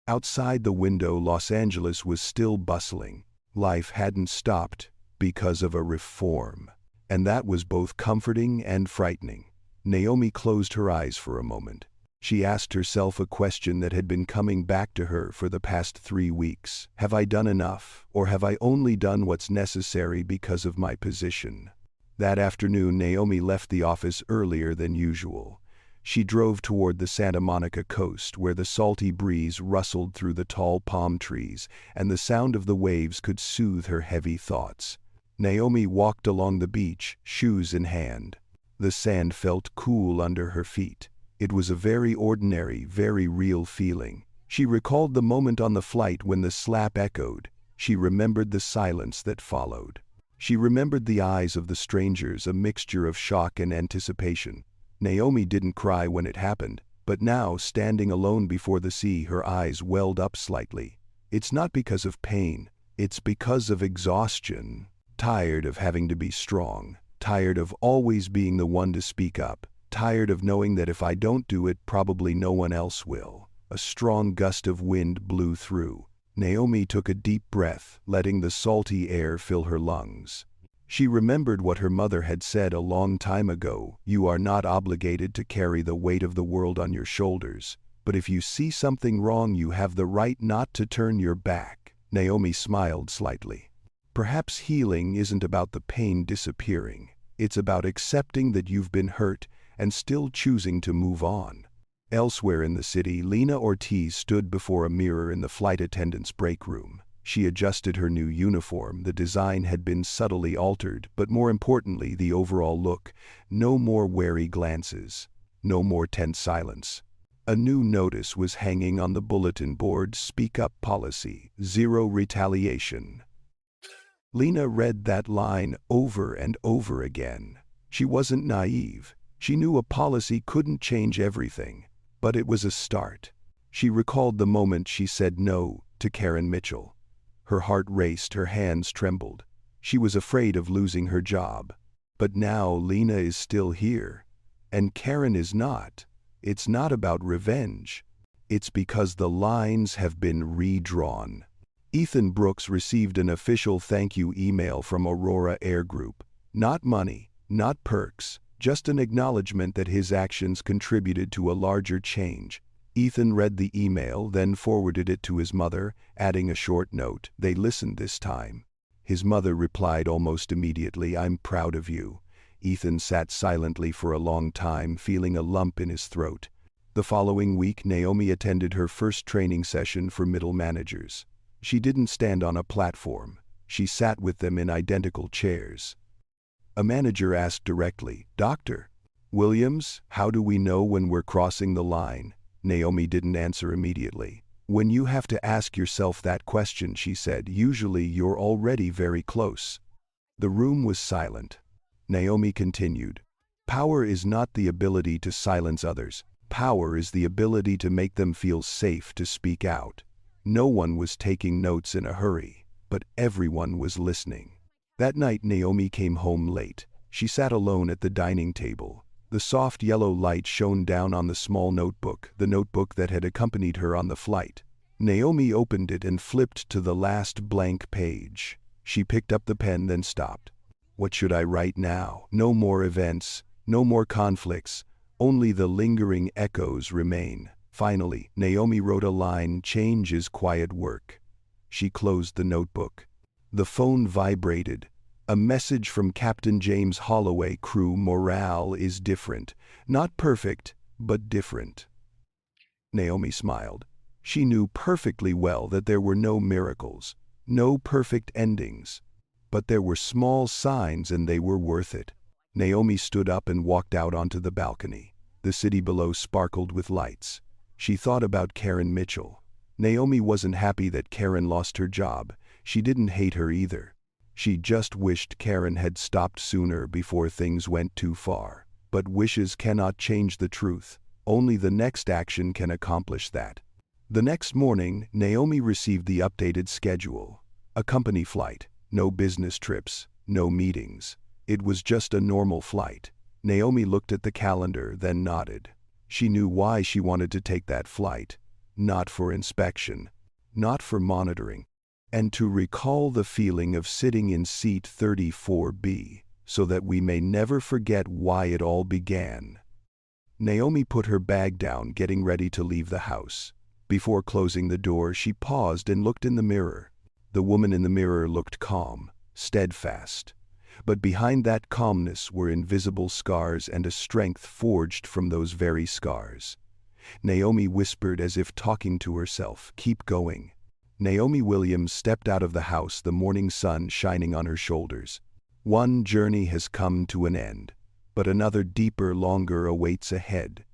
Outside the window, Los Angeles was still bustling. Life hadn't stopped because of a reform. And that was both comforting and frightening. Naomi closed her eyes for a moment. She asked herself a question that had been coming back to her for the past 3 weeks. Have I done enough, or have I only done what's necessary because of my position? That afternoon, Naomi left the office earlier than usual. She drove toward the Santa Monica coast, where the salty breeze rustled through the tall palm trees, and the sound of the waves could soothe her heavy thoughts. Naomi walked along the beach, shoes in hand. The sand felt cool under her feet. It was a very ordinary, very real feeling. She recalled the moment on the flight when the slap echoed. She remembered the silence that followed. She remembered the eyes of the strangers, a mixture of shock and anticipation. Naomi didn't cry when it happened, but now, standing alone before the sea, her eyes welled up slightly. It's not because of pain, it's because of exhaustion. Tired of having to be strong, tired of always being the one to speak up, tired of knowing that if I don't do it, probably no one else will. A strong gust of wind blew through. Naomi took a deep breath, letting the salty air fill her lungs. She remembered what her mother had said a long time ago: you are not obligated to carry the weight of the world on your shoulders, but if you see something wrong, you have the right not to turn your back. Naomi smiled slightly. Perhaps healing isn't about the pain disappearing. It's about accepting that you've been hurt and still choosing to move on. Elsewhere in the city, Lena Ortiz stood before a mirror in the flight attendant's break room. She adjusted her new uniform. The design had been subtly altered, but more importantly, the overall look. No more wary glances. No more tense silence. A new notice was hanging on the bulletin board: Speak Up Policy, Zero Retaliation. Lena read that line over and over again. She wasn't naive. She knew a policy couldn't change everything, but it was a start. She recalled the moment she said no to Karen Mitchell. Her heart raced, her hands trembled. She was afraid of losing her job. But now Lena is still here, and Karen is not. It's not about revenge. It's because the lines have been redrawn. Ethan Brooks received an official thank you email from Aurora Air Group. Not money, not perks, just an acknowledgement that his actions contributed to a larger change. Ethan read the email, then forwarded it to his mother, adding a short note. They listened this time. His mother replied almost immediately, "I'm proud of you." Ethan sat silently for a long time, feeling a lump in his throat. The following week, Naomi attended her first training session for middle managers. She didn't stand on a platform. She sat with them in identical chairs. A manager asked directly, "Dr. Williams, how do we know when we're crossing the line?" Naomi didn't answer immediately. "When you have to ask yourself that question," she said, "usually you're already very close." The room was silent. Naomi continued, "Power is not the ability to silence others. Power is the ability to make them feel safe to speak out." No one was taking notes in a hurry, but everyone was listening. That night Naomi came home late. She sat alone at the dining table. The soft yellow light shone down on the small notebook, the notebook that had accompanied her on the flight. Naomi opened it and flipped to the last blank page. She picked up the pen, then stopped. What should I write now? No more events, no more conflicts, only the lingering echoes remain. Finally, Naomi wrote a line: "Change is quiet work." She closed the notebook. The phone vibrated. A message from Captain James Holloway, crew: "Morale is different. Not perfect, but different." Naomi smiled. She knew perfectly well that there were no miracles, no perfect endings. But there were small signs, and they were worth it. Naomi stood up and walked out onto the balcony. The city below sparkled with lights. She thought about Karen Mitchell. Naomi wasn't happy that Karen lost her job. She didn't hate her either. She just wished Karen had stopped sooner before things went too far. But wishes cannot change the truth. Only the next action can accomplish that. The next morning, Naomi received the updated schedule. A company flight, no business trips, no meetings. It was just a normal flight. Naomi looked at the calendar, then nodded. She knew why she wanted to take that flight. Not for inspection, not for monitoring, and to recall the feeling of sitting in seat 34B, so that we may never forget why it all began. Naomi put her bag down, getting ready to leave the house. Before closing the door, she paused and looked in the mirror. The woman in the mirror looked calm, steadfast. But behind that calmness were invisible scars and a strength forged from those very scars. Naomi whispered, as if talking to herself, "Keep going." Naomi Williams stepped out of the house, the morning sun shining on her shoulders. One journey has come to an end, but another deeper, longer awaits ahead.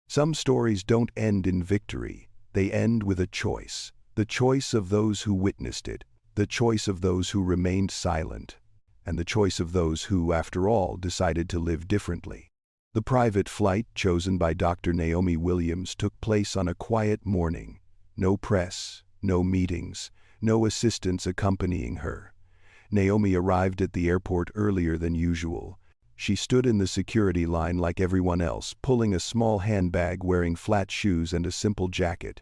Some stories don't end in victory. They end with a choice. The choice of those who witnessed it. The choice of those who remained silent. and the choice of those who, after all, decided to live differently. The private flight, chosen by Dr. Naomi Williams, took place on a quiet morning. No press, no meetings, no assistants accompanying her. Naomi arrived at the airport earlier than usual. She stood in the security line like everyone else, pulling a small handbag, wearing flat shoes and a simple jacket.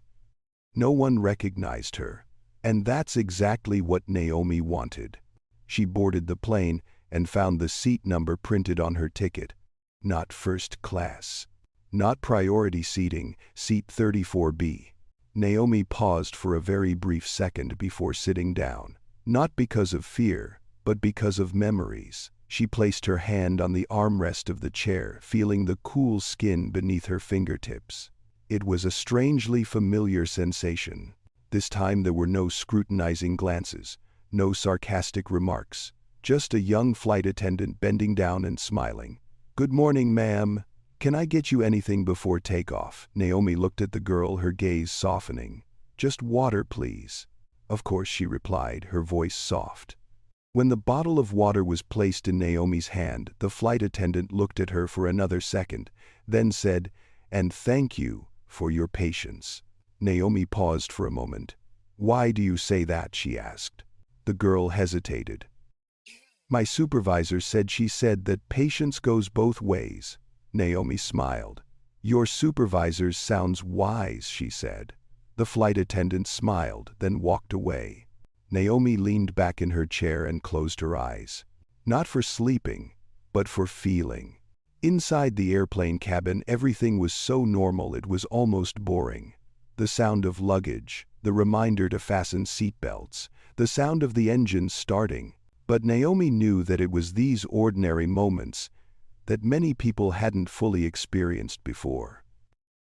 No one recognized her, and that's exactly what Naomi wanted. She boarded the plane and found the seat number printed on her ticket. Not first class. Not priority seating, seat 34B. Naomi paused for a very brief second before sitting down. Not because of fear, but because of memories. She placed her hand on the armrest of the chair, feeling the cool skin beneath her fingertips. It was a strangely familiar sensation. This time there were no scrutinizing glances, no sarcastic remarks, just a young flight attendant bending down and smiling. "Good morning, ma'am. Can I get you anything before takeoff?" Naomi looked at the girl, her gaze softening. "Just water, please." "Of course," she replied, her voice soft. When the bottle of water was placed in Naomi's hand, the flight attendant looked at her for another second, then said, "And thank you for your patience." Naomi paused for a moment. "Why do you say that?" she asked. The girl hesitated. "My supervisor said that patience goes both ways." Naomi smiled. "Your supervisor sounds wise," she said. The flight attendant smiled, then walked away. Naomi leaned back in her chair and closed her eyes. Not for sleeping, but for feeling. Inside the airplane cabin, everything was so normal it was almost boring. The sound of luggage, the reminder to fasten seatbelts, the sound of the engine starting. But Naomi knew that it was these ordinary moments that many people hadn't fully experienced before.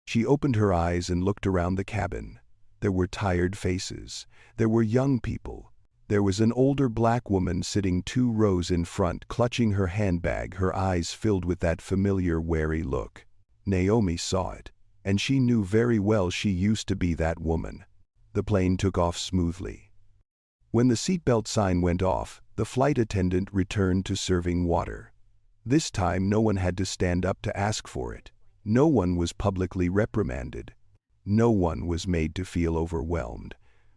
She opened her eyes and looked around the cabin. There were tired faces. There were young people. There was an older black woman sitting 2 rows in front, clutching her handbag, her eyes filled with that familiar, wary look. Naomi saw it, and she knew very well she used to be that woman. The plane took off smoothly. When the seatbelt sign went off, the flight attendant returned to serving water. This time no one had to stand up to ask for it. No one was publicly reprimanded. No one was made to feel overwhelmed.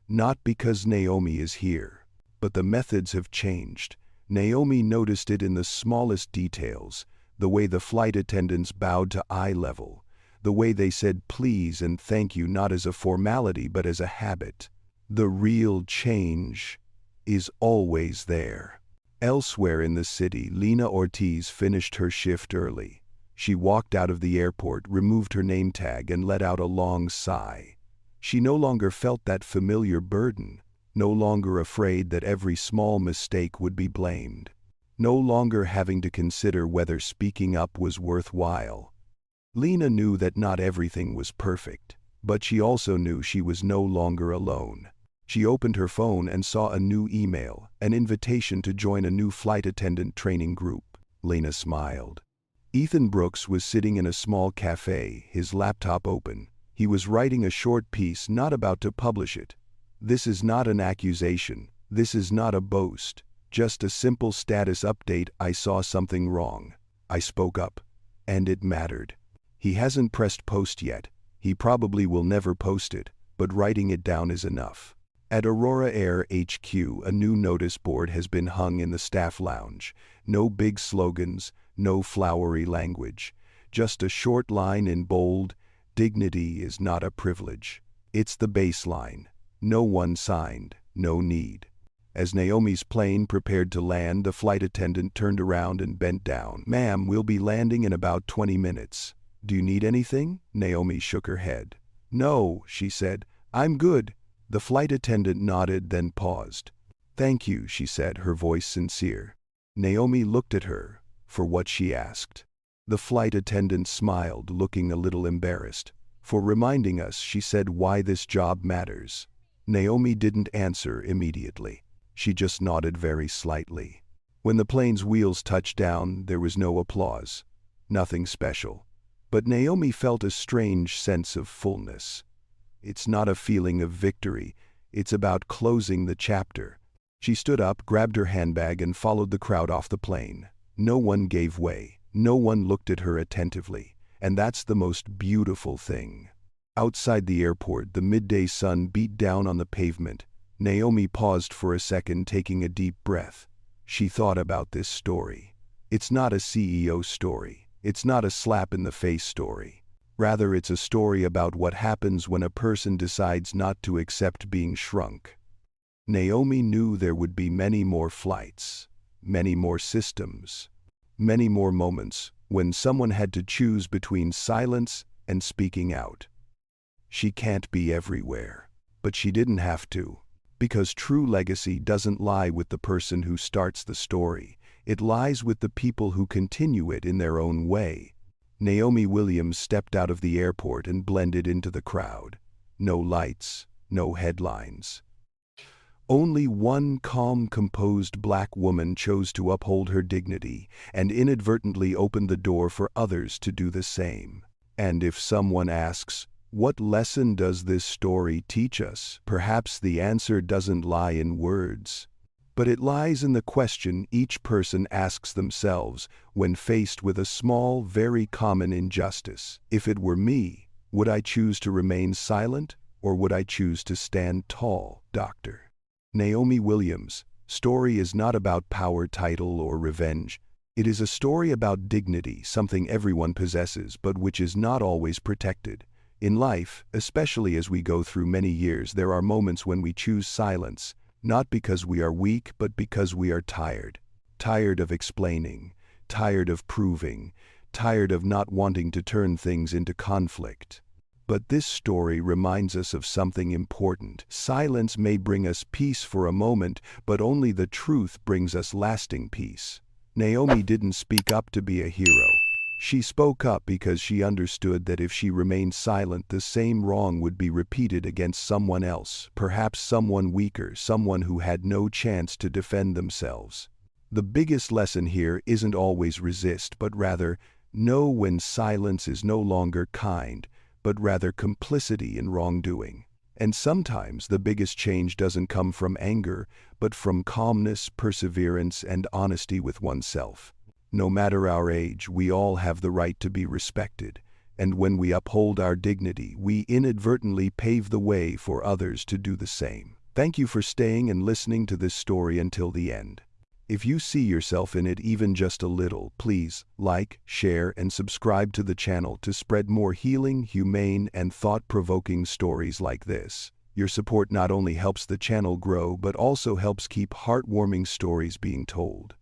Not because Naomi is here, but the methods have changed. Naomi noticed it in the smallest details, the way the flight attendants bowed to eye level, the way they said please and thank you not as a formality but as a habit. The real change is always there. Elsewhere in the city, Lena Ortiz finished her shift early. She walked out of the airport, removed her name tag, and let out a long sigh. She no longer felt that familiar burden, no longer afraid that every small mistake would be blamed, no longer having to consider whether speaking up was worthwhile. Lena knew that not everything was perfect, but she also knew she was no longer alone. She opened her phone and saw a new email, an invitation to join a new flight attendant training group. Lena smiled. Ethan Brooks was sitting in a small cafe, his laptop open. He was writing a short piece, not about to publish it. "This is not an accusation. This is not a boast. Just a simple status update. I saw something wrong. I spoke up. And it mattered." He hasn't pressed post yet. He probably will never post it, but writing it down is enough. At Aurora Air HQ, a new notice board has been hung in the staff lounge. No big slogans, no flowery language. Just a short line in bold, "Dignity is not a privilege. It's the baseline. No one signed, no need." As Naomi's plane prepared to land, the flight attendant turned around and bent down. "Ma'am, we'll be landing in about 20 minutes. Do you need anything?" Naomi shook her head. "No," she said. "I'm good." The flight attendant nodded, then paused. "Thank you," she said, her voice sincere. Naomi looked at her for what she asked. The flight attendant smiled, looking a little embarrassed. "For reminding us," she said, "why this job matters." Naomi didn't answer immediately. She just nodded very slightly. When the plane's wheels touched down, there was no applause. Nothing special. But Naomi felt a strange sense of fullness. It's not a feeling of victory. It's about closing the chapter. She stood up, grabbed her handbag, and followed the crowd off the plane. No one gave way. No one looked at her attentively. And that's the most beautiful thing. Outside the airport, the midday sun beat down on the pavement. Naomi paused for a second, taking a deep breath. She thought about this story. It's not a CEO story. It's not a slap-in-the-face story. Rather, it's a story about what happens when a person decides not to accept being shrunk. Naomi knew there would be many more flights, many more systems, many more moments when someone had to choose between silence and speaking out. She can't be everywhere, but she didn't have to, because true legacy doesn't lie with the person who starts the story. It lies with the people who continue it in their own way. Naomi Williams stepped out of the airport and blended into the crowd. No lights, no headlines. Only one calm, composed black woman chose to uphold her dignity and inadvertently opened the door for others to do the same. And if someone asks, what lesson does this story teach us? Perhaps the answer doesn't lie in words, but it lies in the question each person asks themselves when faced with a small, very common injustice. If it were me, would I choose to remain silent, or would I choose to stand tall? Dr. Naomi Williams' story is not about power, title, or revenge. It is a story about dignity, something everyone possesses, but which is not always protected. In life, especially as we go through many years, there are moments when we choose silence, not because we are weak, but because we are tired. Tired of explaining, tired of proving, tired of not wanting to turn things into conflict. But this story reminds us of something important. Silence may bring us peace for a moment, but only the truth brings us lasting peace. Naomi didn't speak up to be a hero. She spoke up because she understood that if she remained silent, the same wrong would be repeated against someone else, perhaps someone weaker, someone who had no chance to defend themselves. The biggest lesson here isn't always resist, but rather know when silence is no longer kind, but rather complicity in wrongdoing. And sometimes the biggest change doesn't come from anger, but from calmness, perseverance, and honesty with oneself. No matter our age, we all have the right to be respected, and when we uphold our dignity, we inadvertently pave the way for others to do the same. Thank you for staying and listening to this story until the end. If you see yourself in it even just a little, please like, share, and subscribe to the channel to spread more healing, humane, and thought-provoking stories like this. Your support not only helps the channel grow, but also helps keep heartwarming stories being told.